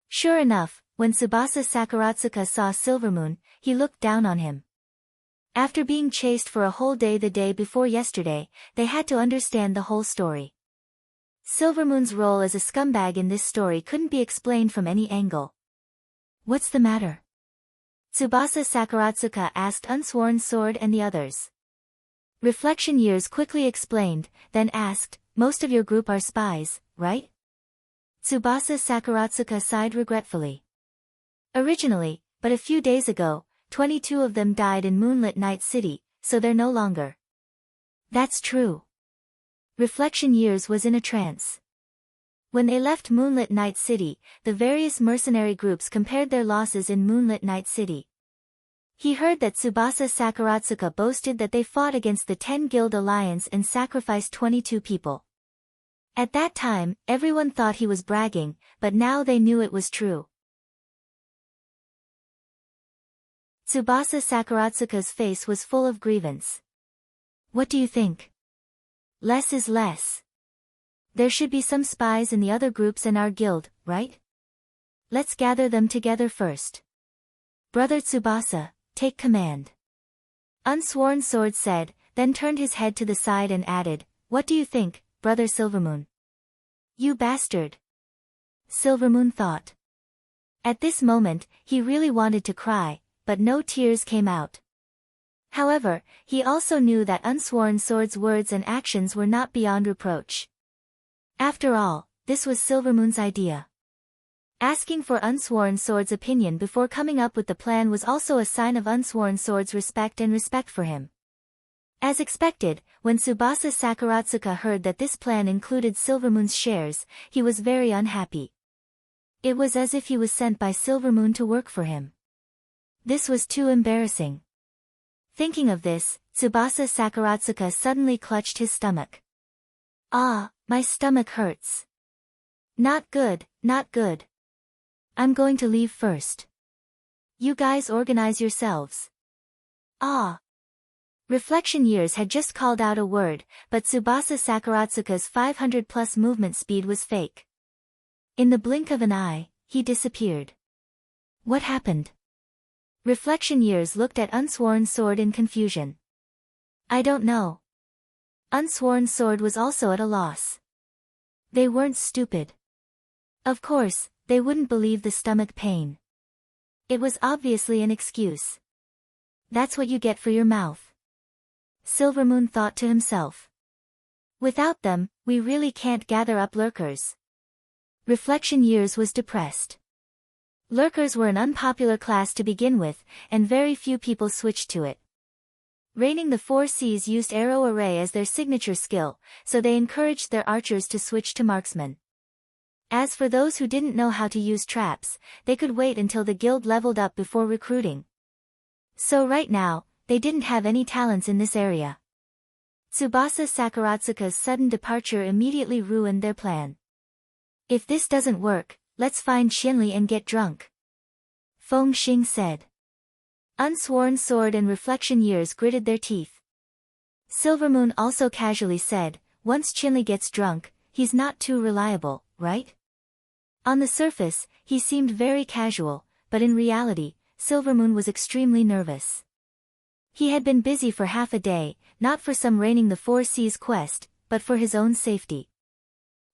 Sure enough, when Tsubasa Sakuratsuka saw Silvermoon, he looked down on him. After being chased for a whole day the day before yesterday, they had to understand the whole story. Silvermoon's role as a scumbag in this story couldn't be explained from any angle. What's the matter? Tsubasa Sakuratsuka asked Unsworn Sword and the others. Reflection Years quickly explained, then asked, most of your group are spies, right? Tsubasa Sakuratsuka sighed regretfully. Originally, but a few days ago, 22 of them died in Moonlit Night City, so they're no longer. That's true. Reflection Years was in a trance. When they left Moonlit Night City, the various mercenary groups compared their losses in Moonlit Night City. He heard that Tsubasa Sakaratsuka boasted that they fought against the 10 Guild Alliance and sacrificed 22 people. At that time, everyone thought he was bragging, but now they knew it was true. Tsubasa Sakaratsuka's face was full of grievance. What do you think? Less is less. There should be some spies in the other groups and our guild, right? Let's gather them together first. Brother Tsubasa, take command. Unsworn Sword said, then turned his head to the side and added, what do you think, Brother Silvermoon? You bastard. Silvermoon thought. At this moment, he really wanted to cry, but no tears came out. However, he also knew that Unsworn Sword's words and actions were not beyond reproach. After all, this was Silvermoon's idea. Asking for Unsworn Sword's opinion before coming up with the plan was also a sign of Unsworn Sword's respect for him. As expected, when Tsubasa Sakaratsuka heard that this plan included Silvermoon's shares, he was very unhappy. It was as if he was sent by Silvermoon to work for him. This was too embarrassing. Thinking of this, Tsubasa Sakaratsuka suddenly clutched his stomach. Ah, my stomach hurts. Not good, not good. I'm going to leave first. You guys organize yourselves. Ah. Reflection Years had just called out a word, but Tsubasa Sakaratsuka's 500+ movement speed was fake. In the blink of an eye, he disappeared. What happened? Reflection Years looked at Unsworn Sword in confusion. I don't know. Unsworn Sword was also at a loss. They weren't stupid. Of course, they wouldn't believe the stomach pain. It was obviously an excuse. That's what you get for your mouth. Silvermoon thought to himself. Without them, we really can't gather up lurkers. Reflection Years was depressed. Lurkers were an unpopular class to begin with, and very few people switched to it. Reigning the Four Seas used arrow array as their signature skill, so they encouraged their archers to switch to marksmen. As for those who didn't know how to use traps, they could wait until the guild leveled up before recruiting. So right now, they didn't have any talents in this area. Tsubasa Sakaratsuka's sudden departure immediately ruined their plan. If this doesn't work, let's find Shinli and get drunk. Feng Xing said. Unsworn Sword and Reflection Years gritted their teeth. Silvermoon also casually said, once Shinli gets drunk, he's not too reliable, right? On the surface, he seemed very casual, but in reality, Silvermoon was extremely nervous. He had been busy for half a day, not for some Reigning the Four Seas quest, but for his own safety.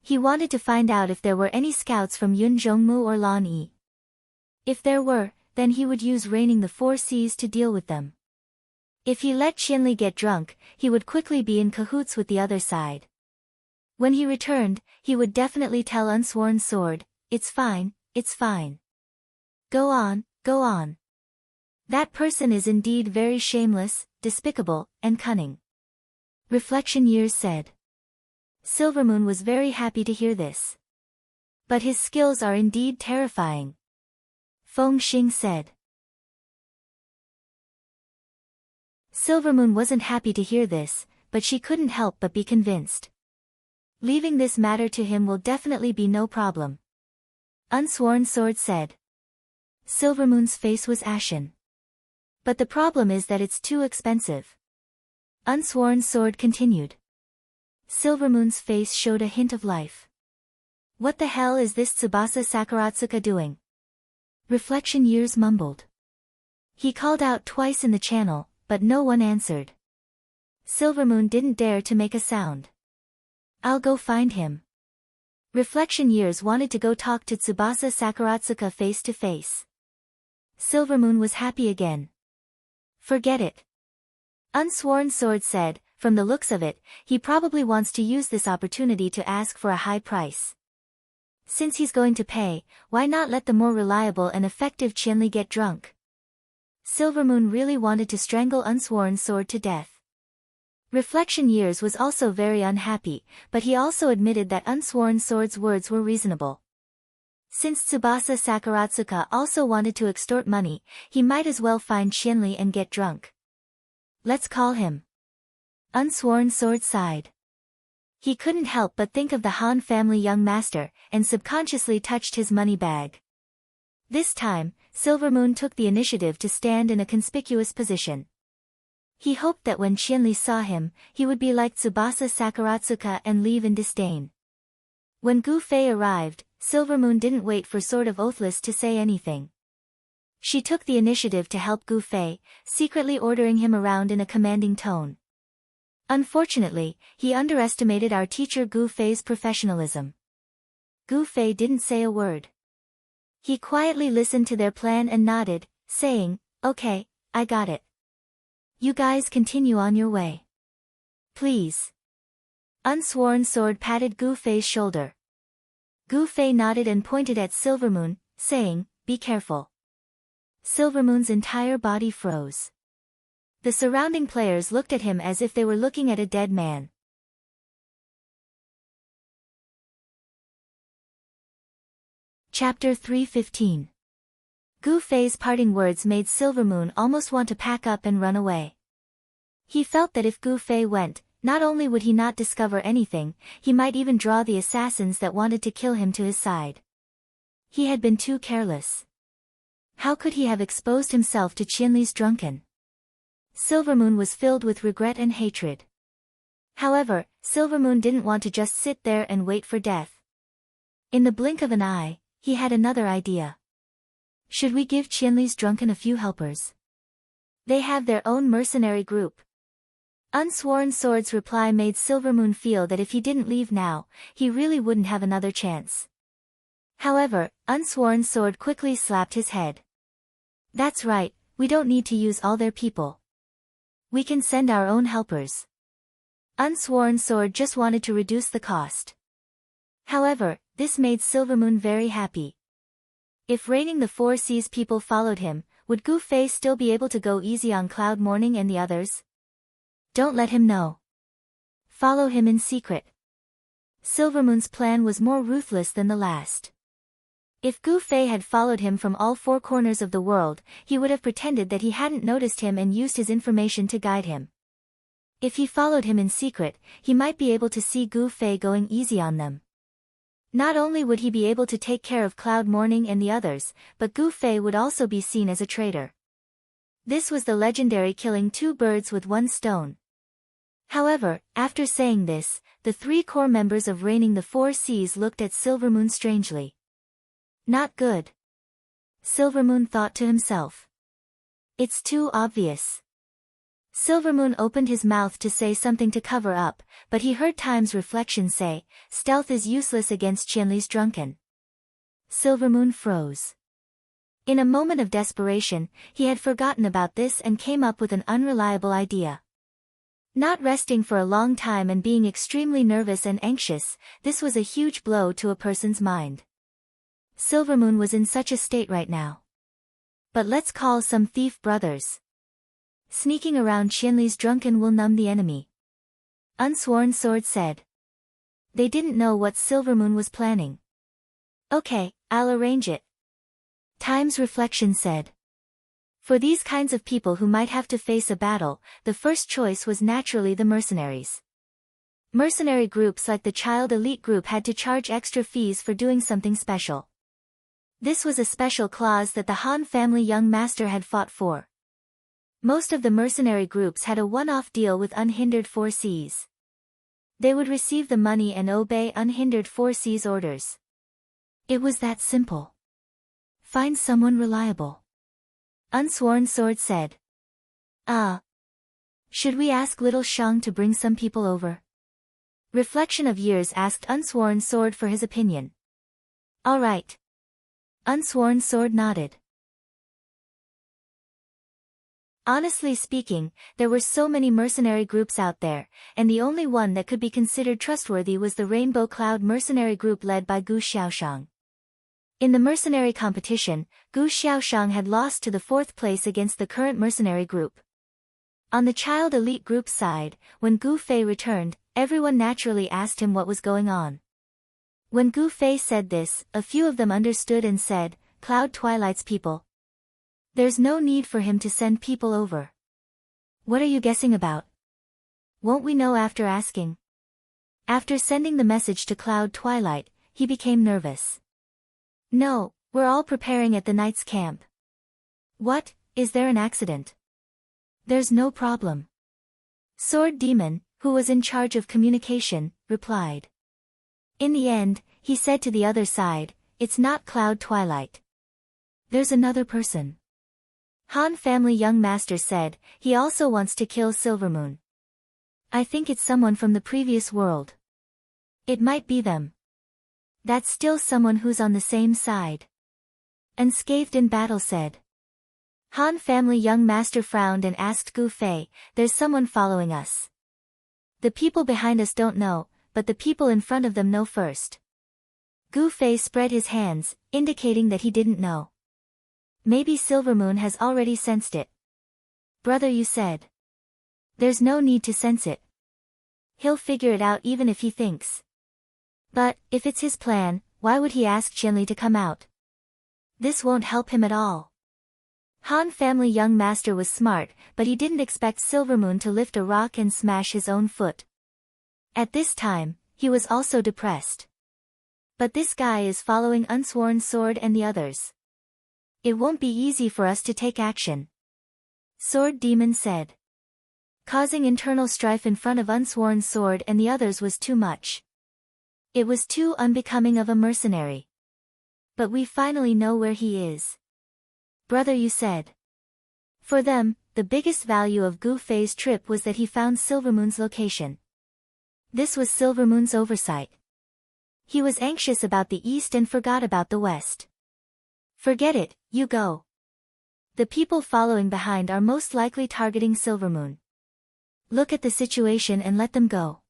He wanted to find out if there were any scouts from Yun Zhongmu or Lan Yi. If there were, then he would use Reigning the Four Seas to deal with them. If he let Shinli get drunk, he would quickly be in cahoots with the other side. When he returned, he would definitely tell Unsworn Sword, it's fine, it's fine. Go on, go on. That person is indeed very shameless, despicable, and cunning. Reflection Years said. Silvermoon was very happy to hear this. But his skills are indeed terrifying. Feng Xing said. Silvermoon wasn't happy to hear this, but she couldn't help but be convinced. Leaving this matter to him will definitely be no problem. Unsworn Sword said. Silvermoon's face was ashen. But the problem is that it's too expensive. Unsworn Sword continued. Silvermoon's face showed a hint of life. What the hell is this Tsubasa Sakaratsuka doing? Reflection Years mumbled. He called out twice in the channel, but no one answered. Silvermoon didn't dare to make a sound. I'll go find him. Reflection Years wanted to go talk to Tsubasa Sakaratsuka face to face. Silvermoon was happy again. Forget it. Unsworn Sword said, from the looks of it, he probably wants to use this opportunity to ask for a high price. Since he's going to pay, why not let the more reliable and effective Shinli get drunk? Silvermoon really wanted to strangle Unsworn Sword to death. Reflection Years was also very unhappy, but he also admitted that Unsworn Sword's words were reasonable. Since Tsubasa Sakaratsuka also wanted to extort money, he might as well find Qianli and get drunk. Let's call him. Unsworn Sword sighed. He couldn't help but think of the Han family young master, and subconsciously touched his money bag. This time, Silvermoon took the initiative to stand in a conspicuous position. He hoped that when Qianli saw him, he would be like Tsubasa Sakaratsuka and leave in disdain. When Gu Fei arrived, Silvermoon didn't wait for Sword of Oathless to say anything. She took the initiative to help Gu Fei, secretly ordering him around in a commanding tone. Unfortunately, he underestimated our teacher Gu Fei's professionalism. Gu Fei didn't say a word. He quietly listened to their plan and nodded, saying, "Okay, I got it. You guys continue on your way. Please." Unsworn Sword patted Gu Fei's shoulder. Gu Fei nodded and pointed at Silvermoon, saying, "Be careful." Silvermoon's entire body froze. The surrounding players looked at him as if they were looking at a dead man. Chapter 315. Gu Fei's parting words made Silvermoon almost want to pack up and run away. He felt that if Gu Fei went, not only would he not discover anything, he might even draw the assassins that wanted to kill him to his side. He had been too careless. How could he have exposed himself to Qianli's drunken? Silvermoon was filled with regret and hatred. However, Silvermoon didn't want to just sit there and wait for death. In the blink of an eye, he had another idea. Should we give Qianli's drunken a few helpers? They have their own mercenary group. Unsworn Sword's reply made Silvermoon feel that if he didn't leave now, he really wouldn't have another chance. However, Unsworn Sword quickly slapped his head. That's right, we don't need to use all their people. We can send our own helpers. Unsworn Sword just wanted to reduce the cost. However, this made Silvermoon very happy. If Reigning the Four Seas people followed him, would Gu Fei still be able to go easy on Cloud Morning and the others? Don't let him know. Follow him in secret. Silvermoon's plan was more ruthless than the last. If Gu Fei had followed him from all four corners of the world, he would have pretended that he hadn't noticed him and used his information to guide him. If he followed him in secret, he might be able to see Gu Fei going easy on them. Not only would he be able to take care of Cloud Morning and the others, but Gu Fei would also be seen as a traitor. This was the legendary killing two birds with one stone. However, after saying this, the three core members of Reigning the Four Seas looked at Silvermoon strangely. Not good. Silvermoon thought to himself. It's too obvious. Silvermoon opened his mouth to say something to cover up, but he heard Time's reflection say, "Stealth is useless against Qianli's drunken." Silvermoon froze. In a moment of desperation, he had forgotten about this and came up with an unreliable idea. Not resting for a long time and being extremely nervous and anxious, this was a huge blow to a person's mind. Silvermoon was in such a state right now. But let's call some thief brothers. Sneaking around Qianli's drunken will numb the enemy. Unsworn Sword said. They didn't know what Silvermoon was planning. Okay, I'll arrange it. Time's reflection said. For these kinds of people who might have to face a battle, the first choice was naturally the mercenaries. Mercenary groups like the Child Elite Group had to charge extra fees for doing something special. This was a special clause that the Han family young master had fought for. Most of the mercenary groups had a one-off deal with Unhindered Four Seas. They would receive the money and obey Unhindered Four Seas orders. It was that simple. Find someone reliable. Unsworn Sword said. Should we ask Little Shang to bring some people over? Reflection of Years asked Unsworn Sword for his opinion. All right. Unsworn Sword nodded. Honestly speaking, there were so many mercenary groups out there, and the only one that could be considered trustworthy was the Rainbow Cloud mercenary group led by Gu Xiaoshang. In the mercenary competition, Gu Xiaoshang had lost to the fourth place against the current mercenary group. On the child elite group side, when Gu Fei returned, everyone naturally asked him what was going on. When Gu Fei said this, a few of them understood and said, Cloud Twilight's people. There's no need for him to send people over. What are you guessing about? Won't we know after asking? After sending the message to Cloud Twilight, he became nervous. No, we're all preparing at the knight's camp. What, is there an accident? There's no problem. Sword Demon, who was in charge of communication, replied. In the end, he said to the other side, it's not Cloud Twilight. There's another person. Han family young master said, he also wants to kill Silvermoon. I think it's someone from the previous world. It might be them. That's still someone who's on the same side. Unscathed in battle said. Han family young master frowned and asked Gu Fei, there's someone following us. The people behind us don't know, but the people in front of them know first. Gu Fei spread his hands, indicating that he didn't know. Maybe Silvermoon has already sensed it. Brother, you said. There's no need to sense it. He'll figure it out even if he thinks. But, if it's his plan, why would he ask Qianli to come out? This won't help him at all. Han family young master was smart, but he didn't expect Silvermoon to lift a rock and smash his own foot. At this time, he was also depressed. But this guy is following Unsworn Sword and the others. It won't be easy for us to take action. Sword Demon said. Causing internal strife in front of Unsworn Sword and the others was too much. It was too unbecoming of a mercenary. But we finally know where he is. Brother, you said. For them, the biggest value of Gu Fei's trip was that he found Silvermoon's location. This was Silvermoon's oversight. He was anxious about the east and forgot about the west. Forget it, you go. The people following behind are most likely targeting Silvermoon. Look at the situation and let them go.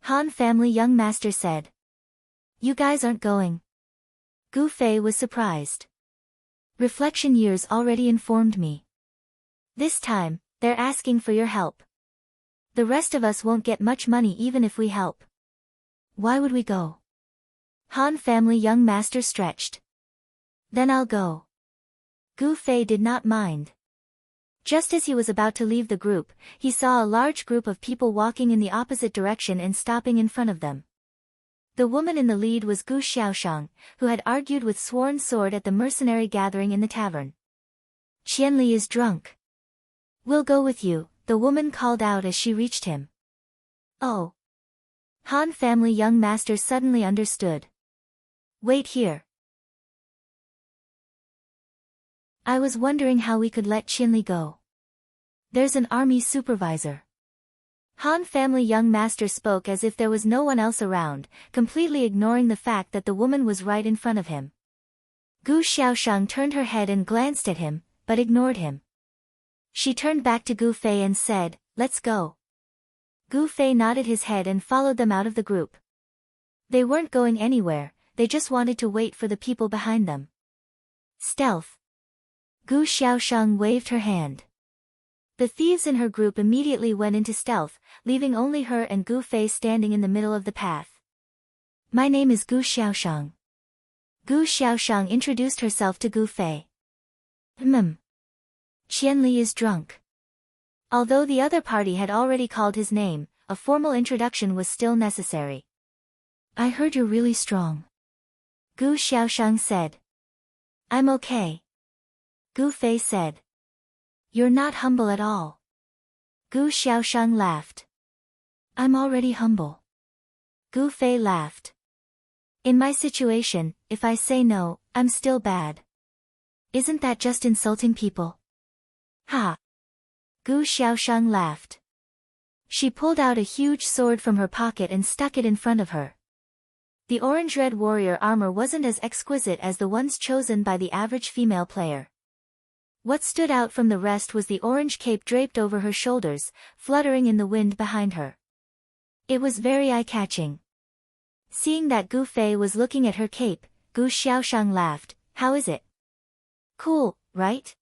Han family young master said. You guys aren't going. Gu Fei was surprised. Reflection years already informed me. This time, they're asking for your help. The rest of us won't get much money even if we help. Why would we go? Han family young master stretched. Then I'll go. Gu Fei did not mind. Just as he was about to leave the group, he saw a large group of people walking in the opposite direction and stopping in front of them. The woman in the lead was Gu Xiaoshang, who had argued with Sworn Sword at the mercenary gathering in the tavern. Qianli is drunk. We'll go with you, the woman called out as she reached him. Oh. Han family young master suddenly understood. Wait here. I was wondering how we could let Qianli go. There's an army supervisor. Han family young master spoke as if there was no one else around, completely ignoring the fact that the woman was right in front of him. Gu Xiaoshang turned her head and glanced at him, but ignored him. She turned back to Gu Fei and said, let's go. Gu Fei nodded his head and followed them out of the group. They weren't going anywhere, they just wanted to wait for the people behind them. Stealth. Gu Xiaoshang waved her hand. The thieves in her group immediately went into stealth, leaving only her and Gu Fei standing in the middle of the path. My name is Gu Xiaoshang. Gu Xiaoshang introduced herself to Gu Fei. Qianli is drunk. Although the other party had already called his name, a formal introduction was still necessary. I heard you're really strong. Gu Xiaoshang said. I'm okay. Gu Fei said. You're not humble at all. Gu Xiaoshang laughed. I'm already humble. Gu Fei laughed. In my situation, if I say no, I'm still bad. Isn't that just insulting people? Ha! Gu Xiaoshang laughed. She pulled out a huge sword from her pocket and stuck it in front of her. The orange-red warrior armor wasn't as exquisite as the ones chosen by the average female player. What stood out from the rest was the orange cape draped over her shoulders, fluttering in the wind behind her. It was very eye-catching. Seeing that Gu Fei was looking at her cape, Gu Xiaoshang laughed. How is it? Cool, right?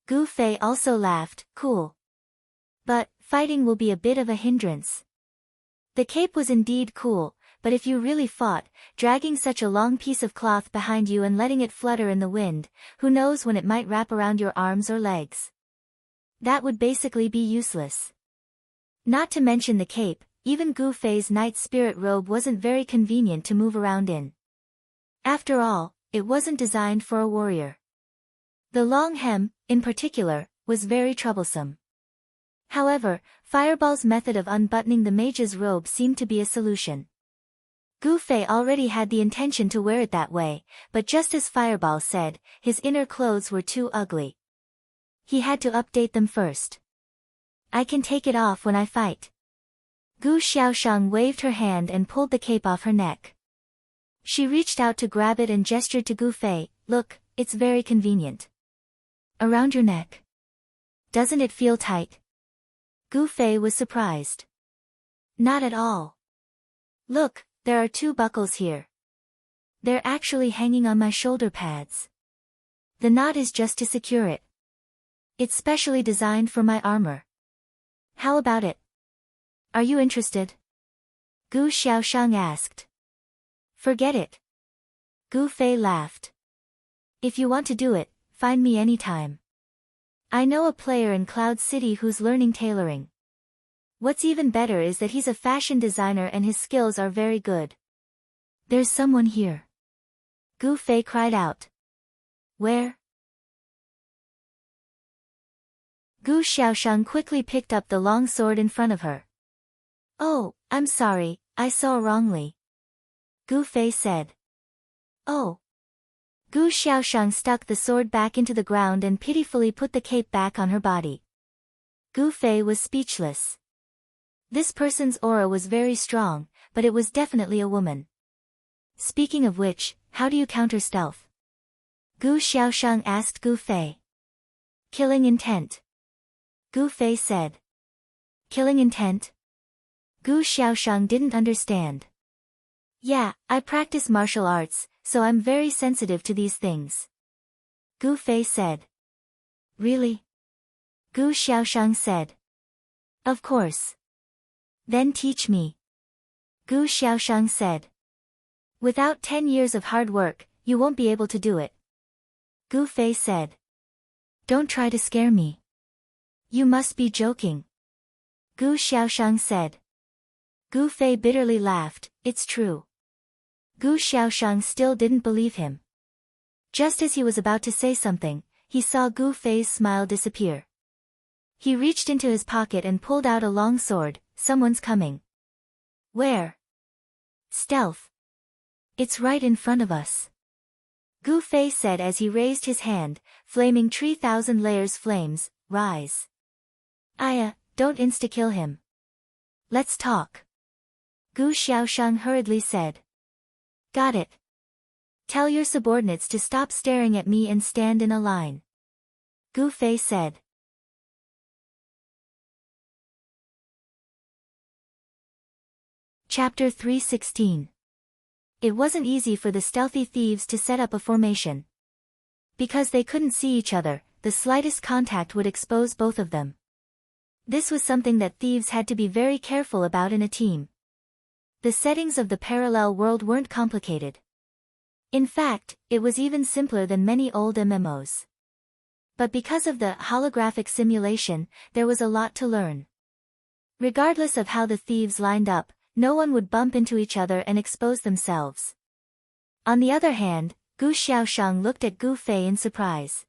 Gu Fei also laughed. Cool. But, fighting will be a bit of a hindrance. The cape was indeed cool, but if you really fought, dragging such a long piece of cloth behind you and letting it flutter in the wind, who knows when it might wrap around your arms or legs. That would basically be useless. Not to mention the cape, even Gu Fei's night spirit robe wasn't very convenient to move around in. After all, it wasn't designed for a warrior. The long hem, in particular, was very troublesome. However, Fireball's method of unbuttoning the mage's robe seemed to be a solution. Gu Fei already had the intention to wear it that way, but just as Fireball said, his inner clothes were too ugly. He had to update them first. I can take it off when I fight. Gu Xiaoshang waved her hand and pulled the cape off her neck. She reached out to grab it and gestured to Gu Fei, look, it's very convenient. Around your neck. Doesn't it feel tight? Gu Fei was surprised. Not at all. Look, there are 2 buckles here. They're actually hanging on my shoulder pads. The knot is just to secure it. It's specially designed for my armor. How about it? Are you interested? Gu Xiaoshang asked. Forget it. Gu Fei laughed. If you want to do it, find me anytime. I know a player in Cloud City who's learning tailoring. What's even better is that he's a fashion designer and his skills are very good. There's someone here. Gu Fei cried out. Where? Gu Xiaoshang quickly picked up the long sword in front of her. Oh, I'm sorry, I saw wrongly. Gu Fei said. Oh. Gu Xiaoshang stuck the sword back into the ground and pitifully put the cape back on her body. Gu Fei was speechless. This person's aura was very strong, but it was definitely a woman. Speaking of which, how do you counter stealth? Gu Xiaoshang asked Gu Fei. Killing intent. Gu Fei said. Killing intent? Gu Xiaoshang didn't understand. Yeah, I practice martial arts, so I'm very sensitive to these things. Gu Fei said. Really? Gu Xiaoshang said. Of course. Then teach me. Gu Xiaoshang said. Without 10 years of hard work, you won't be able to do it. Gu Fei said. Don't try to scare me. You must be joking. Gu Xiaoshang said. Gu Fei bitterly laughed, it's true. Gu Xiaoshang still didn't believe him. Just as he was about to say something, he saw Gu Fei's smile disappear. He reached into his pocket and pulled out a long sword. Someone's coming. Where? Stealth. It's right in front of us. Gu Fei said as he raised his hand, flaming 3,000 layers flames, rise. Aya, don't insta-kill him. Let's talk. Gu Xiaoshang hurriedly said. Got it. Tell your subordinates to stop staring at me and stand in a line. Gu Fei said. Chapter 316. It wasn't easy for the stealthy thieves to set up a formation. Because they couldn't see each other, the slightest contact would expose both of them. This was something that thieves had to be very careful about in a team. The settings of the parallel world weren't complicated. In fact, it was even simpler than many old MMOs. But because of the holographic simulation, there was a lot to learn. Regardless of how the thieves lined up, no one would bump into each other and expose themselves. On the other hand, Gu Xiaoshang looked at Gu Fei in surprise.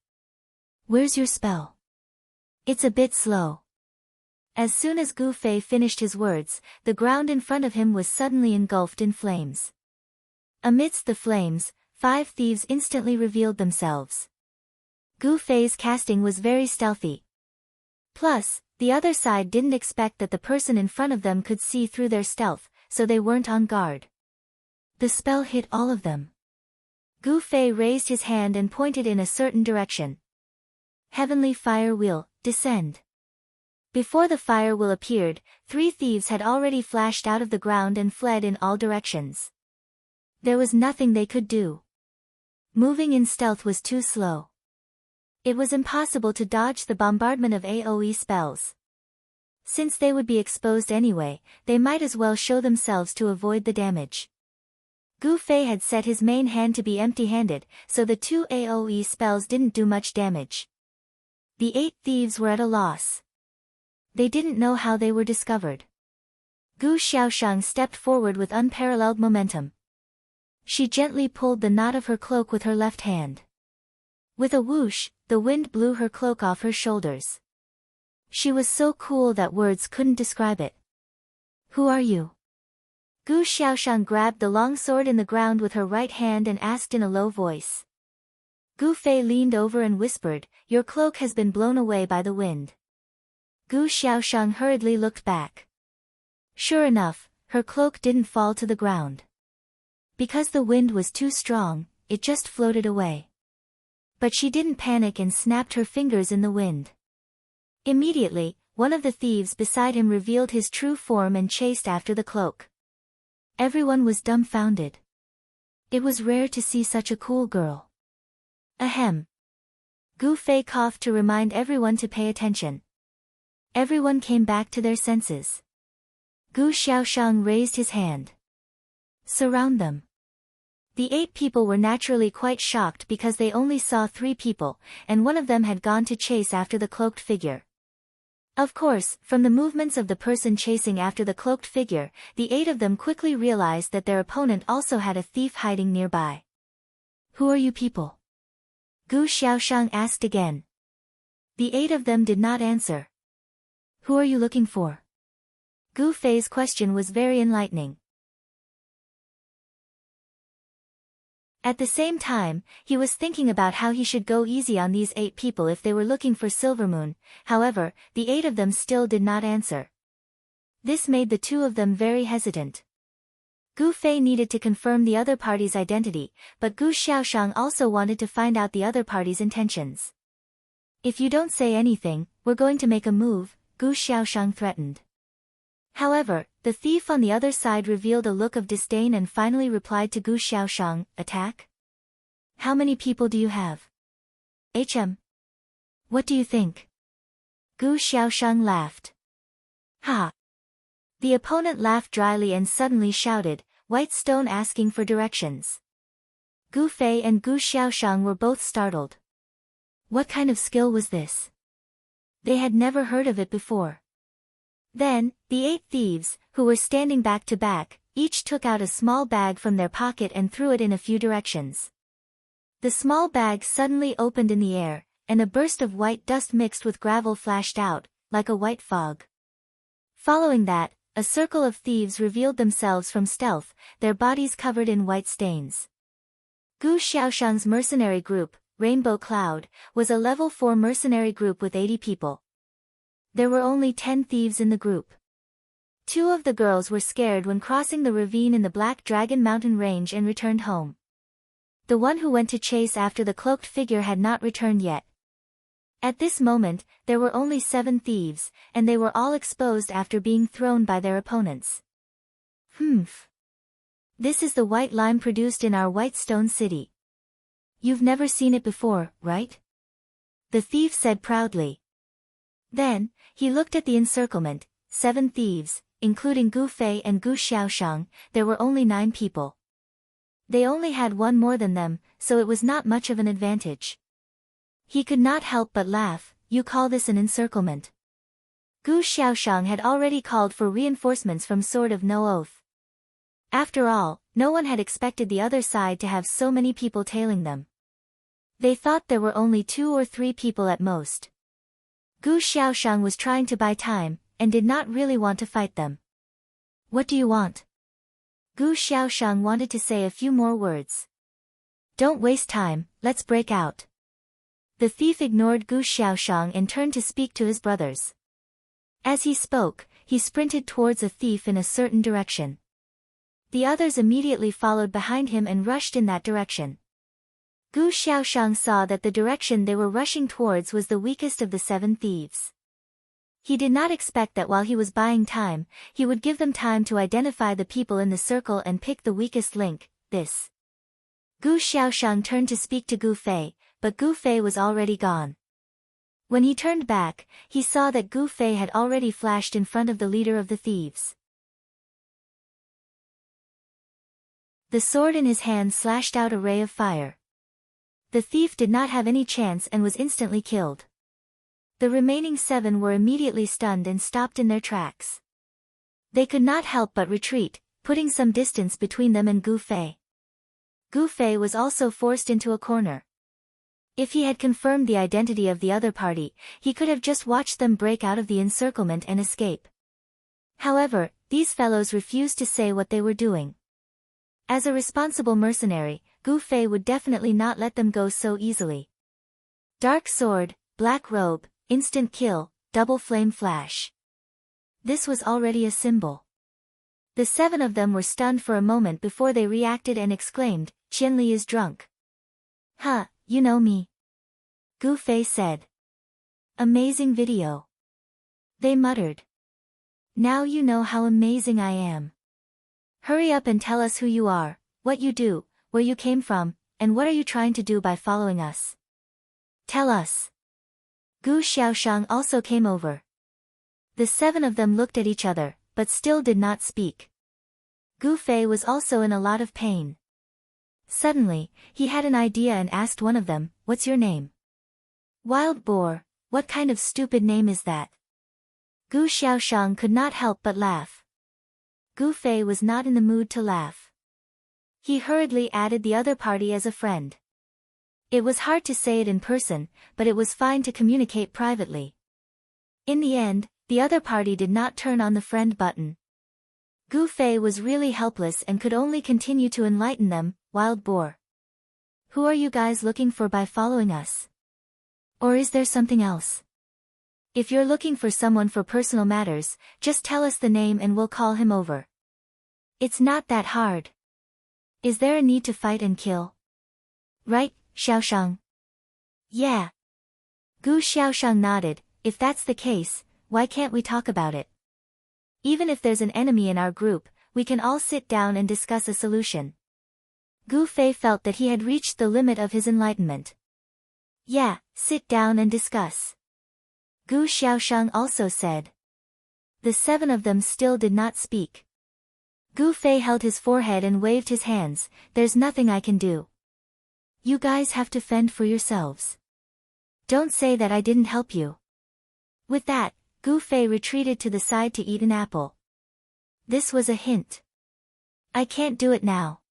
Where's your spell? It's a bit slow. As soon as Gu Fei finished his words, the ground in front of him was suddenly engulfed in flames. Amidst the flames, 5 thieves instantly revealed themselves. Gu Fei's casting was very stealthy. Plus, the other side didn't expect that the person in front of them could see through their stealth, so they weren't on guard. The spell hit all of them. Gu Fei raised his hand and pointed in a certain direction. Heavenly fire wheel, descend. Before the fire wheel appeared, 3 thieves had already flashed out of the ground and fled in all directions. There was nothing they could do. Moving in stealth was too slow. It was impossible to dodge the bombardment of AoE spells. Since they would be exposed anyway, they might as well show themselves to avoid the damage. Gu Fei had set his main hand to be empty-handed, so the 2 AoE spells didn't do much damage. The 8 thieves were at a loss. They didn't know how they were discovered. Gu Xiaoshang stepped forward with unparalleled momentum. She gently pulled the knot of her cloak with her left hand. With a whoosh, the wind blew her cloak off her shoulders. She was so cool that words couldn't describe it. Who are you? Gu Xiaoshang grabbed the long sword in the ground with her right hand and asked in a low voice. Gu Fei leaned over and whispered, "Your cloak has been blown away by the wind." Gu Xiaoshang hurriedly looked back. Sure enough, her cloak didn't fall to the ground. Because the wind was too strong, it just floated away. But she didn't panic and snapped her fingers in the wind. Immediately, one of the thieves beside him revealed his true form and chased after the cloak. Everyone was dumbfounded. It was rare to see such a cool girl. Ahem. Gu Fei coughed to remind everyone to pay attention. Everyone came back to their senses. Gu Xiaoshang raised his hand. Surround them. The 8 people were naturally quite shocked because they only saw 3 people, and one of them had gone to chase after the cloaked figure. Of course, from the movements of the person chasing after the cloaked figure, the 8 of them quickly realized that their opponent also had a thief hiding nearby. Who are you people? Gu Xiaoshang asked again. The 8 of them did not answer. Who are you looking for? Gu Fei's question was very enlightening. At the same time, he was thinking about how he should go easy on these 8 people if they were looking for Silvermoon. However, the 8 of them still did not answer. This made the 2 of them very hesitant. Gu Fei needed to confirm the other party's identity, but Gu Xiaoshang also wanted to find out the other party's intentions. If you don't say anything, we're going to make a move, Gu Xiaoshang threatened. However, the thief on the other side revealed a look of disdain and finally replied to Gu Xiaoshang, "Attack? How many people do you have? What do you think?" Gu Xiaoshang laughed. Ha! The opponent laughed dryly and suddenly shouted, "White stone asking for directions." Gu Fei and Gu Xiaoshang were both startled. What kind of skill was this? They had never heard of it before. Then, the 8 thieves, who were standing back to back, each took out a small bag from their pocket and threw it in a few directions. The small bag suddenly opened in the air, and a burst of white dust mixed with gravel flashed out, like a white fog. Following that, a circle of thieves revealed themselves from stealth, their bodies covered in white stains. Gu Xiaoshang's mercenary group, Rainbow Cloud, was a level 4 mercenary group with 80 people. There were only 10 thieves in the group. 2 of the girls were scared when crossing the ravine in the Black Dragon Mountain range and returned home. The one who went to chase after the cloaked figure had not returned yet. At this moment, there were only 7 thieves, and they were all exposed after being thrown by their opponents. Humph. This is the white lime produced in our white stone city. You've never seen it before, right? The thief said proudly. Then, he looked at the encirclement, 7 thieves, including Gu Fei and Gu Xiaoshang. There were only 9 people. They only had one more than them, so it was not much of an advantage. He could not help but laugh. You call this an encirclement? Gu Xiaoshang had already called for reinforcements from Sword of No Oath. After all, no one had expected the other side to have so many people tailing them. They thought there were only 2 or 3 people at most. Gu Xiaoshang was trying to buy time, and did not really want to fight them. What do you want? Gu Xiaoshang wanted to say a few more words. Don't waste time, let's break out. The thief ignored Gu Xiaoshang and turned to speak to his brothers. As he spoke, he sprinted towards a thief in a certain direction. The others immediately followed behind him and rushed in that direction. Gu Xiaoshang saw that the direction they were rushing towards was the weakest of the 7 thieves. He did not expect that while he was buying time, he would give them time to identify the people in the circle and pick the weakest link. This. Gu Xiaoshang turned to speak to Gu Fei, but Gu Fei was already gone. When he turned back, he saw that Gu Fei had already flashed in front of the leader of the thieves. The sword in his hand slashed out a ray of fire. The thief did not have any chance and was instantly killed. The remaining 7 were immediately stunned and stopped in their tracks. They could not help but retreat, putting some distance between them and Gu Fei. Gu Fei was also forced into a corner. If he had confirmed the identity of the other party, he could have just watched them break out of the encirclement and escape. However, these fellows refused to say what they were doing. As a responsible mercenary, Gu Fei would definitely not let them go so easily. Dark sword, black robe, instant kill, double flame flash. This was already a symbol. The 7 of them were stunned for a moment before they reacted and exclaimed, "Qianli is drunk." "Huh, you know me," Gu Fei said. "Amazing video," they muttered. "Now you know how amazing I am. Hurry up and tell us who you are, what you do, where you came from, and what are you trying to do by following us? Tell us." Gu Xiaoshang also came over. The 7 of them looked at each other, but still did not speak. Gu Fei was also in a lot of pain. Suddenly, he had an idea and asked one of them, "What's your name?" "Wild Boar, what kind of stupid name is that?" Gu Xiaoshang could not help but laugh. Gu Fei was not in the mood to laugh. He hurriedly added the other party as a friend. It was hard to say it in person, but it was fine to communicate privately. In the end, the other party did not turn on the friend button. Gu Fei was really helpless and could only continue to enlighten them. "Wild Boar, who are you guys looking for by following us? Or is there something else? If you're looking for someone for personal matters, just tell us the name and we'll call him over. It's not that hard. Is there a need to fight and kill? Right, Xiaoshang?" "Yeah." Gu Xiaoshang nodded. "If that's the case, why can't we talk about it? Even if there's an enemy in our group, we can all sit down and discuss a solution." Gu Fei felt that he had reached the limit of his enlightenment. "Yeah, sit down and discuss," Gu Xiaoshang also said. The 7 of them still did not speak. Gu Fei held his forehead and waved his hands. "There's nothing I can do. You guys have to fend for yourselves. Don't say that I didn't help you." With that, Gu Fei retreated to the side to eat an apple. This was a hint. "I can't do it now.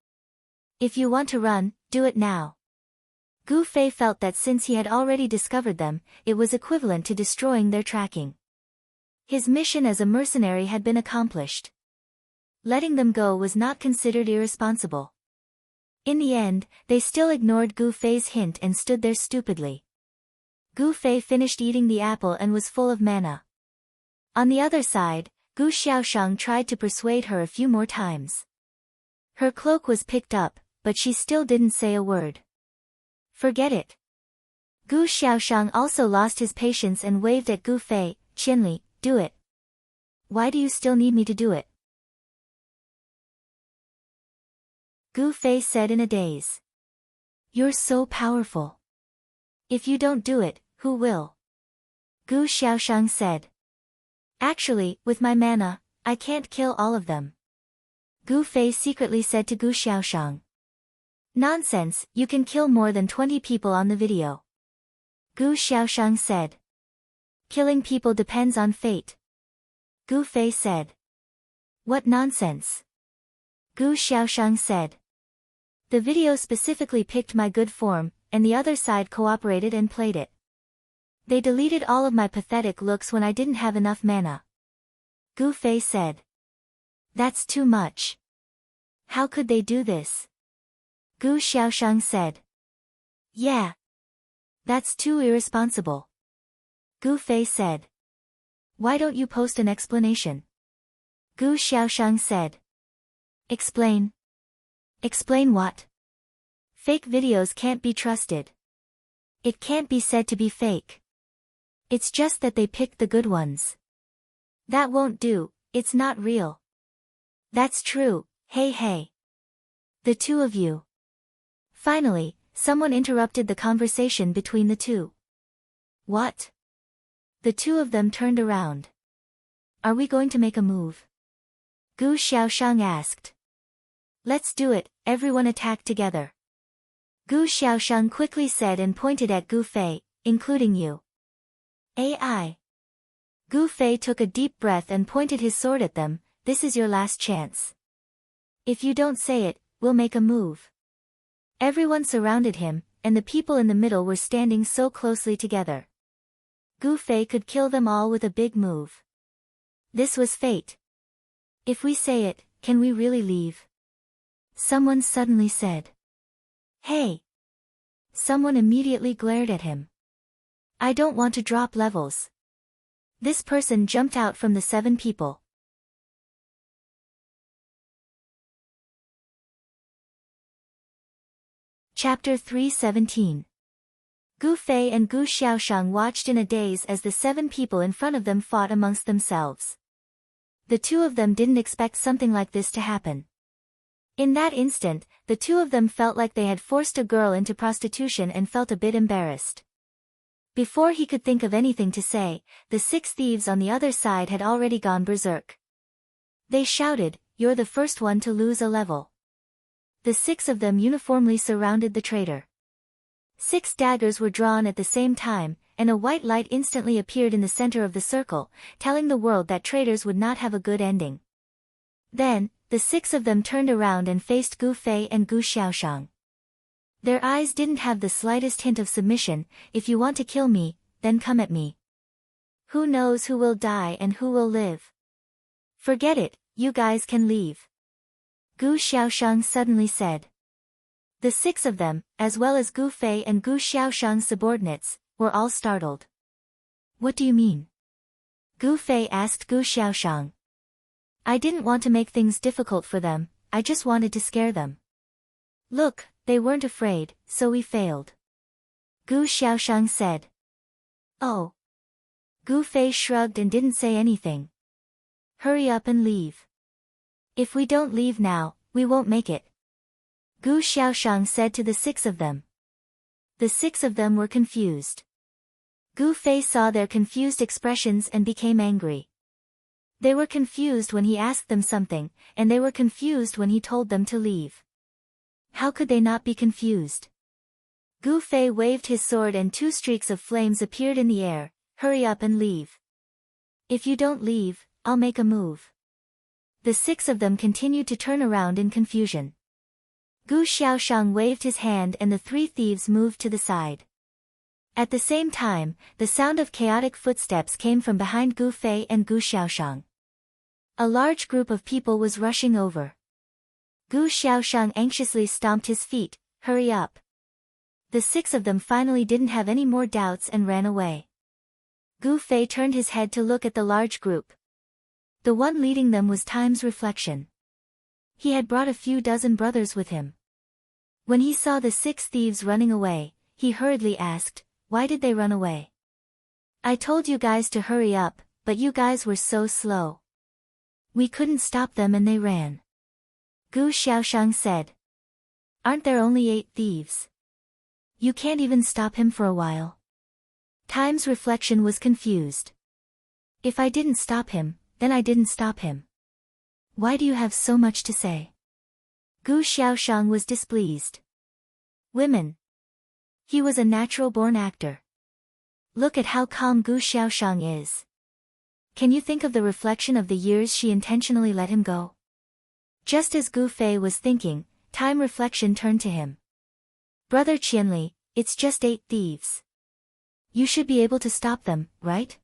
If you want to run, do it now." Gu Fei felt that since he had already discovered them, it was equivalent to destroying their tracking. His mission as a mercenary had been accomplished. Letting them go was not considered irresponsible. In the end, they still ignored Gu Fei's hint and stood there stupidly. Gu Fei finished eating the apple and was full of mana. On the other side, Gu Xiaoshang tried to persuade her a few more times. Her cloak was picked up, but she still didn't say a word. "Forget it." Gu Xiaoshang also lost his patience and waved at Gu Fei. "Qianli, do it. Why do you still need me to do it?" Gu Fei said in a daze. "You're so powerful. If you don't do it, who will?" Gu Xiaoshang said. "Actually, with my mana, I can't kill all of them," Gu Fei secretly said to Gu Xiaoshang. "Nonsense, you can kill more than 20 people on the video," Gu Xiaoshang said. "Killing people depends on fate," Gu Fei said. "What nonsense," Gu Xiaoshang said. "The video specifically picked my good form, and the other side cooperated and played it. They deleted all of my pathetic looks when I didn't have enough mana," Gu Fei said. "That's too much. How could they do this?" Gu Xiaoshang said. "Yeah. That's too irresponsible," Gu Fei said. "Why don't you post an explanation?" Gu Xiaoshang said. "Explain? Explain what? Fake videos can't be trusted. It can't be said to be fake. It's just that they picked the good ones. That won't do, it's not real." "That's true, hey. The 2 of you." Finally, someone interrupted the conversation between the two. "What? The two of them turned around. Are we going to make a move? Gu Xiaoshang asked. Let's do it, everyone attack together. Gu Xiaoshang quickly said and pointed at Gu Fei, including you. AI. Gu Fei took a deep breath and pointed his sword at them. This is your last chance. If you don't say it, we'll make a move. Everyone surrounded him, and the people in the middle were standing so closely together. Gu Fei could kill them all with a big move. This was fate. If we say it, can we really leave? Someone suddenly said. Hey! Someone immediately glared at him. I don't want to drop levels. This person jumped out from the 7 people. Chapter 3:17. Gu Fei and Gu Xiaoshang watched in a daze as the 7 people in front of them fought amongst themselves. The two of them didn't expect something like this to happen. In that instant, the two of them felt like they had forced a girl into prostitution and felt a bit embarrassed. Before he could think of anything to say, the 6 thieves on the other side had already gone berserk. They shouted, "You're the first one to lose a level." The 6 of them uniformly surrounded the traitor. 6 daggers were drawn at the same time, and a white light instantly appeared in the center of the circle, telling the world that traitors would not have a good ending. Then, the 6 of them turned around and faced Gu Fei and Gu Xiaoshang. Their eyes didn't have the slightest hint of submission. If you want to kill me, then come at me. Who knows who will die and who will live? Forget it, you guys can leave. Gu Xiaoshang suddenly said. The 6 of them, as well as Gu Fei and Gu Xiaoshang's subordinates, were all startled. What do you mean? Gu Fei asked Gu Xiaoshang. I didn't want to make things difficult for them, I just wanted to scare them. Look, they weren't afraid, so we failed. Gu Xiaoshang said. Oh. Gu Fei shrugged and didn't say anything. Hurry up and leave. If we don't leave now, we won't make it. Gu Xiaoshang said to the 6 of them. The 6 of them were confused. Gu Fei saw their confused expressions and became angry. They were confused when he asked them something, and they were confused when he told them to leave. How could they not be confused? Gu Fei waved his sword and 2 streaks of flames appeared in the air. Hurry up and leave. If you don't leave, I'll make a move. The 6 of them continued to turn around in confusion. Gu Xiaoshang waved his hand and the 3 thieves moved to the side. At the same time, the sound of chaotic footsteps came from behind Gu Fei and Gu Xiaoshang. A large group of people was rushing over. Gu Xiaoshang anxiously stomped his feet. Hurry up. The 6 of them finally didn't have any more doubts and ran away. Gu Fei turned his head to look at the large group. The one leading them was Time's Reflection. He had brought a few dozen brothers with him. When he saw the 6 thieves running away, he hurriedly asked, why did they run away? I told you guys to hurry up, but you guys were so slow. We couldn't stop them and they ran. Gu Xiaoshang said. Aren't there only 8 thieves? You can't even stop him for a while. Time's Reflection was confused. If I didn't stop him, then I didn't stop him. Why do you have so much to say? Gu Xiaoshang was displeased. Women. He was a natural-born actor. Look at how calm Gu Xiaoshang is. Can you think of the reflection of the years she intentionally let him go? Just as Gu Fei was thinking, Time Reflection turned to him. Brother Qianli, it's just 8 thieves. You should be able to stop them, right?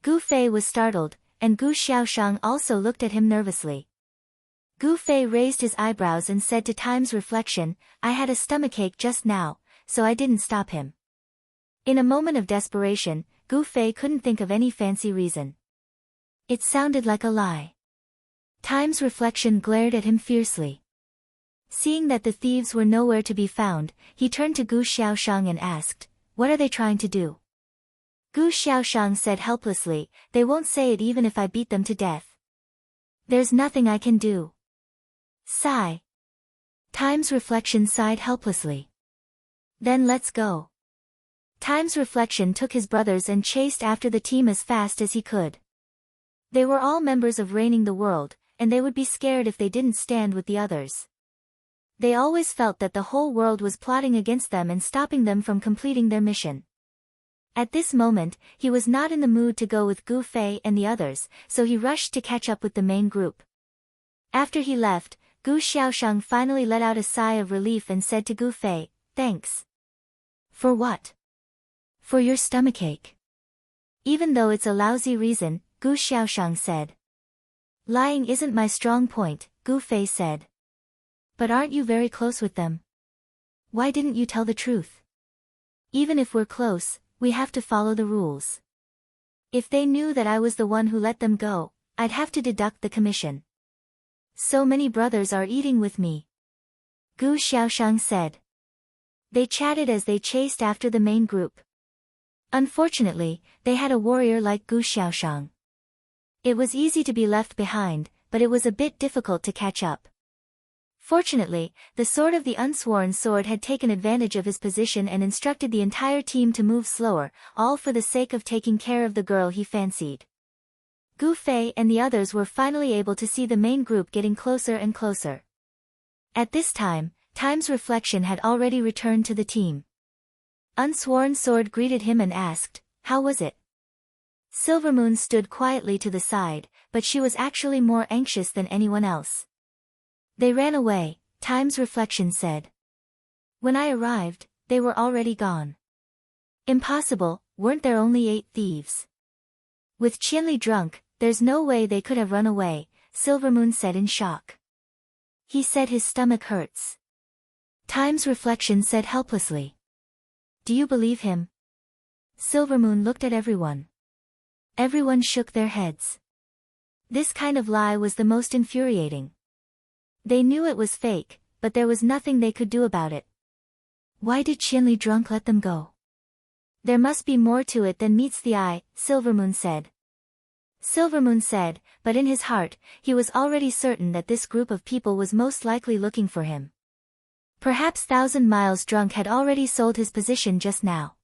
Gu Fei was startled, and Gu Xiaoshang also looked at him nervously. Gu Fei raised his eyebrows and said to Time's Reflection, I had a stomachache just now, so I didn't stop him. In a moment of desperation, Gu Fei couldn't think of any fancy reason. It sounded like a lie. Time's Reflection glared at him fiercely. Seeing that the thieves were nowhere to be found, he turned to Gu Xiaoshang and asked, what are they trying to do? Gu Xiaoshang said helplessly, they won't say it even if I beat them to death. There's nothing I can do. Sigh. Time's Reflection sighed helplessly. Then let's go. Time's reflection took his brothers and chased after the team as fast as he could. They were all members of Reigning the World, and they would be scared if they didn't stand with the others. They always felt that the whole world was plotting against them and stopping them from completing their mission. At this moment, he was not in the mood to go with Gu Fei and the others, so he rushed to catch up with the main group. After he left, Gu Xiaoshang finally let out a sigh of relief and said to Gu Fei, "Thanks." "For what?" "For your stomachache." "Even though it's a lousy reason," Gu Xiaoshang said. "Lying isn't my strong point," Gu Fei said. "But aren't you very close with them? Why didn't you tell the truth?" "Even if we're close, we have to follow the rules. If they knew that I was the one who let them go, I'd have to deduct the commission. So many brothers are eating with me," Gu Xiaoshang said. They chatted as they chased after the main group. Unfortunately, they had a warrior like Gu Xiaoshang. It was easy to be left behind, but it was a bit difficult to catch up. Fortunately, the Sword of the Unsworn Sword had taken advantage of his position and instructed the entire team to move slower, all for the sake of taking care of the girl he fancied. Gu Fei and the others were finally able to see the main group getting closer and closer. At this time, Time's reflection had already returned to the team. Unsworn Sword greeted him and asked, "How was it?" Silvermoon stood quietly to the side, but she was actually more anxious than anyone else. "They ran away," Time's reflection said. "When I arrived, they were already gone." "Impossible, weren't there only 8 thieves?" "With Qianli drunk, there's no way they could have run away," Silvermoon said in shock. "He said his stomach hurts." Time's reflection said helplessly. "Do you believe him?" Silvermoon looked at everyone. Everyone shook their heads. This kind of lie was the most infuriating. They knew it was fake, but there was nothing they could do about it. Why did Qianli drunk let them go? "There must be more to it than meets the eye," Silvermoon said. Silvermoon said, but in his heart, he was already certain that this group of people was most likely looking for him. Perhaps 1,000 Miles Drunk had already sold his position just now.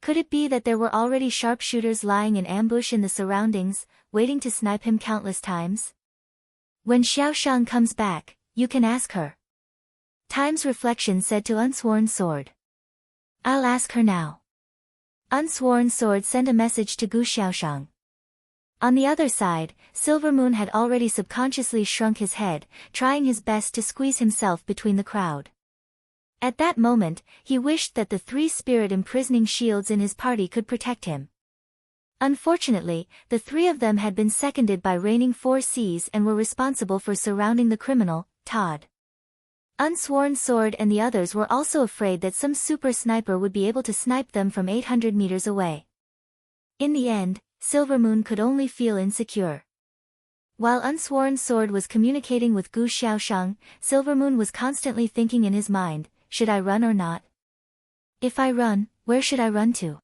Could it be that there were already sharpshooters lying in ambush in the surroundings, waiting to snipe him countless times? "When Xiaoshang comes back, you can ask her," Time's reflection said to Unsworn Sword. "I'll ask her now." Unsworn Sword sent a message to Gu Xiaoshang. On the other side, Silvermoon had already subconsciously shrunk his head, trying his best to squeeze himself between the crowd. At that moment, he wished that the 3 spirit imprisoning shields in his party could protect him. Unfortunately, the 3 of them had been seconded by Reigning 4 Seas and were responsible for surrounding the criminal, Todd. Unsworn Sword and the others were also afraid that some super sniper would be able to snipe them from 800 meters away. In the end, Silvermoon could only feel insecure. While Unsworn Sword was communicating with Gu Xiaoshang, Silvermoon was constantly thinking in his mind, should I run or not? If I run, where should I run to?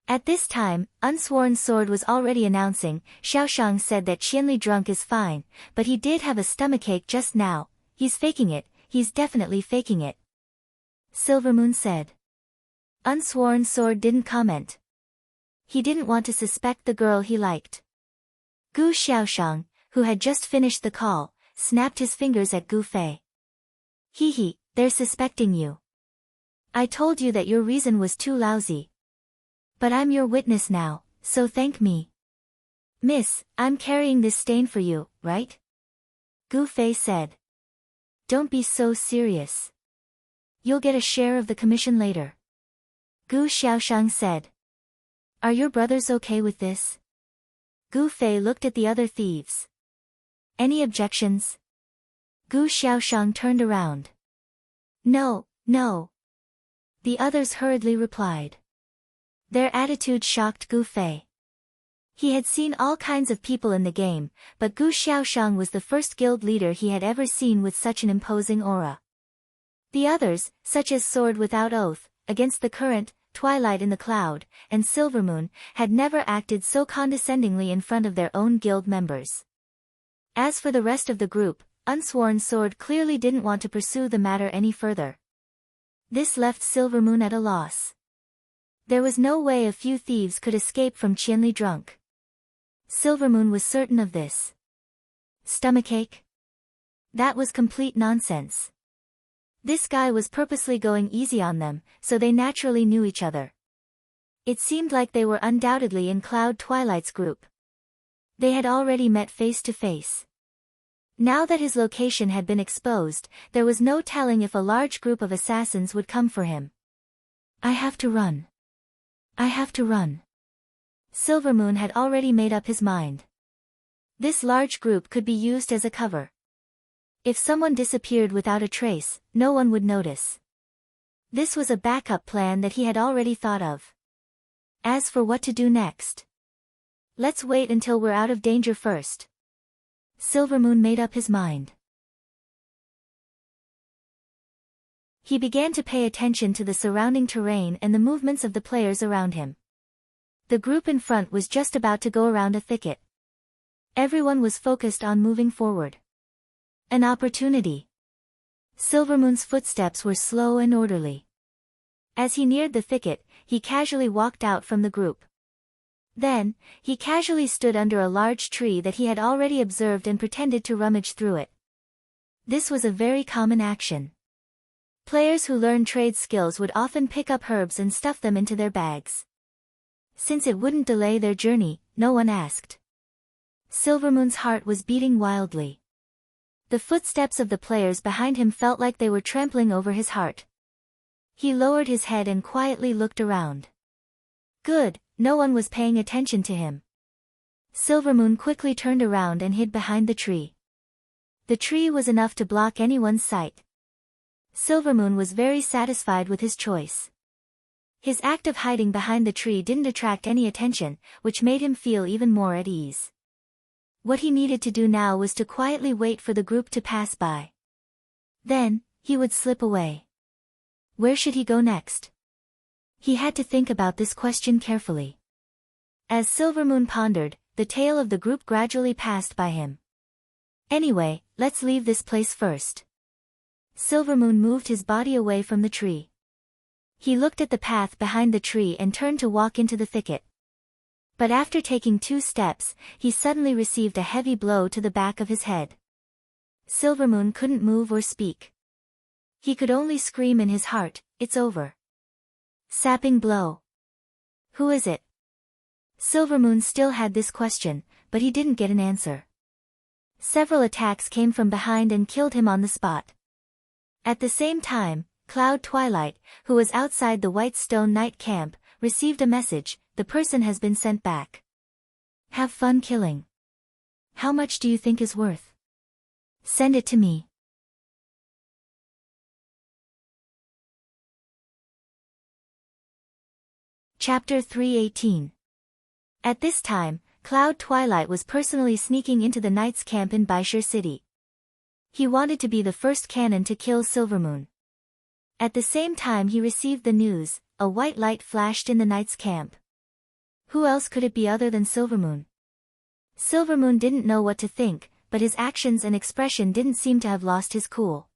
At this time, Unsworn Sword was already announcing, Xiaoshang said that Qianli drunk is fine, but he did have a stomachache just now, he's faking it, he's definitely faking it. Silvermoon said. Unsworn Sword didn't comment. He didn't want to suspect the girl he liked. Gu Xiaoshang, who had just finished the call, snapped his fingers at Gu Fei. Hee, they're suspecting you. I told you that your reason was too lousy. But I'm your witness now, so thank me. Miss, I'm carrying this stain for you, right? Gu Fei said. Don't be so serious. You'll get a share of the commission later. Gu Xiaoshang said. Are your brothers okay with this? Gu Fei looked at the other thieves. Any objections? Gu Xiaoshang turned around. No. The others hurriedly replied. Their attitude shocked Gu Fei. He had seen all kinds of people in the game, but Gu Xiaoshang was the first guild leader he had ever seen with such an imposing aura. The others, such as Sword Without Oath, Against the Current, Twilight in the Cloud, and Silvermoon, had never acted so condescendingly in front of their own guild members. As for the rest of the group, Unsworn Sword clearly didn't want to pursue the matter any further. This left Silvermoon at a loss. There was no way a few thieves could escape from Qianli drunk. Silvermoon was certain of this. Stomachache? That was complete nonsense. This guy was purposely going easy on them, so they naturally knew each other. It seemed like they were undoubtedly in Cloud Twilight's group. They had already met face to face. Now that his location had been exposed, there was no telling if a large group of assassins would come for him. I have to run. I have to run. Silvermoon had already made up his mind. This large group could be used as a cover. If someone disappeared without a trace, no one would notice. This was a backup plan that he had already thought of. As for what to do next, let's wait until we're out of danger first. Silvermoon made up his mind. He began to pay attention to the surrounding terrain and the movements of the players around him. The group in front was just about to go around a thicket. Everyone was focused on moving forward. An opportunity. Silvermoon's footsteps were slow and orderly. As he neared the thicket, he casually walked out from the group. Then, he casually stood under a large tree that he had already observed and pretended to rummage through it. This was a very common action. Players who learn trade skills would often pick up herbs and stuff them into their bags. Since it wouldn't delay their journey, no one asked. Silvermoon's heart was beating wildly. The footsteps of the players behind him felt like they were trampling over his heart. He lowered his head and quietly looked around. Good, no one was paying attention to him. Silvermoon quickly turned around and hid behind the tree. The tree was enough to block anyone's sight. Silvermoon was very satisfied with his choice. His act of hiding behind the tree didn't attract any attention, which made him feel even more at ease. What he needed to do now was to quietly wait for the group to pass by. Then, he would slip away. Where should he go next? He had to think about this question carefully. As Silvermoon pondered, the tail of the group gradually passed by him. Anyway, let's leave this place first. Silvermoon moved his body away from the tree. He looked at the path behind the tree and turned to walk into the thicket. But after taking 2 steps, he suddenly received a heavy blow to the back of his head. Silvermoon couldn't move or speak. He could only scream in his heart, "It's over." Sapping blow. Who is it? Silvermoon still had this question, but he didn't get an answer. Several attacks came from behind and killed him on the spot. At the same time, Cloud Twilight, who was outside the White Stone Night camp, received a message: the person has been sent back. Have fun killing. How much do you think is worth? Send it to me. Chapter 318. At this time, Cloud Twilight was personally sneaking into the Knight's camp in Baishir City. He wanted to be the first cannon to kill Silvermoon. At the same time he received the news, a white light flashed in the Knight's camp. Who else could it be other than Silvermoon? Silvermoon didn't know what to think, but his actions and expression didn't seem to have lost his cool.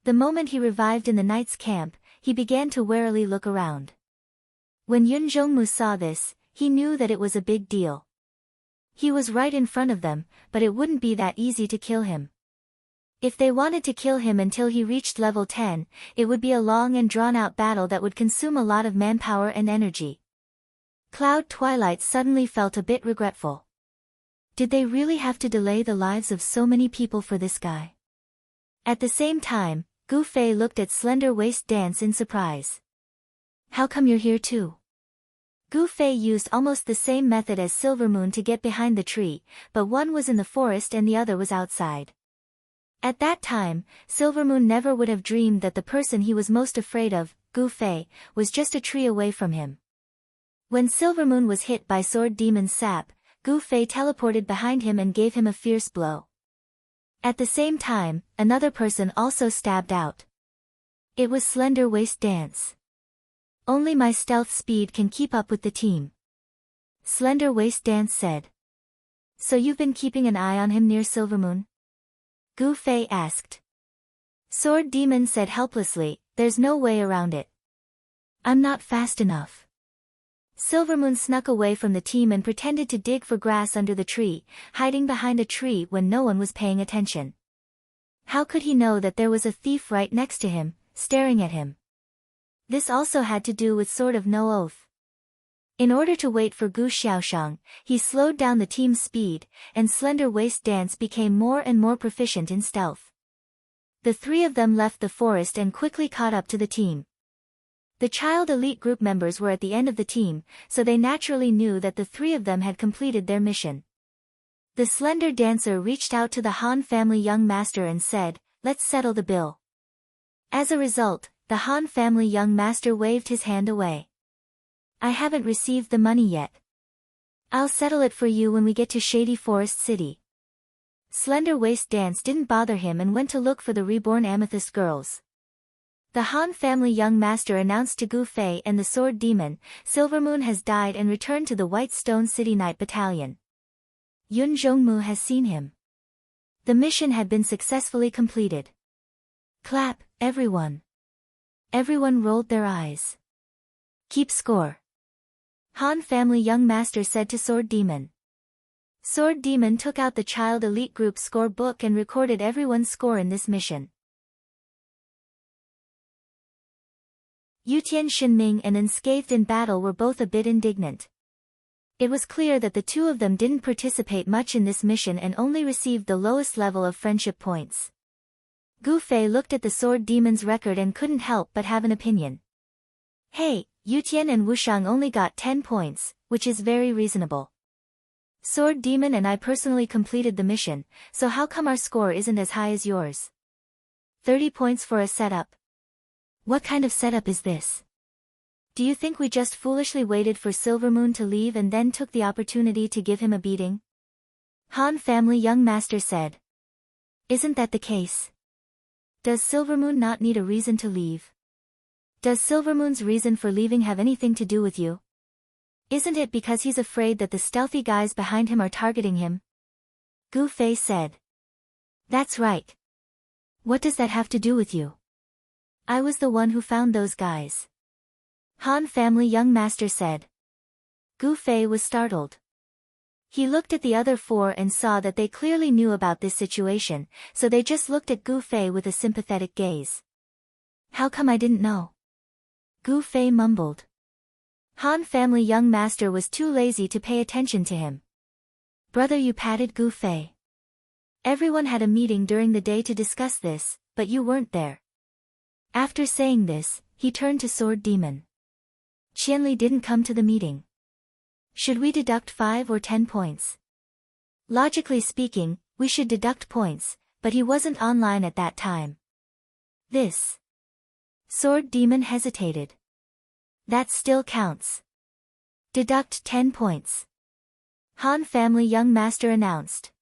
The moment he revived in the Knight's camp, he began to warily look around. When Yun Zhongmu saw this, he knew that it was a big deal. He was right in front of them, but it wouldn't be that easy to kill him. If they wanted to kill him until he reached level 10, it would be a long and drawn-out battle that would consume a lot of manpower and energy. Cloud Twilight suddenly felt a bit regretful. Did they really have to delay the lives of so many people for this guy? At the same time, Gu Fei looked at Slender Waist Dance in surprise. How come you're here too? Gu Fei used almost the same method as Silvermoon to get behind the tree, but one was in the forest and the other was outside. At that time, Silvermoon never would have dreamed that the person he was most afraid of, Gu Fei, was just a tree away from him. When Silvermoon was hit by Sword Demon's sap, Gu Fei teleported behind him and gave him a fierce blow. At the same time, another person also stabbed out. It was Slender Waist Dance. Only my stealth speed can keep up with the team. Slender Waist Dance said. So you've been keeping an eye on him near Silvermoon? Gu Fei asked. Sword Demon said helplessly, There's no way around it. I'm not fast enough. Silvermoon snuck away from the team and pretended to dig for grass under the tree, hiding behind a tree when no one was paying attention. How could he know that there was a thief right next to him, staring at him? This also had to do with Sword of No Oath. In order to wait for Gu Xiaoshang, he slowed down the team's speed, and Slender Waist Dance became more and more proficient in stealth. The three of them left the forest and quickly caught up to the team. The child elite group members were at the end of the team, so they naturally knew that the three of them had completed their mission. The slender dancer reached out to the Han family young master and said, "Let's settle the bill." As a result, the Han family young master waved his hand away. "I haven't received the money yet. I'll settle it for you when we get to Shady Forest City." Slender Waist Dance didn't bother him and went to look for the reborn Amethyst girls. The Han family young master announced to Gu Fei and the Sword Demon, "Silvermoon has died and returned to the White Stone City Night Battalion. Yun Zhongmu has seen him. The mission had been successfully completed." Clap, everyone. Everyone rolled their eyes. "Keep score." Han family young master said to Sword Demon. Sword Demon took out the child elite group score book and recorded everyone's score in this mission. Yutian Shinming and Unscathed in Battle were both a bit indignant. It was clear that the two of them didn't participate much in this mission and only received the lowest level of friendship points. Gu Fei looked at the Sword Demon's record and couldn't help but have an opinion. "Hey, Yutian and Wushang only got 10 points, which is very reasonable. Sword Demon and I personally completed the mission, so how come our score isn't as high as yours? 30 points for a setup. What kind of setup is this? Do you think we just foolishly waited for Silvermoon to leave and then took the opportunity to give him a beating?" Han family young master said. "Isn't that the case? Does Silvermoon not need a reason to leave? Does Silvermoon's reason for leaving have anything to do with you? Isn't it because he's afraid that the stealthy guys behind him are targeting him?" Gu Fei said. "That's right. What does that have to do with you? I was the one who found those guys." Han family young master said. Gu Fei was startled. He looked at the other four and saw that they clearly knew about this situation, so they just looked at Gu Fei with a sympathetic gaze. "How come I didn't know?" Gu Fei mumbled. Han family young master was too lazy to pay attention to him. "Brother," you patted Gu Fei. "Everyone had a meeting during the day to discuss this, but you weren't there." After saying this, he turned to Sword Demon. "Qianli didn't come to the meeting. Should we deduct 5 or 10 points? Logically speaking, we should deduct points, but he wasn't online at that time." This. Sword Demon hesitated. "That still counts. Deduct 10 points. Han family young master announced.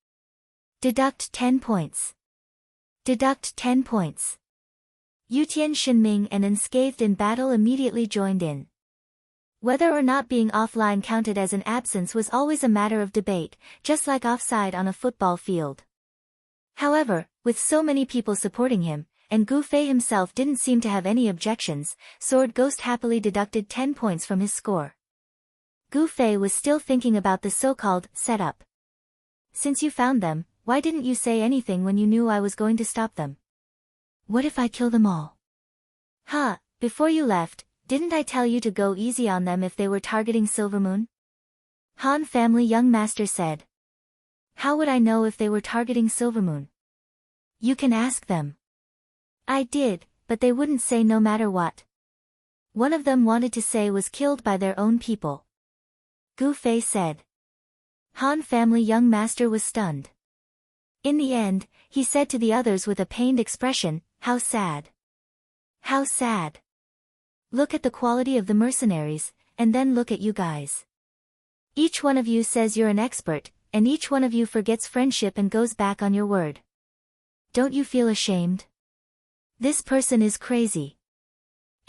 "Deduct 10 points. Deduct 10 points." Yutian Shinming and Unscathed in Battle immediately joined in. Whether or not being offline counted as an absence was always a matter of debate, just like offside on a football field. However, with so many people supporting him, and Gu Fei himself didn't seem to have any objections, Sword Ghost happily deducted 10 points from his score. Gu Fei was still thinking about the so-called setup. "Since you found them, why didn't you say anything when you knew I was going to stop them? What if I kill them all?" Before you left, didn't I tell you to go easy on them if they were targeting Silvermoon?" Han family young master said. "How would I know if they were targeting Silvermoon?" "You can ask them." "I did, but they wouldn't say no matter what. One of them wanted to say was killed by their own people." Gu Fei said. Han family young master was stunned. In the end, he said to the others with a pained expression, "How sad. How sad. Look at the quality of the mercenaries, and then look at you guys. Each one of you says you're an expert, and each one of you forgets friendship and goes back on your word. Don't you feel ashamed? This person is crazy."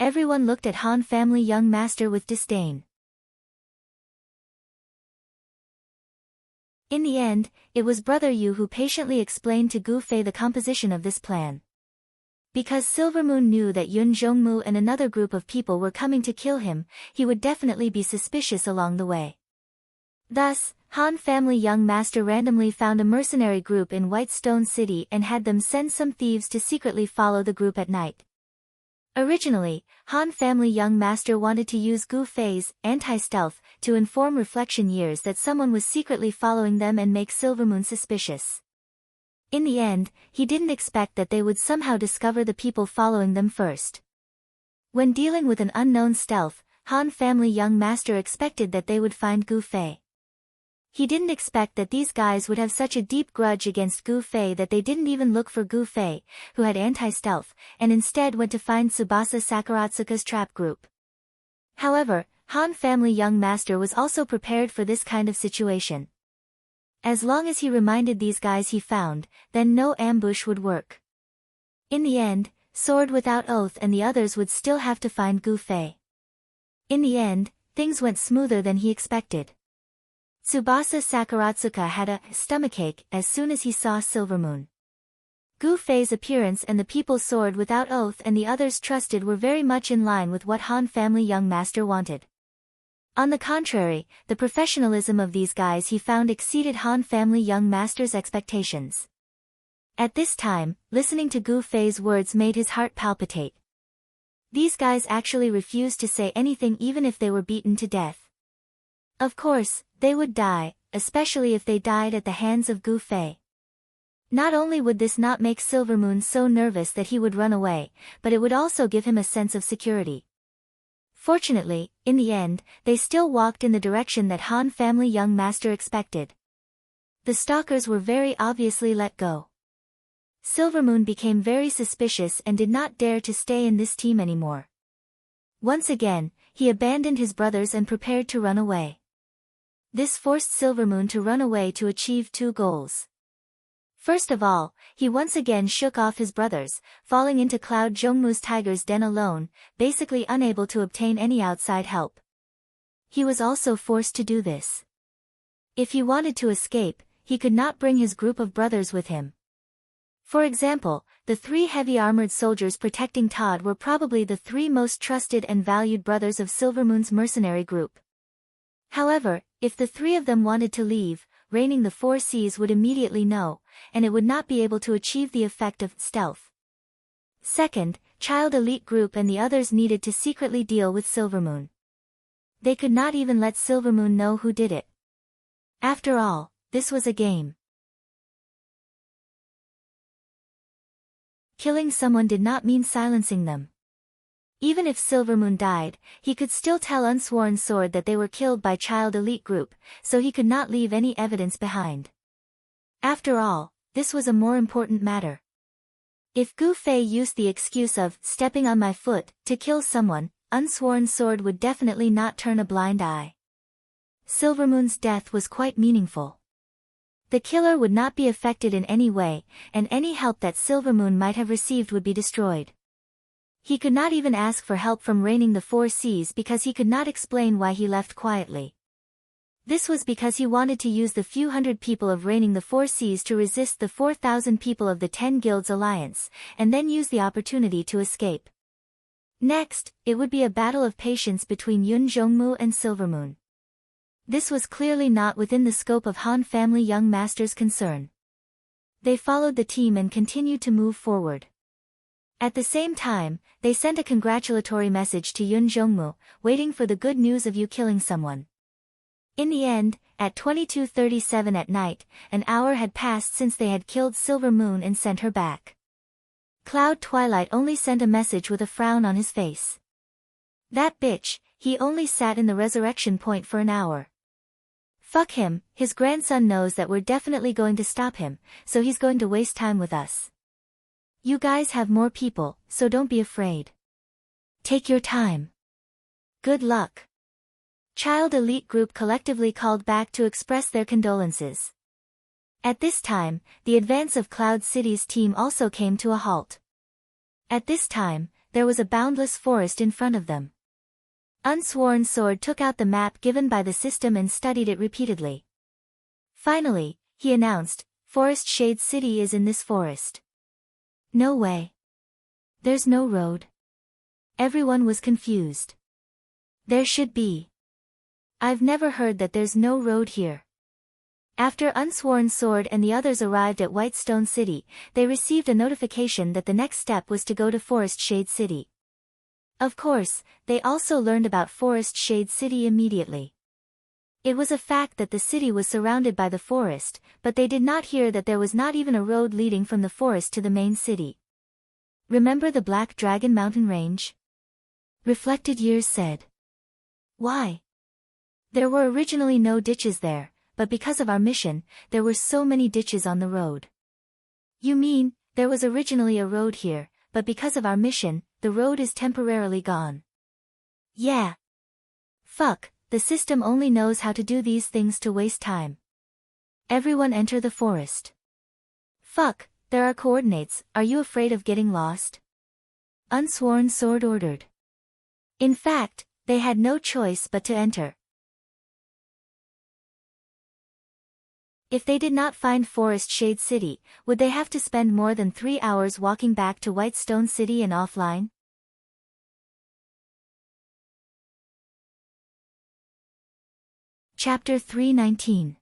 Everyone looked at Han family young master with disdain. In the end, it was Brother Yu who patiently explained to Gu Fei the composition of this plan. Because Silvermoon knew that Yun Jongmu and another group of people were coming to kill him, he would definitely be suspicious along the way. Thus, Han family young master randomly found a mercenary group in Whitestone City and had them send some thieves to secretly follow the group at night. Originally, Han family young master wanted to use Gu Fei's anti-stealth to inform Reflection Years that someone was secretly following them and make Silvermoon suspicious. In the end, he didn't expect that they would somehow discover the people following them first. When dealing with an unknown stealth, Han family young master expected that they would find Gu Fei. He didn't expect that these guys would have such a deep grudge against Gu Fei that they didn't even look for Gu Fei, who had anti-stealth, and instead went to find Tsubasa Sakuratsuka's trap group. However, Han family young master was also prepared for this kind of situation. As long as he reminded these guys he found, then no ambush would work. In the end, Sword Without Oath and the others would still have to find Gu Fei. In the end, things went smoother than he expected. Tsubasa Sakuratsuka had a stomachache as soon as he saw Silvermoon. Gu Fei's appearance and the people Sword Without Oath and the others trusted were very much in line with what Han family young master wanted. On the contrary, the professionalism of these guys he found exceeded Han family young master's expectations. At this time, listening to Gu Fei's words made his heart palpitate. These guys actually refused to say anything even if they were beaten to death. Of course, they would die, especially if they died at the hands of Gu Fei. Not only would this not make Silvermoon so nervous that he would run away, but it would also give him a sense of security. Fortunately, in the end, they still walked in the direction that Han family young master expected. The stalkers were very obviously let go. Silvermoon became very suspicious and did not dare to stay in this team anymore. Once again, he abandoned his brothers and prepared to run away. This forced Silvermoon to run away to achieve two goals. First of all, he once again shook off his brothers, falling into Cloud Jongmu's tiger's den alone, basically unable to obtain any outside help. He was also forced to do this. If he wanted to escape, he could not bring his group of brothers with him. For example, the three heavy-armored soldiers protecting Todd were probably the three most trusted and valued brothers of Silvermoon's mercenary group. However, if the three of them wanted to leave, Reigning the Four Seas would immediately know, and it would not be able to achieve the effect of stealth. Second, Child Elite Group and the others needed to secretly deal with Silvermoon. They could not even let Silvermoon know who did it. After all, this was a game. Killing someone did not mean silencing them. Even if Silvermoon died, he could still tell Unsworn Sword that they were killed by Child Elite Group, so he could not leave any evidence behind. After all, this was a more important matter. If Gu Fei used the excuse of stepping on my foot to kill someone, Unsworn Sword would definitely not turn a blind eye. Silvermoon's death was quite meaningful. The killer would not be affected in any way, and any help that Silvermoon might have received would be destroyed. He could not even ask for help from Reigning the Four Seas because he could not explain why he left quietly. This was because he wanted to use the few hundred people of Reigning the Four Seas to resist the 4,000 people of the 10 Guilds Alliance, and then use the opportunity to escape. Next, it would be a battle of patience between Yun Jongmu and Silvermoon. This was clearly not within the scope of Han family young master's concern. They followed the team and continued to move forward. At the same time, they sent a congratulatory message to Yun Jongmu, waiting for the good news of you killing someone. In the end, at 22:37 at night, an hour had passed since they had killed Silvermoon and sent her back. Cloud Twilight only sent a message with a frown on his face. That bitch, he only sat in the resurrection point for an hour. Fuck him, his grandson knows that we're definitely going to stop him, so he's going to waste time with us. You guys have more people, so don't be afraid. Take your time. Good luck. Child Elite Group collectively called back to express their condolences. At this time, the advance of Cloud City's team also came to a halt. At this time, there was a boundless forest in front of them. Unsworn Sword took out the map given by the system and studied it repeatedly. Finally, he announced, Forest Shade City is in this forest. No way. There's no road. Everyone was confused. There should be. I've never heard that there's no road here. After Unsworn Sword and the others arrived at Whitestone City, they received a notification that the next step was to go to Forest Shade City. Of course, they also learned about Forest Shade City immediately. It was a fact that the city was surrounded by the forest, but they did not hear that there was not even a road leading from the forest to the main city. Remember the Black Dragon Mountain Range? Reflected Years said. Why? There were originally no ditches there, but because of our mission, there were so many ditches on the road. You mean, there was originally a road here, but because of our mission, the road is temporarily gone. Yeah. Fuck, the system only knows how to do these things to waste time. Everyone enter the forest. Fuck, there are coordinates, are you afraid of getting lost? Unsworn Sword ordered. In fact, they had no choice but to enter. If they did not find Forest Shade City, would they have to spend more than 3 hours walking back to Whitestone City and offline? Chapter 319.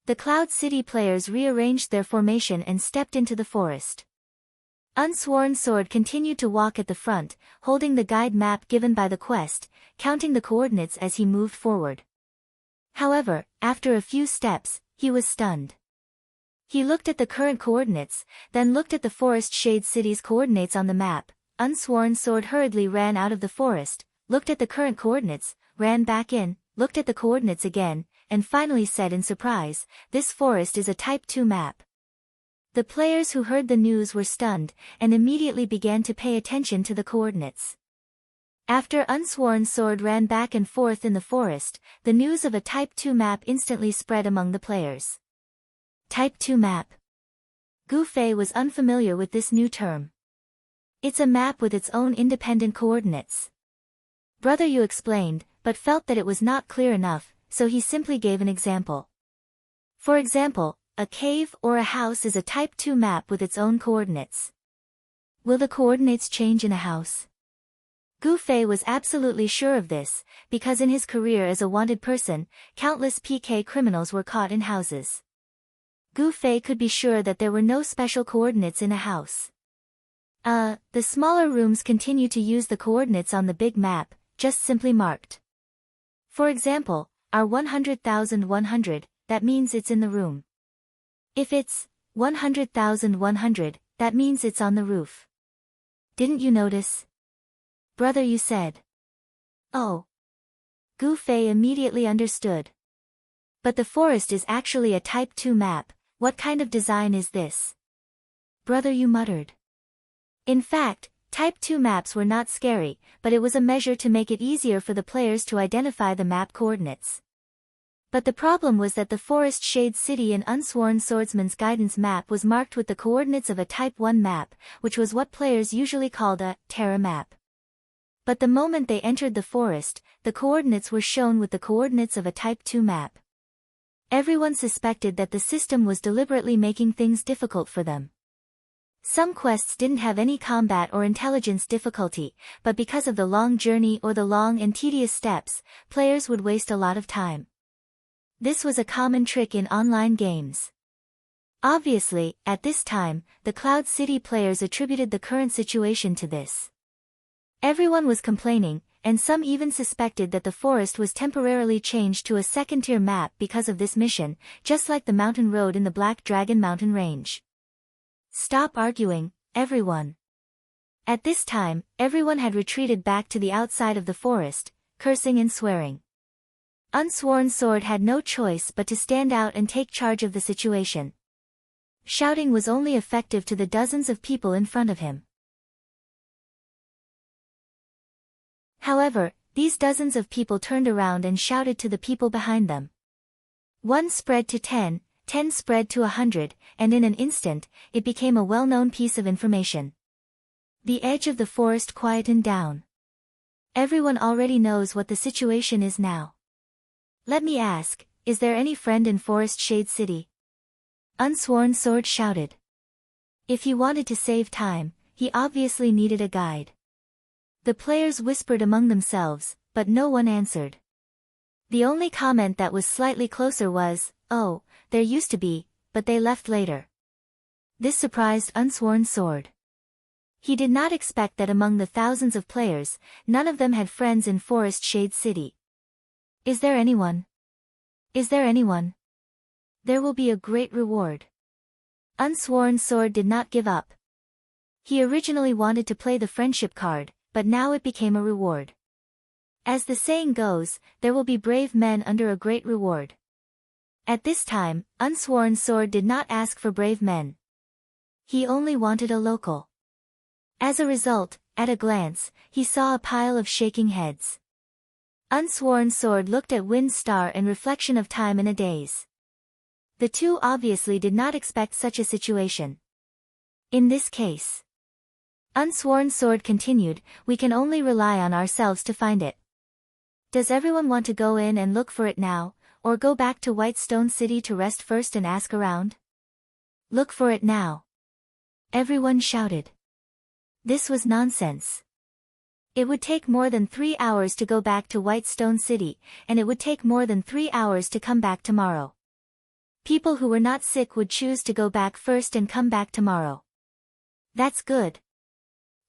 The Cloud City players rearranged their formation and stepped into the forest. Unsworn Sword continued to walk at the front, holding the guide map given by the quest, counting the coordinates as he moved forward. However, after a few steps, he was stunned. He looked at the current coordinates, then looked at the Forest Shade City's coordinates on the map. Unsworn Sword hurriedly ran out of the forest, looked at the current coordinates, ran back in, looked at the coordinates again, and finally said in surprise, "This forest is a Type 2 map." The players who heard the news were stunned, and immediately began to pay attention to the coordinates. After Unsworn Sword ran back and forth in the forest, the news of a Type 2 map instantly spread among the players. Type 2 map. Gu Fei was unfamiliar with this new term. It's a map with its own independent coordinates. Brother Yu explained, but felt that it was not clear enough, so he simply gave an example. For example, a cave or a house is a Type 2 map with its own coordinates. Will the coordinates change in a house? Gu Fei was absolutely sure of this, because in his career as a wanted person, countless PK criminals were caught in houses. Gu Fei could be sure that there were no special coordinates in a house. The smaller rooms continue to use the coordinates on the big map, just simply marked. For example, our 100,100, that means it's in the room. If it's 100,100, that means it's on the roof. Didn't you notice? Brother Yu said. Oh. Gu Fei immediately understood. But the forest is actually a Type 2 map, what kind of design is this? Brother Yu muttered. In fact, Type 2 maps were not scary, but it was a measure to make it easier for the players to identify the map coordinates. But the problem was that the Forest Shade City in Unsworn Swordsman's guidance map was marked with the coordinates of a Type 1 map, which was what players usually called a Terra map. But the moment they entered the forest, the coordinates were shown with the coordinates of a Type 2 map. Everyone suspected that the system was deliberately making things difficult for them. Some quests didn't have any combat or intelligence difficulty, but because of the long journey or the long and tedious steps, players would waste a lot of time. This was a common trick in online games. Obviously, at this time, the Cloud City players attributed the current situation to this. Everyone was complaining, and some even suspected that the forest was temporarily changed to a second-tier map because of this mission, just like the mountain road in the Black Dragon Mountain Range. Stop arguing, everyone. At this time, everyone had retreated back to the outside of the forest, cursing and swearing. Unsworn Sword had no choice but to stand out and take charge of the situation. Shouting was only effective to the dozens of people in front of him. However, these dozens of people turned around and shouted to the people behind them. 1 spread to 10, 10 spread to 100, and in an instant, it became a well-known piece of information. The edge of the forest quietened down. Everyone already knows what the situation is now. Let me ask, is there any friend in Forest Shade City? Unsworn Sword shouted. If he wanted to save time, he obviously needed a guide. The players whispered among themselves, but no one answered. The only comment that was slightly closer was, "Oh, there used to be, but they left later." This surprised Unsworn Sword. He did not expect that among the thousands of players, none of them had friends in Forest Shade City. Is there anyone? Is there anyone? There will be a great reward. Unsworn Sword did not give up. He originally wanted to play the friendship card, but now it became a reward. As the saying goes, there will be brave men under a great reward. At this time, Unsworn Sword did not ask for brave men. He only wanted a local. As a result, at a glance, he saw a pile of shaking heads. Unsworn Sword looked at Wind Star and Reflection of Time in a daze. The two obviously did not expect such a situation. In this case, Unsworn Sword continued, we can only rely on ourselves to find it. Does everyone want to go in and look for it now, or go back to Whitestone City to rest first and ask around? Look for it now. Everyone shouted. This was nonsense. It would take more than 3 hours to go back to Whitestone City, and it would take more than 3 hours to come back tomorrow. People who were not sick would choose to go back first and come back tomorrow. That's good.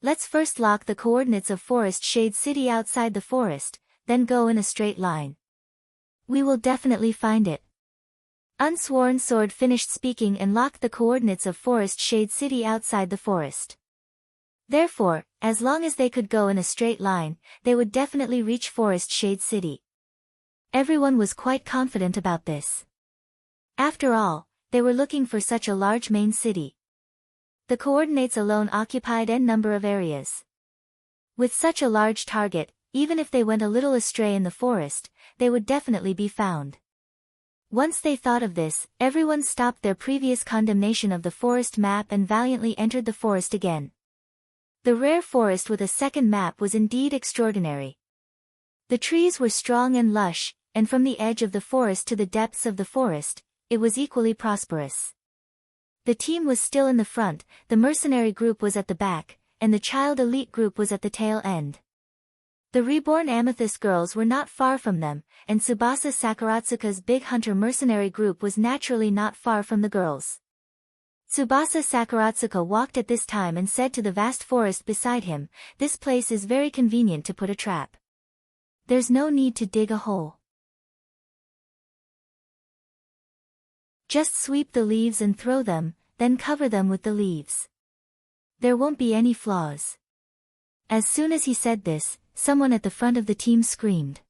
Let's first lock the coordinates of Forest Shade City outside the forest, then go in a straight line. We will definitely find it. Unsworn Sword finished speaking and locked the coordinates of Forest Shade City outside the forest. Therefore, as long as they could go in a straight line, they would definitely reach Forest Shade City. Everyone was quite confident about this. After all, they were looking for such a large main city. The coordinates alone occupied n number of areas. With such a large target, even if they went a little astray in the forest, they would definitely be found. Once they thought of this, everyone stopped their previous condemnation of the forest map and valiantly entered the forest again. The rare forest with a second map was indeed extraordinary. The trees were strong and lush, and from the edge of the forest to the depths of the forest, it was equally prosperous. The team was still in the front, the mercenary group was at the back, and the child elite group was at the tail end. The reborn Amethyst girls were not far from them, and Tsubasa Sakaratsuka's big hunter mercenary group was naturally not far from the girls. Tsubasa Sakaratsuka walked at this time and said to the vast forest beside him, "This place is very convenient to put a trap. There's no need to dig a hole. Just sweep the leaves and throw them, then cover them with the leaves. There won't be any flaws." As soon as he said this, someone at the front of the team screamed.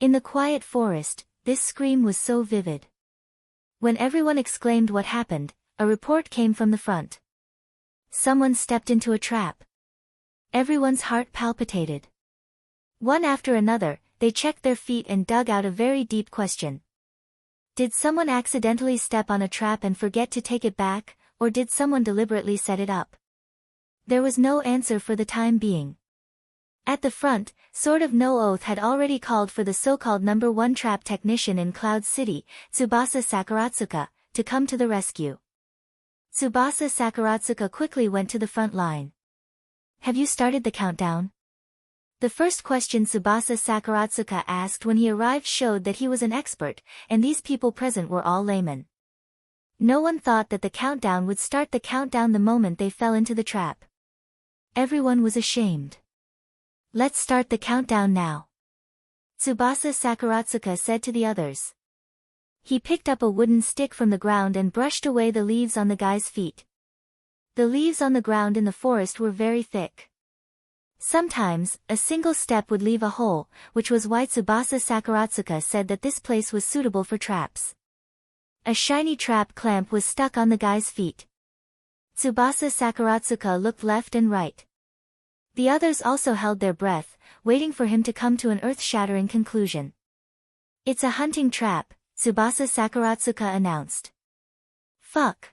In the quiet forest, this scream was so vivid. When everyone exclaimed what happened, a report came from the front. Someone stepped into a trap. Everyone's heart palpitated. One after another, they checked their feet and dug out a very deep question. Did someone accidentally step on a trap and forget to take it back, or did someone deliberately set it up? There was no answer for the time being. At the front, Sword of No Oath had already called for the so-called number 1 trap technician in Cloud City, Tsubasa Sakaratsuka, to come to the rescue. Tsubasa Sakaratsuka quickly went to the front line. "Have you started the countdown?" The first question Tsubasa Sakaratsuka asked when he arrived showed that he was an expert, and these people present were all laymen. No one thought that the countdown would start the countdown the moment they fell into the trap. Everyone was ashamed. "Let's start the countdown now," Tsubasa Sakaratsuka said to the others. He picked up a wooden stick from the ground and brushed away the leaves on the guy's feet. The leaves on the ground in the forest were very thick. Sometimes, a single step would leave a hole, which was why Tsubasa Sakaratsuka said that this place was suitable for traps. A shiny trap clamp was stuck on the guy's feet. Tsubasa Sakaratsuka looked left and right. The others also held their breath, waiting for him to come to an earth-shattering conclusion. "It's a hunting trap," Tsubasa Sakaratsuka announced. "Fuck,"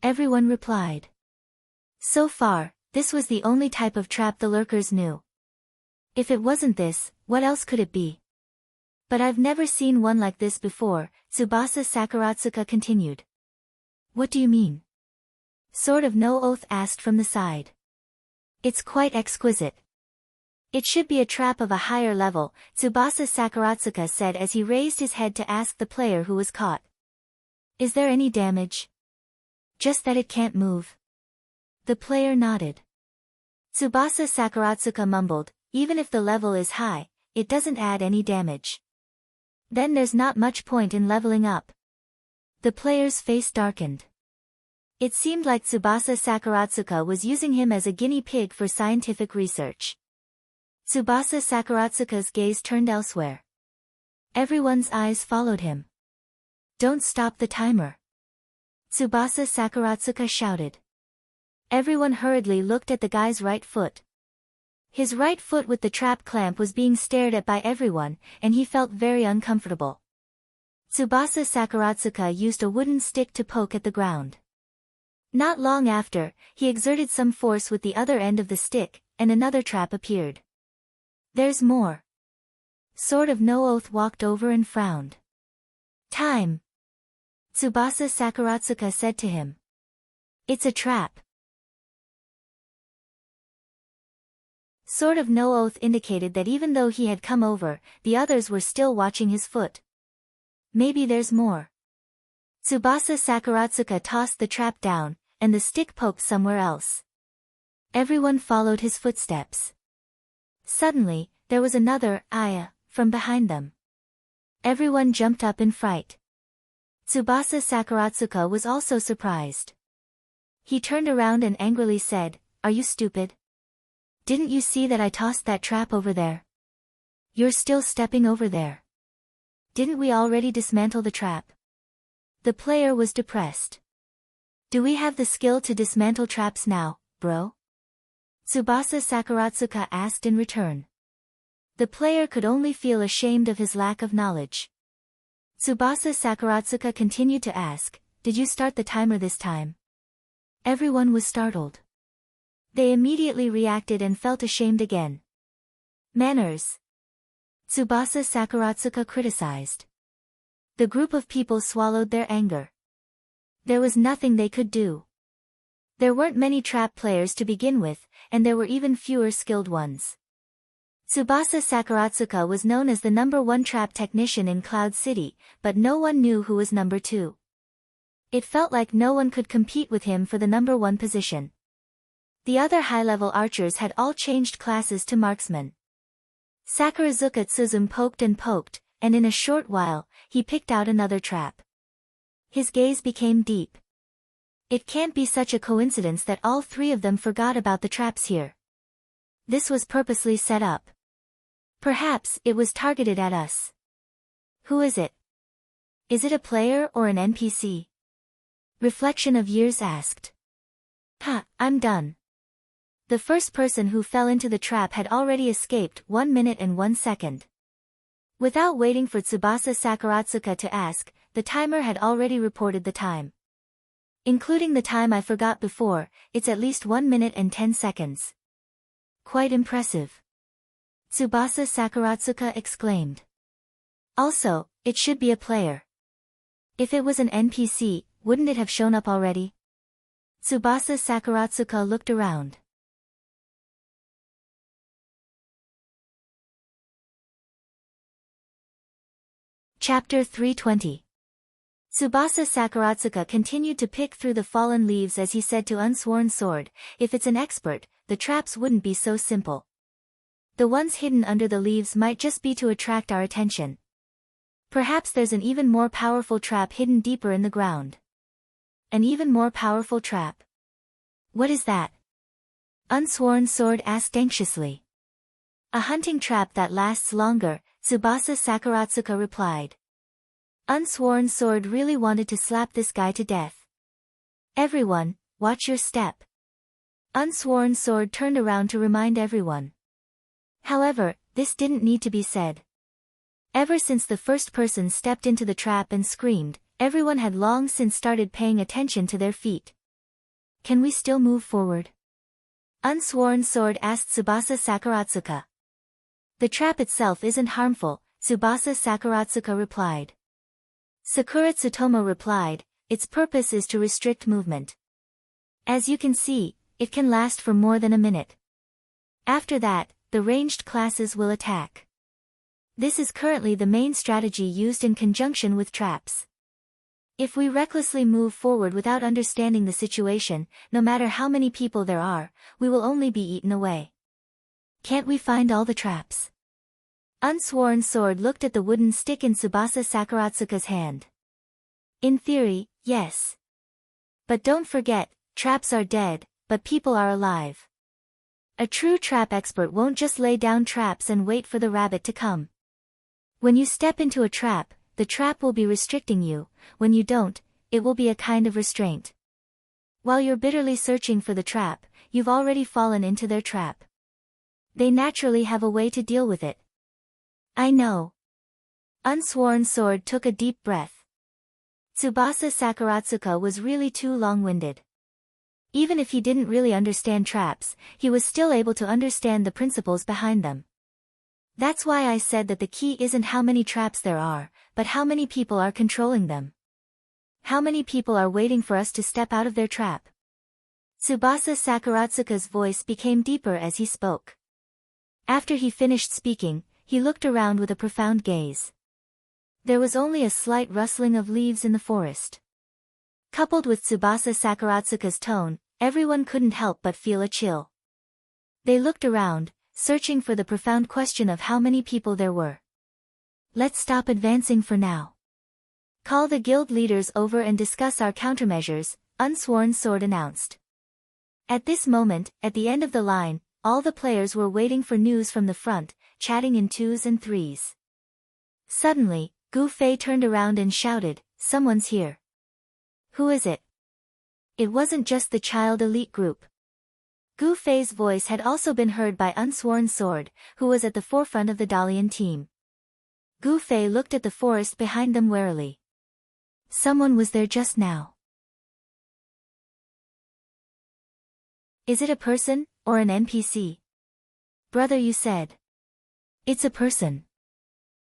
everyone replied. So far, this was the only type of trap the lurkers knew. If it wasn't this, what else could it be? "But I've never seen one like this before," Tsubasa Sakaratsuka continued. "What do you mean?" Sort of no oath asked from the side. It's quite exquisite. It should be a trap of a higher level, Tsubasa Sakuratsuka said as he raised his head to ask the player who was caught. Is there any damage? Just that it can't move. The player nodded. Tsubasa Sakuratsuka mumbled, even if the level is high, it doesn't add any damage. Then there's not much point in leveling up. The player's face darkened. It seemed like Tsubasa Sakuratsuka was using him as a guinea pig for scientific research. Tsubasa Sakuratsuka's gaze turned elsewhere. Everyone's eyes followed him. Don't stop the timer. Tsubasa Sakuratsuka shouted. Everyone hurriedly looked at the guy's right foot. His right foot with the trap clamp was being stared at by everyone, and he felt very uncomfortable. Tsubasa Sakuratsuka used a wooden stick to poke at the ground. Not long after, he exerted some force with the other end of the stick, and another trap appeared. There's more. Sort of no oath walked over and frowned. Time. Tsubasa Sakuratsuka said to him. It's a trap. Sort of no oath indicated that even though he had come over, the others were still watching his foot. Maybe there's more. Tsubasa Sakuratsuka tossed the trap down, and the stick poked somewhere else. Everyone followed his footsteps. Suddenly, there was another "Aya" from behind them. Everyone jumped up in fright. Tsubasa Sakuratsuka was also surprised. He turned around and angrily said, Are you stupid? Didn't you see that I tossed that trap over there? You're still stepping over there. Didn't we already dismantle the trap? The player was depressed. Do we have the skill to dismantle traps now, bro? Tsubasa Sakuratsuka asked in return. The player could only feel ashamed of his lack of knowledge. Tsubasa Sakuratsuka continued to ask, Did you start the timer this time? Everyone was startled. They immediately reacted and felt ashamed again. Manners. Tsubasa Sakuratsuka criticized. The group of people swallowed their anger. There was nothing they could do. There weren't many trap players to begin with, and there were even fewer skilled ones. Tsubasa Sakuratsuka was known as the #1 trap technician in Cloud City, but no one knew who was number 2. It felt like no one could compete with him for the #1 position. The other high-level archers had all changed classes to marksmen. Sakurazuka Tsuzum poked and poked, and in a short while, he picked out another trap. His gaze became deep. It can't be such a coincidence that all 3 of them forgot about the traps here. This was purposely set up. Perhaps it was targeted at us. Who is it? Is it a player or an NPC? Reflection of Years asked. I'm done. The first person who fell into the trap had already escaped 1 minute and 1 second. Without waiting for Tsubasa Sakuratsuka to ask, the timer had already reported the time. Including the time I forgot before, it's at least 1 minute and 10 seconds. Quite impressive. Tsubasa Sakuratsuka exclaimed. Also, it should be a player. If it was an NPC, wouldn't it have shown up already? Tsubasa Sakuratsuka looked around. Chapter 320. Tsubasa Sakuratsuka continued to pick through the fallen leaves as he said to Unsworn Sword, If it's an expert, the traps wouldn't be so simple. The ones hidden under the leaves might just be to attract our attention. Perhaps there's an even more powerful trap hidden deeper in the ground. An even more powerful trap. What is that? Unsworn Sword asked anxiously. A hunting trap that lasts longer, Tsubasa Sakuratsuka replied. Unsworn Sword really wanted to slap this guy to death. Everyone, watch your step. Unsworn Sword turned around to remind everyone. However, this didn't need to be said. Ever since the first person stepped into the trap and screamed, everyone had long since started paying attention to their feet. Can we still move forward? Unsworn Sword asked Tsubasa Sakuratsuka. The trap itself isn't harmful, Tsubasa Sakuratsuka replied. Sakura Tsutomu replied, its purpose is to restrict movement. As you can see, it can last for more than a minute. After that, the ranged classes will attack. This is currently the main strategy used in conjunction with traps. If we recklessly move forward without understanding the situation, no matter how many people there are, we will only be eaten away. Can't we find all the traps? Unsworn Sword looked at the wooden stick in Tsubasa Sakuratsuka's hand. In theory, yes. But don't forget, traps are dead, but people are alive. A true trap expert won't just lay down traps and wait for the rabbit to come. When you step into a trap, the trap will be restricting you. When you don't, it will be a kind of restraint. While you're bitterly searching for the trap, you've already fallen into their trap. They naturally have a way to deal with it. I know. Unsworn Sword took a deep breath. Tsubasa Sakuratsuka was really too long-winded. Even if he didn't really understand traps, he was still able to understand the principles behind them. That's why I said that the key isn't how many traps there are, but how many people are controlling them. How many people are waiting for us to step out of their trap? Tsubasa Sakuratsuka's voice became deeper as he spoke. After he finished speaking, he looked around with a profound gaze. There was only a slight rustling of leaves in the forest. Coupled with Tsubasa Sakuratsuka's tone, everyone couldn't help but feel a chill. They looked around, searching for the profound question of how many people there were. Let's stop advancing for now. Call the guild leaders over and discuss our countermeasures, Unsworn Sword announced. At this moment, at the end of the line, all the players were waiting for news from the front, chatting in twos and threes. Suddenly, Gu Fei turned around and shouted, "Someone's here." Who is it? It wasn't just the child elite group. Gu Fei's voice had also been heard by Unsworn Sword, who was at the forefront of the Dalian team. Gu Fei looked at the forest behind them warily. Someone was there just now. Is it a person, or an NPC? Brother, you said. It's a person.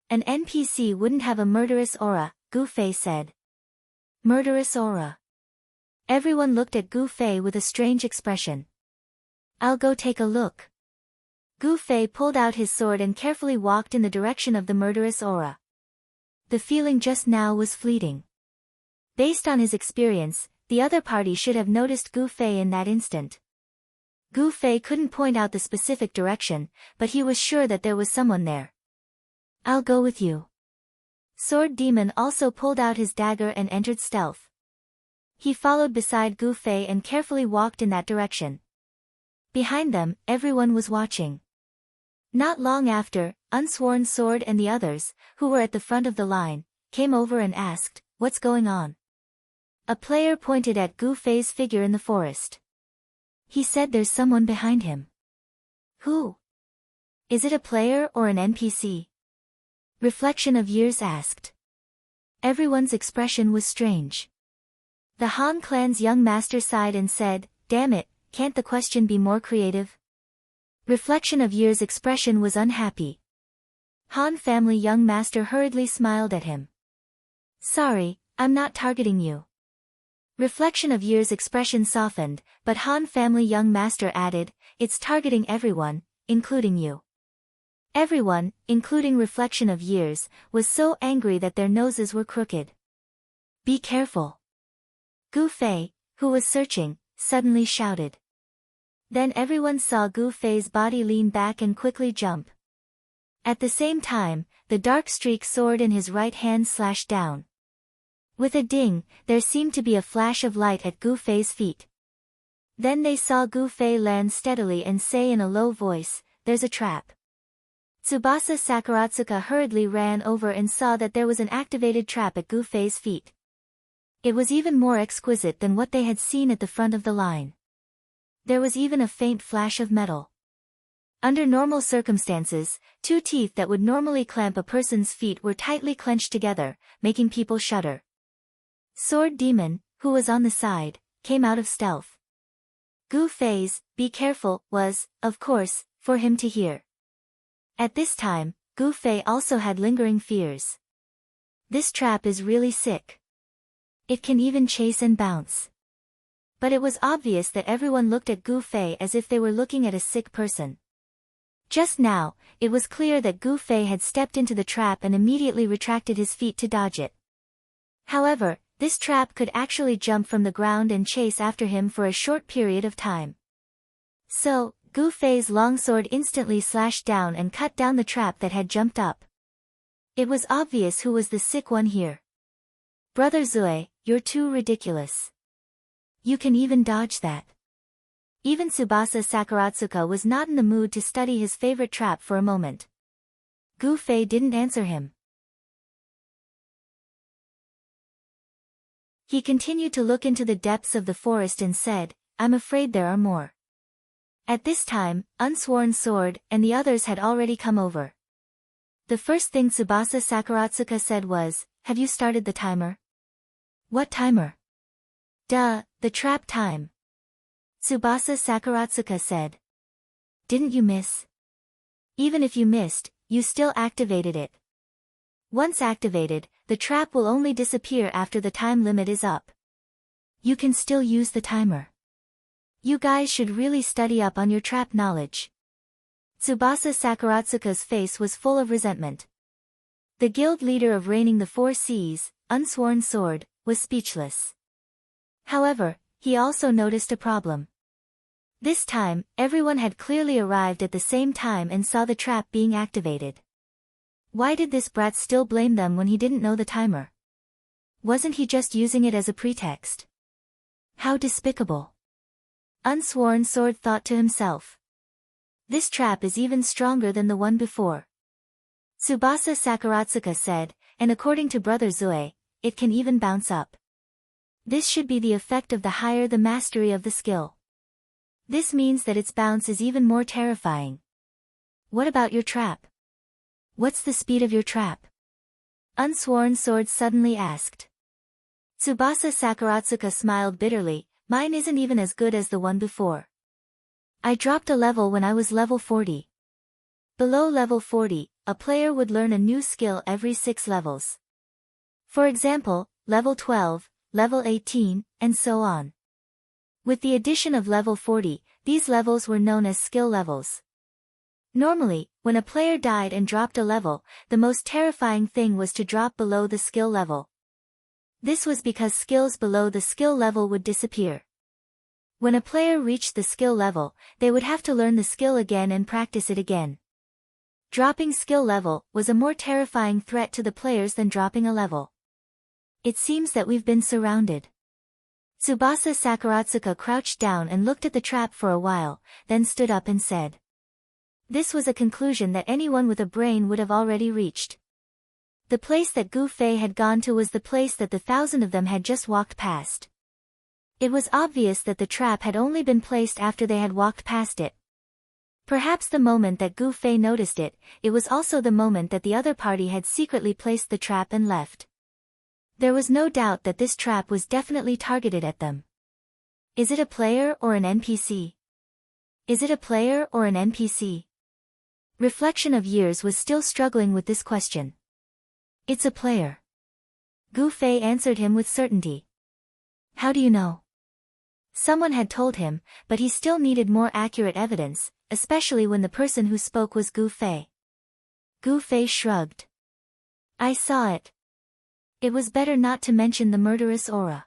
An NPC wouldn't have a murderous aura, Gu Fei said. Murderous aura. Everyone looked at Gu Fei with a strange expression. I'll go take a look. Gu Fei pulled out his sword and carefully walked in the direction of the murderous aura. The feeling just now was fleeting. Based on his experience, the other party should have noticed Gu Fei in that instant. Gu Fei couldn't point out the specific direction, but he was sure that there was someone there. I'll go with you. Sword Demon also pulled out his dagger and entered stealth. He followed beside Gu Fei and carefully walked in that direction. Behind them, everyone was watching. Not long after, Unsworn Sword and the others, who were at the front of the line, came over and asked, "What's going on?" A player pointed at Gu Fei's figure in the forest. He said there's someone behind him. Who? Is it a player or an NPC? Reflection of Years asked. Everyone's expression was strange. The Han clan's young master sighed and said, "Damn it, can't the question be more creative?" Reflection of Years' expression was unhappy. Han family young master hurriedly smiled at him. Sorry, I'm not targeting you. Reflection of Years' expression softened, but Han family young master added, "It's targeting everyone, including you." Everyone, including Reflection of Years, was so angry that their noses were crooked. Be careful. Gu Fei, who was searching, suddenly shouted. Then everyone saw Gu Fei's body lean back and quickly jump. At the same time, the dark streak sword in his right hand slashed down. With a ding, there seemed to be a flash of light at Gu Fei's feet. Then they saw Gu Fei land steadily and say in a low voice, "There's a trap." Tsubasa Sakuratsuka hurriedly ran over and saw that there was an activated trap at Gu Fei's feet. It was even more exquisite than what they had seen at the front of the line. There was even a faint flash of metal. Under normal circumstances, two teeth that would normally clamp a person's feet were tightly clenched together, making people shudder. Sword Demon, who was on the side, came out of stealth. Gu Fei's, "Be careful," was, of course, for him to hear. At this time, Gu Fei also had lingering fears. This trap is really sick. It can even chase and bounce. But it was obvious that everyone looked at Gu Fei as if they were looking at a sick person. Just now, it was clear that Gu Fei had stepped into the trap and immediately retracted his feet to dodge it. However, this trap could actually jump from the ground and chase after him for a short period of time. So, Gu Fei's longsword instantly slashed down and cut down the trap that had jumped up. It was obvious who was the sick one here. Brother Zue, you're too ridiculous. You can even dodge that. Even Tsubasa Sakuratsuka was not in the mood to study his favorite trap for a moment. Gu Fei didn't answer him. He continued to look into the depths of the forest and said, I'm afraid there are more. At this time, Unsworn Sword and the others had already come over. The first thing Tsubasa Sakuratsuka said was, have you started the timer? What timer? Duh, the trap time. Tsubasa Sakuratsuka said. Didn't you miss? Even if you missed, you still activated it. Once activated, the trap will only disappear after the time limit is up. You can still use the timer. You guys should really study up on your trap knowledge. Tsubasa Sakuratsuka's face was full of resentment. The guild leader of Reigning the Four Seas, Unsworn Sword, was speechless. However, he also noticed a problem. This time, everyone had clearly arrived at the same time and saw the trap being activated. Why did this brat still blame them when he didn't know the timer? Wasn't he just using it as a pretext? How despicable. Unsworn Sword thought to himself. This trap is even stronger than the one before. Tsubasa Sakuratsuka said, and according to Brother Zue, it can even bounce up. This should be the effect of the higher the mastery of the skill. This means that its bounce is even more terrifying. What about your trap? What's the speed of your trap? Unsworn Sword suddenly asked. Tsubasa Sakuratsuka smiled bitterly, mine isn't even as good as the one before. I dropped a level when I was level 40. Below level 40, a player would learn a new skill every 6 levels. For example, level 12, level 18, and so on. With the addition of level 40, these levels were known as skill levels. Normally, when a player died and dropped a level, the most terrifying thing was to drop below the skill level. This was because skills below the skill level would disappear. When a player reached the skill level, they would have to learn the skill again and practice it again. Dropping skill level was a more terrifying threat to the players than dropping a level. It seems that we've been surrounded. Tsubasa Sakuratsuka crouched down and looked at the trap for a while, then stood up and said. This was a conclusion that anyone with a brain would have already reached. The place that Gu Fei had gone to was the place that the 1,000 of them had just walked past. It was obvious that the trap had only been placed after they had walked past it. Perhaps the moment that Gu Fei noticed it, it was also the moment that the other party had secretly placed the trap and left. There was no doubt that this trap was definitely targeted at them. Is it a player or an NPC? Is it a player or an NPC? Reflection of Years was still struggling with this question. It's a player. Gu Fei answered him with certainty. How do you know? Someone had told him, but he still needed more accurate evidence, especially when the person who spoke was Gu Fei. Gu Fei shrugged. I saw it. It was better not to mention the murderous aura.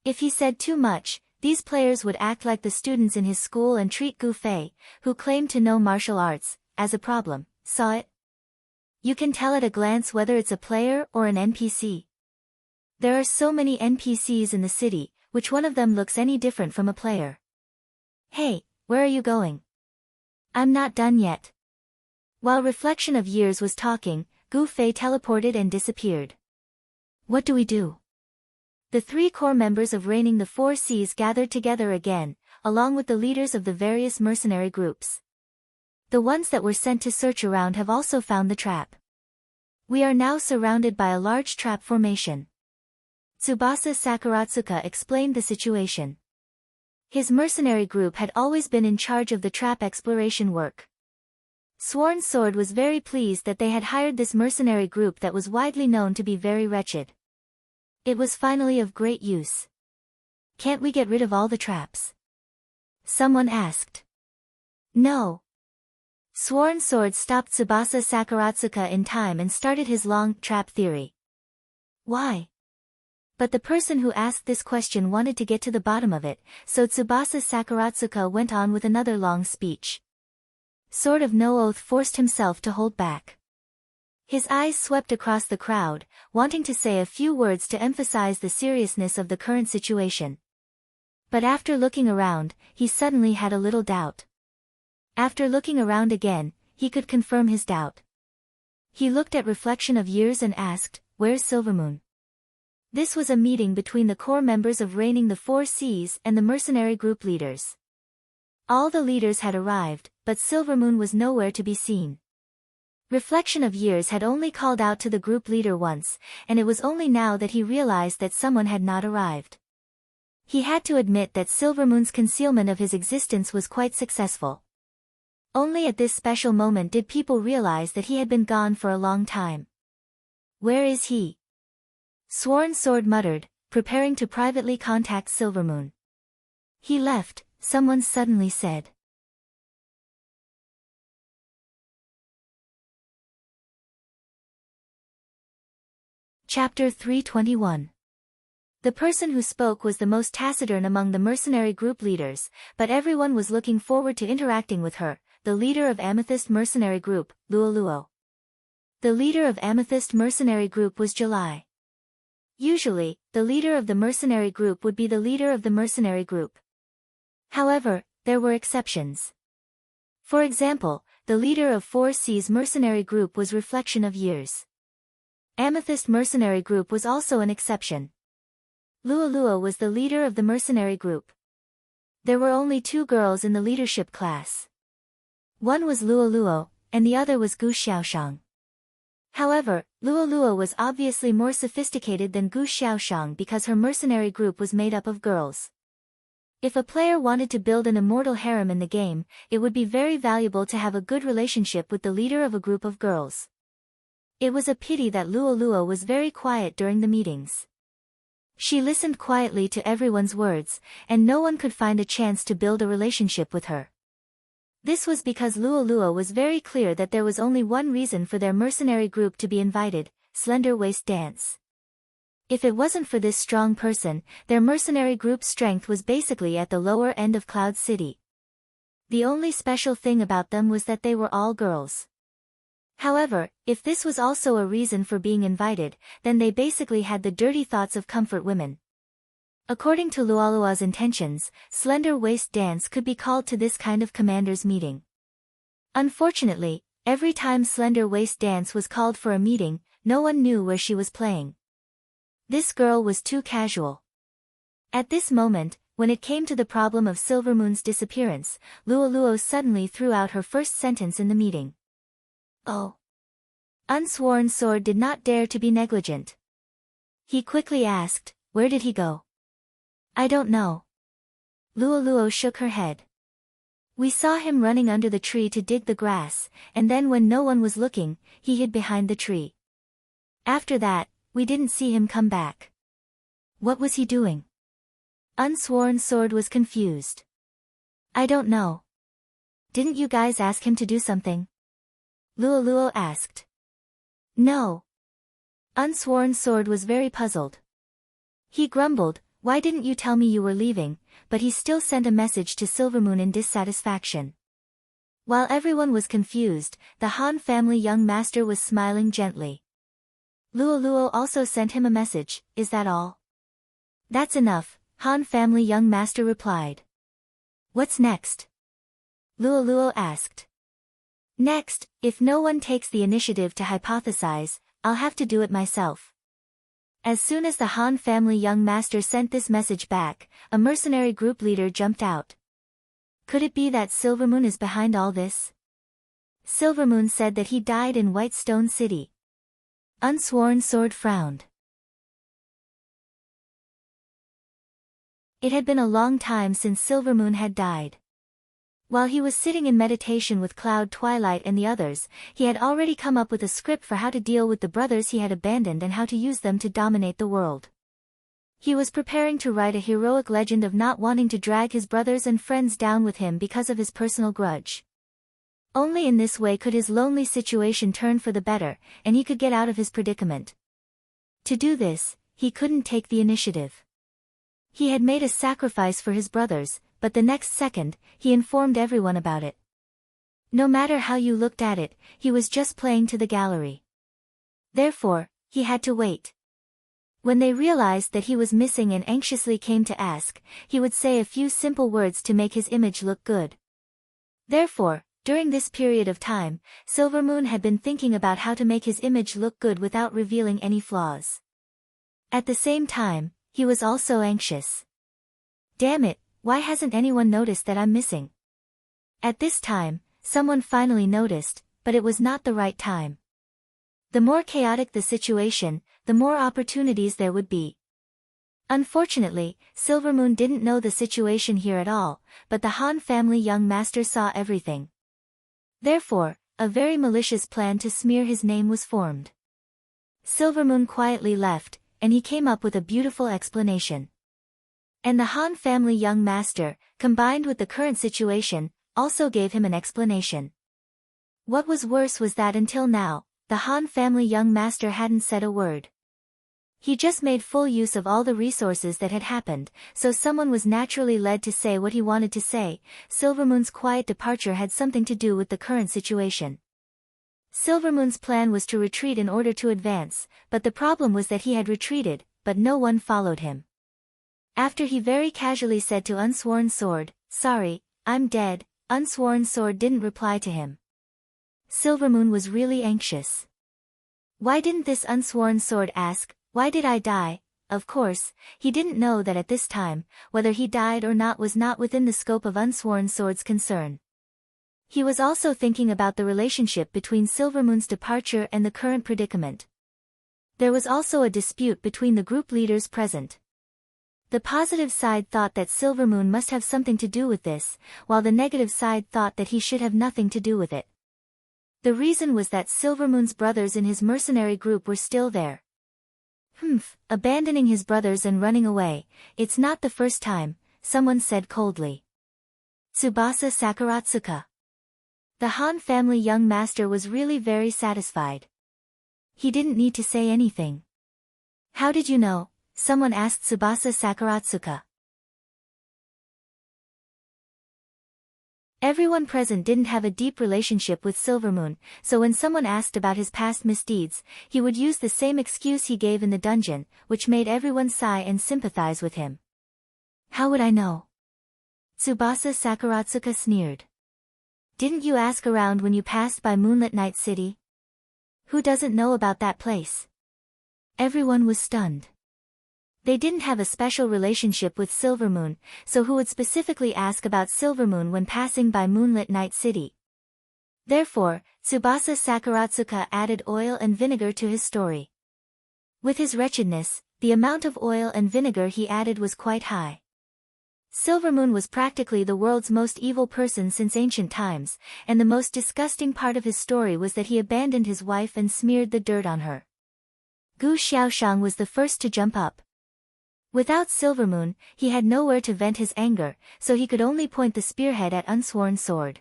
If he said too much, these players would act like the students in his school and treat Gu Fei, who claimed to know martial arts, as a problem. Saw it? You can tell at a glance whether it's a player or an NPC. There are so many NPCs in the city, which one of them looks any different from a player? Hey, where are you going? I'm not done yet. While Reflection of Years was talking, Gu Fei teleported and disappeared. What do we do? The 3 core members of Reigning the Four Seas gathered together again, along with the leaders of the various mercenary groups. The ones that were sent to search around have also found the trap. We are now surrounded by a large trap formation. Tsubasa Sakuratsuka explained the situation. His mercenary group had always been in charge of the trap exploration work. Sworn Sword was very pleased that they had hired this mercenary group that was widely known to be very wretched. It was finally of great use. Can't we get rid of all the traps? Someone asked. No. Sworn Sword stopped Tsubasa Sakaratsuka in time and started his long trap theory. Why? But the person who asked this question wanted to get to the bottom of it, so Tsubasa Sakaratsuka went on with another long speech. Sword of No Oath forced himself to hold back. His eyes swept across the crowd, wanting to say a few words to emphasize the seriousness of the current situation. But after looking around, he suddenly had a little doubt. After looking around again, he could confirm his doubt. He looked at Reflection of Years and asked, "Where's Silvermoon?" This was a meeting between the core members of Reigning the Four Seas and the mercenary group leaders. All the leaders had arrived, but Silvermoon was nowhere to be seen. Reflection of Years had only called out to the group leader once, and it was only now that he realized that someone had not arrived. He had to admit that Silvermoon's concealment of his existence was quite successful. Only at this special moment did people realize that he had been gone for a long time. Where is he? Sworn Sword muttered, preparing to privately contact Silvermoon. He left, someone suddenly said. Chapter 321. The person who spoke was the most taciturn among the mercenary group leaders, but everyone was looking forward to interacting with her, the leader of Amethyst Mercenary Group, Luoluo. The leader of Amethyst Mercenary Group was July. Usually, the leader of the mercenary group would be the leader of the mercenary group. However, there were exceptions. For example, the leader of Four Seas Mercenary Group was Reflection of Years. Amethyst Mercenary Group was also an exception. Luoluo was the leader of the mercenary group. There were only 2 girls in the leadership class. One was Luoluo, and the other was Gu Xiaoshang. However, Luoluo was obviously more sophisticated than Gu Xiaoshang because her mercenary group was made up of girls. If a player wanted to build an immortal harem in the game, it would be very valuable to have a good relationship with the leader of a group of girls. It was a pity that Luoluo was very quiet during the meetings. She listened quietly to everyone's words, and no one could find a chance to build a relationship with her. This was because Luoluo was very clear that there was only one reason for their mercenary group to be invited, Slender Waist Dance. If it wasn't for this strong person, their mercenary group's strength was basically at the lower end of Cloud City. The only special thing about them was that they were all girls. However, if this was also a reason for being invited, then they basically had the dirty thoughts of comfort women. According to Luoluo's intentions, Slender Waist Dance could be called to this kind of commander's meeting. Unfortunately, every time Slender Waist Dance was called for a meeting, no one knew where she was playing. This girl was too casual. At this moment, when it came to the problem of Silvermoon's disappearance, Luoluo suddenly threw out her first sentence in the meeting. Oh. Unsworn Sword did not dare to be negligent. He quickly asked, "Where did he go?" "I don't know." Luoluo shook her head. "We saw him running under the tree to dig the grass, and then when no one was looking, he hid behind the tree. After that, we didn't see him come back." "What was he doing?" Unsworn Sword was confused. "I don't know." "Didn't you guys ask him to do something?" Luoluo asked. "No." Unsworn Sword was very puzzled. He grumbled, "Why didn't you tell me you were leaving?" But he still sent a message to Silvermoon in dissatisfaction. While everyone was confused, the Han family young master was smiling gently. Luoluo also sent him a message, "Is that all?" "That's enough," Han family young master replied. "What's next?" Luoluo asked. "Next, if no one takes the initiative to hypothesize, I'll have to do it myself." As soon as the Han family young master sent this message back, a mercenary group leader jumped out. Could it be that Silvermoon is behind all this? Silvermoon said that he died in Whitestone City. Unsworn Sword frowned. It had been a long time since Silvermoon had died. While he was sitting in meditation with Cloud Twilight and the others, he had already come up with a script for how to deal with the brothers he had abandoned and how to use them to dominate the world. He was preparing to write a heroic legend of not wanting to drag his brothers and friends down with him because of his personal grudge. Only in this way could his lonely situation turn for the better, and he could get out of his predicament. To do this, he couldn't take the initiative. He had made a sacrifice for his brothers, but the next second, he informed everyone about it. No matter how you looked at it, he was just playing to the gallery. Therefore, he had to wait. When they realized that he was missing and anxiously came to ask, he would say a few simple words to make his image look good. Therefore, during this period of time, Silvermoon had been thinking about how to make his image look good without revealing any flaws. At the same time, he was also anxious. Damn it, why hasn't anyone noticed that I'm missing? At this time, someone finally noticed, but it was not the right time. The more chaotic the situation, the more opportunities there would be. Unfortunately, Silvermoon didn't know the situation here at all, but the Han family young master saw everything. Therefore, a very malicious plan to smear his name was formed. Silvermoon quietly left, and he came up with a beautiful explanation. And the Han family young master, combined with the current situation, also gave him an explanation. What was worse was that until now, the Han family young master hadn't said a word. He just made full use of all the resources that had happened, so someone was naturally led to say what he wanted to say. Silvermoon's quiet departure had something to do with the current situation. Silvermoon's plan was to retreat in order to advance, but the problem was that he had retreated, but no one followed him. After he very casually said to Unsworn Sword, "Sorry, I'm dead," Unsworn Sword didn't reply to him. Silvermoon was really anxious. Why didn't this Unsworn Sword ask, "Why did I die?" Of course, he didn't know that at this time, whether he died or not was not within the scope of Unsworn Sword's concern. He was also thinking about the relationship between Silvermoon's departure and the current predicament. There was also a dispute between the group leaders present. The positive side thought that Silvermoon must have something to do with this, while the negative side thought that he should have nothing to do with it. The reason was that Silvermoon's brothers in his mercenary group were still there. Abandoning his brothers and running away, it's not the first time, someone said coldly. Tsubasa Sakaratsuka. The Han family young master was really very satisfied. He didn't need to say anything. How did you know? Someone asked Tsubasa Sakaratsuka. Everyone present didn't have a deep relationship with Silvermoon, so when someone asked about his past misdeeds, he would use the same excuse he gave in the dungeon, which made everyone sigh and sympathize with him. How would I know? Tsubasa Sakaratsuka sneered. Didn't you ask around when you passed by Moonlit Night City? Who doesn't know about that place? Everyone was stunned. They didn't have a special relationship with Silvermoon, so who would specifically ask about Silvermoon when passing by Moonlit Night City? Therefore, Tsubasa Sakaratsuka added oil and vinegar to his story. With his wretchedness, the amount of oil and vinegar he added was quite high. Silvermoon was practically the world's most evil person since ancient times, and the most disgusting part of his story was that he abandoned his wife and smeared the dirt on her. Gu Xiaoshang was the first to jump up. Without Silvermoon, he had nowhere to vent his anger, so he could only point the spearhead at Unsworn Sword.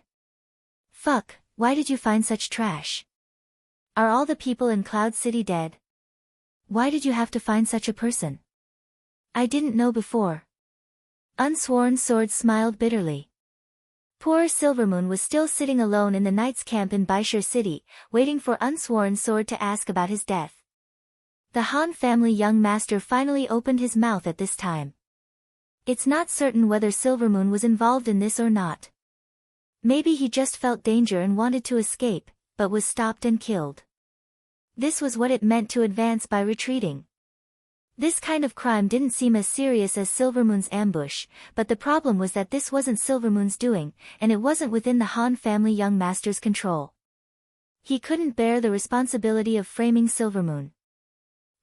Fuck, why did you find such trash? Are all the people in Cloud City dead? Why did you have to find such a person? I didn't know before. Unsworn Sword smiled bitterly. Poor Silvermoon was still sitting alone in the knight's camp in Baishur City, waiting for Unsworn Sword to ask about his death. The Han family young master finally opened his mouth at this time. It's not certain whether Silvermoon was involved in this or not. Maybe he just felt danger and wanted to escape, but was stopped and killed. This was what it meant to advance by retreating. This kind of crime didn't seem as serious as Silvermoon's ambush, but the problem was that this wasn't Silvermoon's doing, and it wasn't within the Han family young master's control. He couldn't bear the responsibility of framing Silvermoon.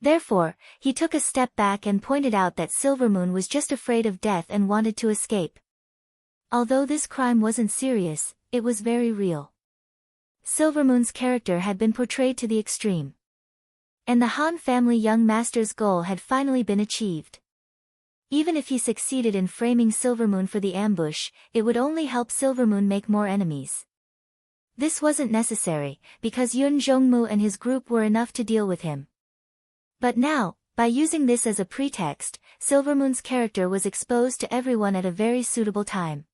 Therefore, he took a step back and pointed out that Silvermoon was just afraid of death and wanted to escape. Although this crime wasn't serious, it was very real. Silvermoon's character had been portrayed to the extreme. And the Han family young master's goal had finally been achieved. Even if he succeeded in framing Silvermoon for the ambush, it would only help Silvermoon make more enemies. This wasn't necessary, because Yun Zhongmu and his group were enough to deal with him. But now, by using this as a pretext, Silvermoon's character was exposed to everyone at a very suitable time.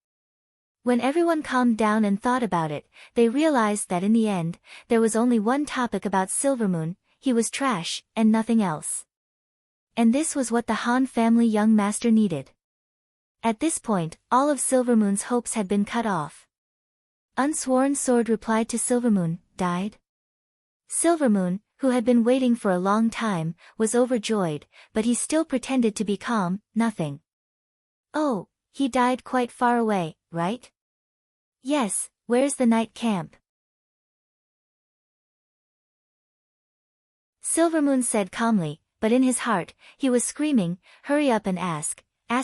When everyone calmed down and thought about it, they realized that in the end, there was only one topic about Silvermoon: he was trash, and nothing else. And this was what the Han family young master needed. At this point, all of Silvermoon's hopes had been cut off. Unsworn Sword replied to Silvermoon, died? Silvermoon, who had been waiting for a long time, was overjoyed, but he still pretended to be calm. Nothing. Oh, he died quite far away, right? Yes, where's the night camp? Silvermoon said calmly, but in his heart, he was screaming, hurry up and ask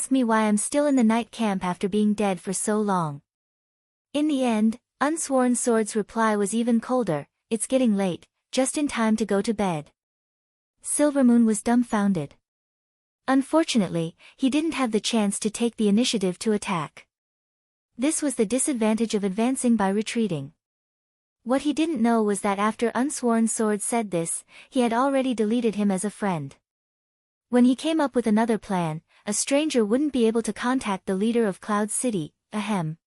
me why I'm still in the night camp after being dead for so long. In the end, Unsworn Sword's reply was even colder, it's getting late, just in time to go to bed. Silvermoon was dumbfounded. Unfortunately, he didn't have the chance to take the initiative to attack. This was the disadvantage of advancing by retreating. What he didn't know was that after Unsworn Sword said this, he had already deleted him as a friend. When he came up with another plan, a stranger wouldn't be able to contact the leader of Cloud City, ahem.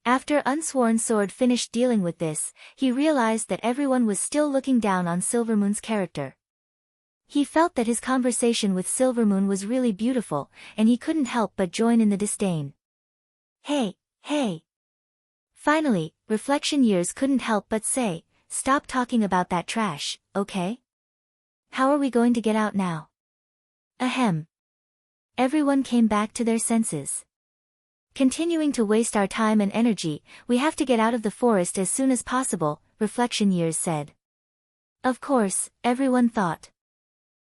After Unsworn Sword finished dealing with this, he realized that everyone was still looking down on Silvermoon's character. He felt that his conversation with Silvermoon was really beautiful, and he couldn't help but join in the disdain. Hey! Finally, Reflection Years couldn't help but say, stop talking about that trash, okay? How are we going to get out now? Ahem. Everyone came back to their senses. Continuing to waste our time and energy, we have to get out of the forest as soon as possible, Reflection Years said. Of course, everyone thought.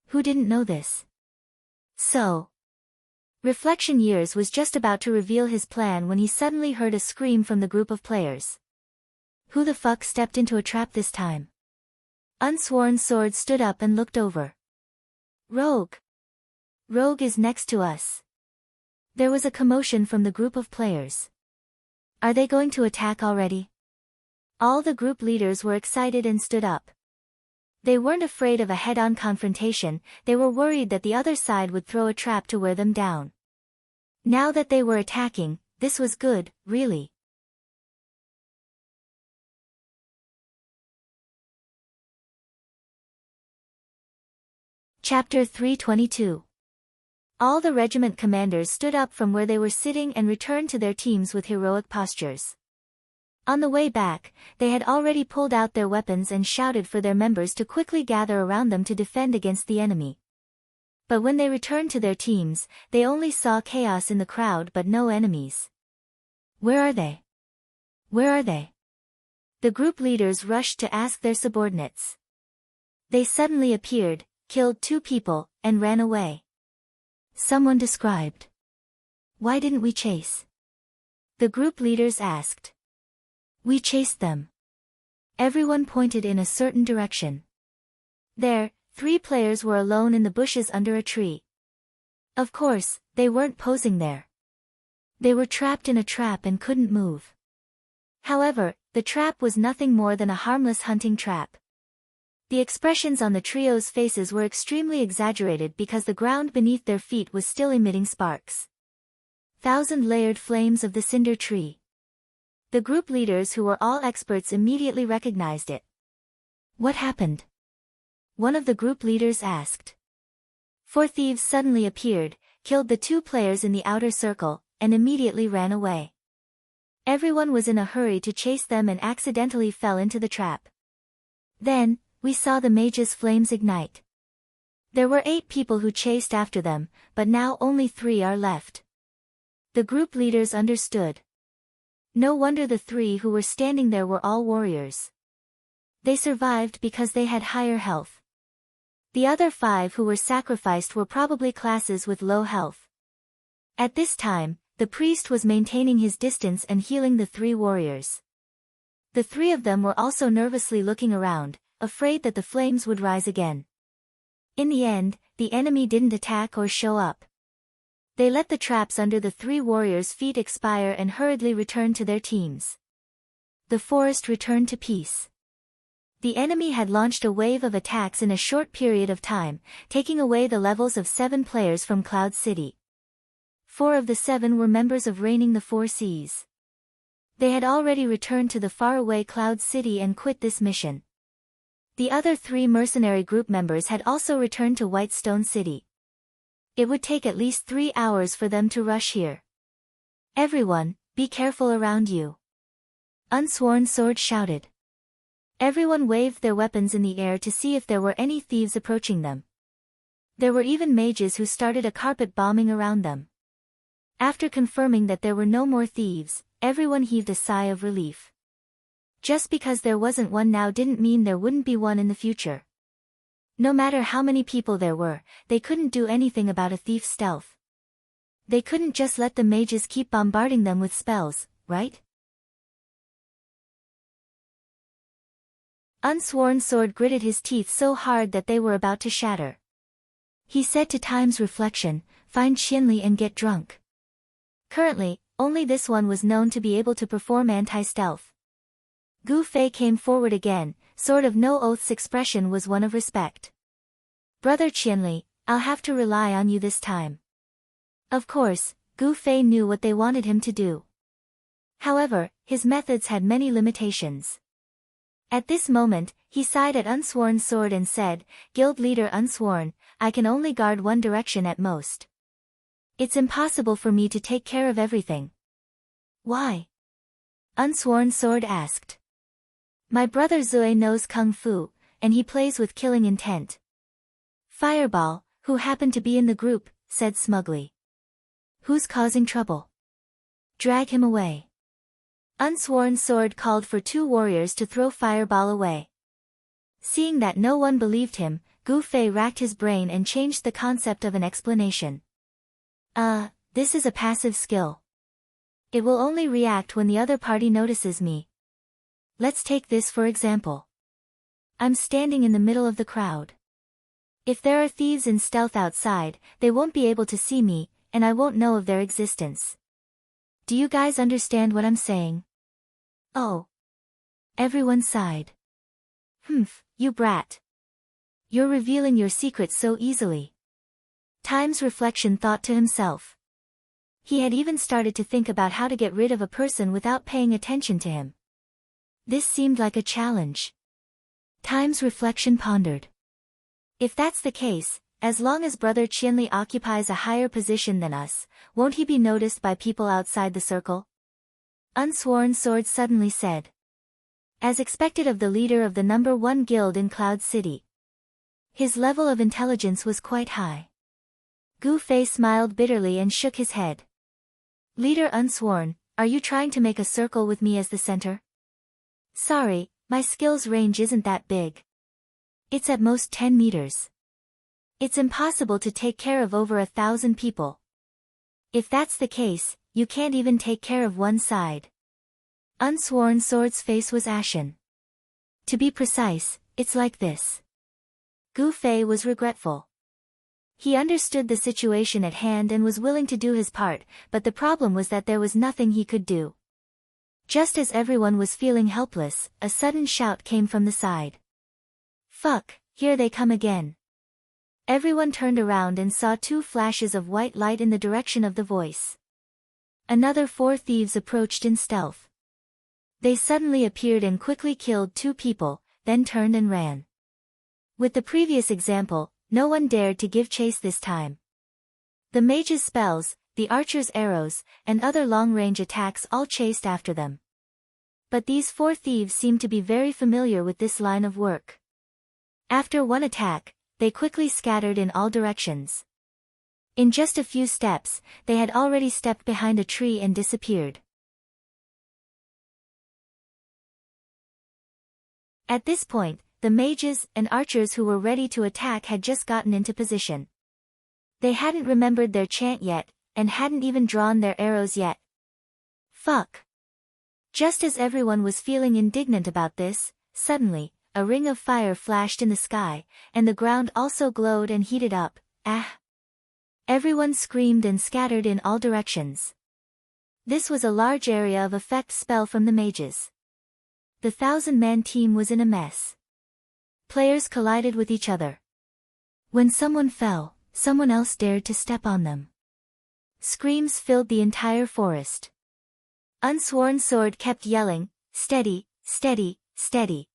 Who didn't know this? So. Reflection Years was just about to reveal his plan when he suddenly heard a scream from the group of players. Who the fuck stepped into a trap this time? Unsworn Sword stood up and looked over. Rogue. Rogue is next to us. There was a commotion from the group of players. Are they going to attack already? All the group leaders were excited and stood up. They weren't afraid of a head-on confrontation, they were worried that the other side would throw a trap to wear them down. Now that they were attacking, this was good, really. Chapter 322. All the regiment commanders stood up from where they were sitting and returned to their teams with heroic postures. On the way back, they had already pulled out their weapons and shouted for their members to quickly gather around them to defend against the enemy. But when they returned to their teams, they only saw chaos in the crowd but no enemies. Where are they? Where are they? The group leaders rushed to ask their subordinates. They suddenly appeared, killed 2 people, and ran away. Someone described. Why didn't we chase? The group leaders asked. We chased them. Everyone pointed in a certain direction. There, 3 players were alone in the bushes under a tree. Of course, they weren't posing there. They were trapped in a trap and couldn't move. However, the trap was nothing more than a harmless hunting trap. The expressions on the trio's faces were extremely exaggerated because the ground beneath their feet was still emitting sparks. 1,000-layered flames of the cinder tree. The group leaders, who were all experts, immediately recognized it. What happened? One of the group leaders asked. 4 thieves suddenly appeared, killed the 2 players in the outer circle, and immediately ran away. Everyone was in a hurry to chase them and accidentally fell into the trap. Then, we saw the mage's flames ignite. There were 8 people who chased after them, but now only 3 are left. The group leaders understood. No wonder the 3 who were standing there were all warriors. They survived because they had higher health. The other 5 who were sacrificed were probably classes with low health. At this time, the priest was maintaining his distance and healing the 3 warriors. The 3 of them were also nervously looking around, afraid that the flames would rise again. In the end, the enemy didn't attack or show up. They let the traps under the three warriors' feet expire and hurriedly returned to their teams. The forest returned to peace. The enemy had launched a wave of attacks in a short period of time, taking away the levels of 7 players from Cloud City. 4 of the 7 were members of Reigning the Four Seas. They had already returned to the faraway Cloud City and quit this mission. The other 3 mercenary group members had also returned to Whitestone City. It would take at least 3 hours for them to rush here. Everyone, be careful around you. Unsworn Sword shouted. Everyone waved their weapons in the air to see if there were any thieves approaching them. There were even mages who started a carpet bombing around them. After confirming that there were no more thieves, everyone heaved a sigh of relief. Just because there wasn't one now didn't mean there wouldn't be one in the future. No matter how many people there were, they couldn't do anything about a thief's stealth. They couldn't just let the mages keep bombarding them with spells, right? Unsworn Sword gritted his teeth so hard that they were about to shatter. He said to Time's Reflection, "Find Qianli and get drunk." Currently, only this one was known to be able to perform anti-stealth. Gu Fei came forward again, Sword of No Oath's expression was one of respect. "Brother Qianli, I'll have to rely on you this time." Of course, Gu Fei knew what they wanted him to do. However, his methods had many limitations. At this moment, he sighed at Unsworn Sword and said, "Guild leader Unsworn, I can only guard one direction at most. It's impossible for me to take care of everything." "Why?" Unsworn Sword asked. "My brother Zui knows Kung Fu, and he plays with killing intent." Fireball, who happened to be in the group, said smugly. "Who's causing trouble? Drag him away." Unsworn Sword called for 2 warriors to throw Fireball away. Seeing that no one believed him, Gu Fei racked his brain and changed the concept of an explanation. This is a passive skill. It will only react when the other party notices me. Let's take this for example. I'm standing in the middle of the crowd. If there are thieves in stealth outside, they won't be able to see me, and I won't know of their existence. Do you guys understand what I'm saying?" "Oh." Everyone sighed. "Humph, you brat. You're revealing your secret so easily." Time's Reflection thought to himself. He had even started to think about how to get rid of a person without paying attention to him. This seemed like a challenge. Time's Reflection pondered. If that's the case, as long as Brother Qianli occupies a higher position than us, won't he be noticed by people outside the circle? Unsworn Sword suddenly said. As expected of the leader of the number 1 guild in Cloud City. His level of intelligence was quite high. Gu Fei smiled bitterly and shook his head. "Leader Unsworn, are you trying to make a circle with me as the center?" "Sorry, my skills range isn't that big. It's at most 10 meters. It's impossible to take care of over 1,000 people. If that's the case, you can't even take care of one side." Unsworn Sword's face was ashen. "To be precise, it's like this." Gu Fei was regretful. He understood the situation at hand and was willing to do his part, but the problem was that there was nothing he could do. Just as everyone was feeling helpless, a sudden shout came from the side. "Fuck, here they come again." Everyone turned around and saw 2 flashes of white light in the direction of the voice. Another 4 thieves approached in stealth. They suddenly appeared and quickly killed 2 people, then turned and ran. With the previous example, no one dared to give chase this time. The mage's spells, the archer's arrows, and other long-range attacks all chased after them. But these 4 thieves seemed to be very familiar with this line of work. After one attack, they quickly scattered in all directions. In just a few steps, they had already stepped behind a tree and disappeared. At this point, the mages and archers who were ready to attack had just gotten into position. They hadn't remembered their chant yet, and hadn't even drawn their arrows yet. Fuck. Just as everyone was feeling indignant about this, suddenly, a ring of fire flashed in the sky, and the ground also glowed and heated up. Ah! Everyone screamed and scattered in all directions. This was a large area of effect spell from the mages. The 1,000-man team was in a mess. Players collided with each other. When someone fell, someone else dared to step on them. Screams filled the entire forest. Unsworn Sword kept yelling, "Steady, steady, steady."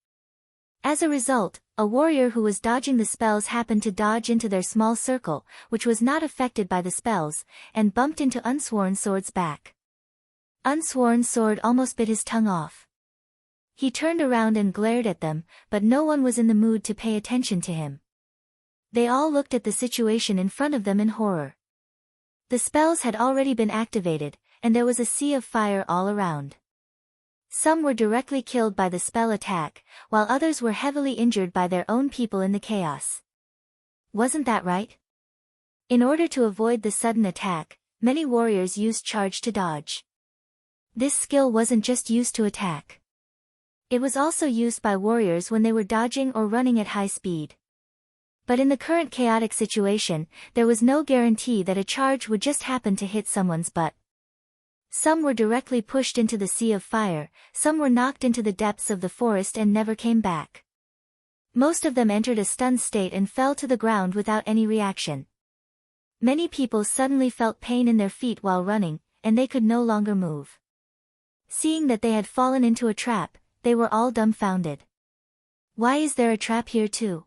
As a result, a warrior who was dodging the spells happened to dodge into their small circle, which was not affected by the spells, and bumped into Unsworn Sword's back. Unsworn Sword almost bit his tongue off. He turned around and glared at them, but no one was in the mood to pay attention to him. They all looked at the situation in front of them in horror. The spells had already been activated, and there was a sea of fire all around. Some were directly killed by the spell attack, while others were heavily injured by their own people in the chaos. Wasn't that right? In order to avoid the sudden attack, many warriors used charge to dodge. This skill wasn't just used to attack. It was also used by warriors when they were dodging or running at high speed. But in the current chaotic situation, there was no guarantee that a charge would just happen to hit someone's butt. Some were directly pushed into the sea of fire, some were knocked into the depths of the forest and never came back. Most of them entered a stunned state and fell to the ground without any reaction. Many people suddenly felt pain in their feet while running, and they could no longer move. Seeing that they had fallen into a trap, they were all dumbfounded. Why is there a trap here too?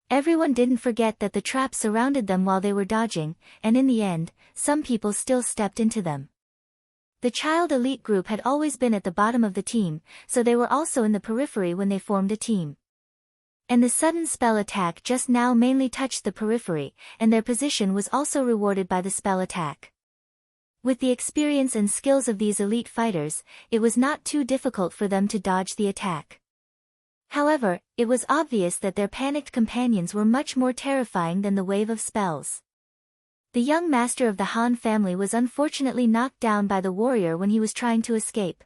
Everyone didn't forget that the trap surrounded them while they were dodging, and in the end, some people still stepped into them. The child elite group had always been at the bottom of the team, so they were also in the periphery when they formed a team. And the sudden spell attack just now mainly touched the periphery, and their position was also rewarded by the spell attack. With the experience and skills of these elite fighters, it was not too difficult for them to dodge the attack. However, it was obvious that their panicked companions were much more terrifying than the wave of spells. The young master of the Han family was unfortunately knocked down by the warrior when he was trying to escape.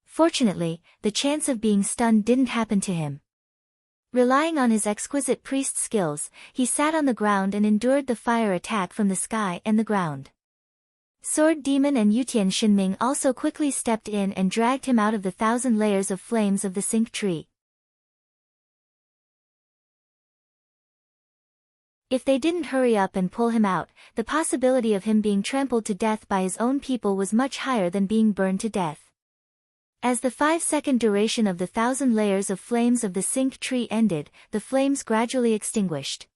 Fortunately, the chance of being stunned didn't happen to him. Relying on his exquisite priest skills, he sat on the ground and endured the fire attack from the sky and the ground. Sword Demon and Yutian Shinming also quickly stepped in and dragged him out of the 1,000 layers of flames of the Sync Tree. If they didn't hurry up and pull him out, the possibility of him being trampled to death by his own people was much higher than being burned to death. As the 5-second duration of the 1,000 layers of flames of the Sync Tree ended, the flames gradually extinguished.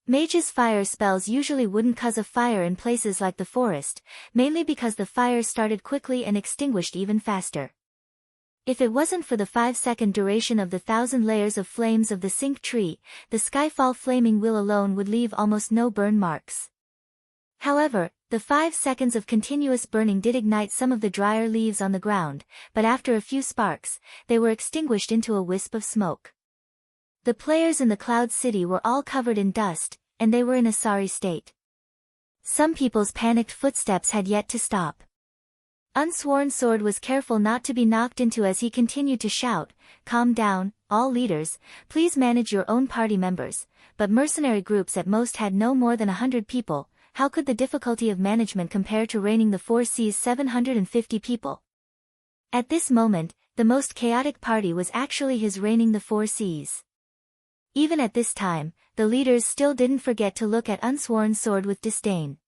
Mages' fire spells usually wouldn't cause a fire in places like the forest, mainly because the fire started quickly and extinguished even faster. If it wasn't for the 5-second duration of the 1,000 layers of flames of the Sync Tree, the Skyfall Flaming Wheel alone would leave almost no burn marks. However, the 5 seconds of continuous burning did ignite some of the drier leaves on the ground, but after a few sparks, they were extinguished into a wisp of smoke. The players in the Cloud City were all covered in dust, and they were in a sorry state. Some people's panicked footsteps had yet to stop. Unsworn Sword was careful not to be knocked into as he continued to shout, "Calm down, all leaders, please manage your own party members," but mercenary groups at most had no more than 100 people. How could the difficulty of management compare to reigning the 4 seas 750 people? At this moment, the most chaotic party was actually his reigning the 4 seas. Even at this time, the leaders still didn't forget to look at Unsworn Sword with disdain.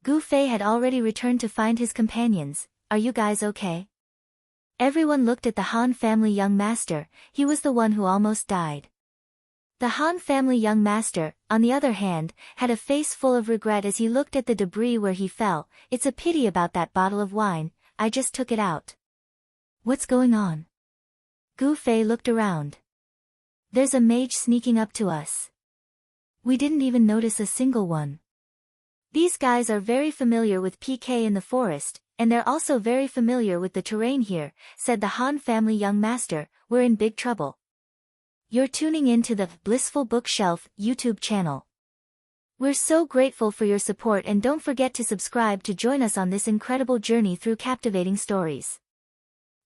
Gu Fei had already returned to find his companions. "Are you guys okay?" Everyone looked at the Han family young master. He was the one who almost died. The Han family young master, on the other hand, had a face full of regret as he looked at the debris where he fell. "It's a pity about that bottle of wine, I just took it out." "What's going on?" Gu Fei looked around. "There's a mage sneaking up to us. We didn't even notice a single one. These guys are very familiar with PK in the forest, and they're also very familiar with the terrain here," said the Han family young master. "We're in big trouble." You're tuning in to the Blissful Bookshelf YouTube channel. We're so grateful for your support, and don't forget to subscribe to join us on this incredible journey through captivating stories.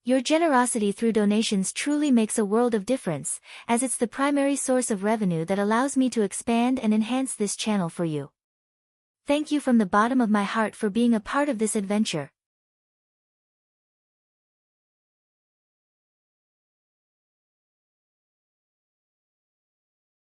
Your generosity through donations truly makes a world of difference, as it's the primary source of revenue that allows me to expand and enhance this channel for you. Thank you from the bottom of my heart for being a part of this adventure.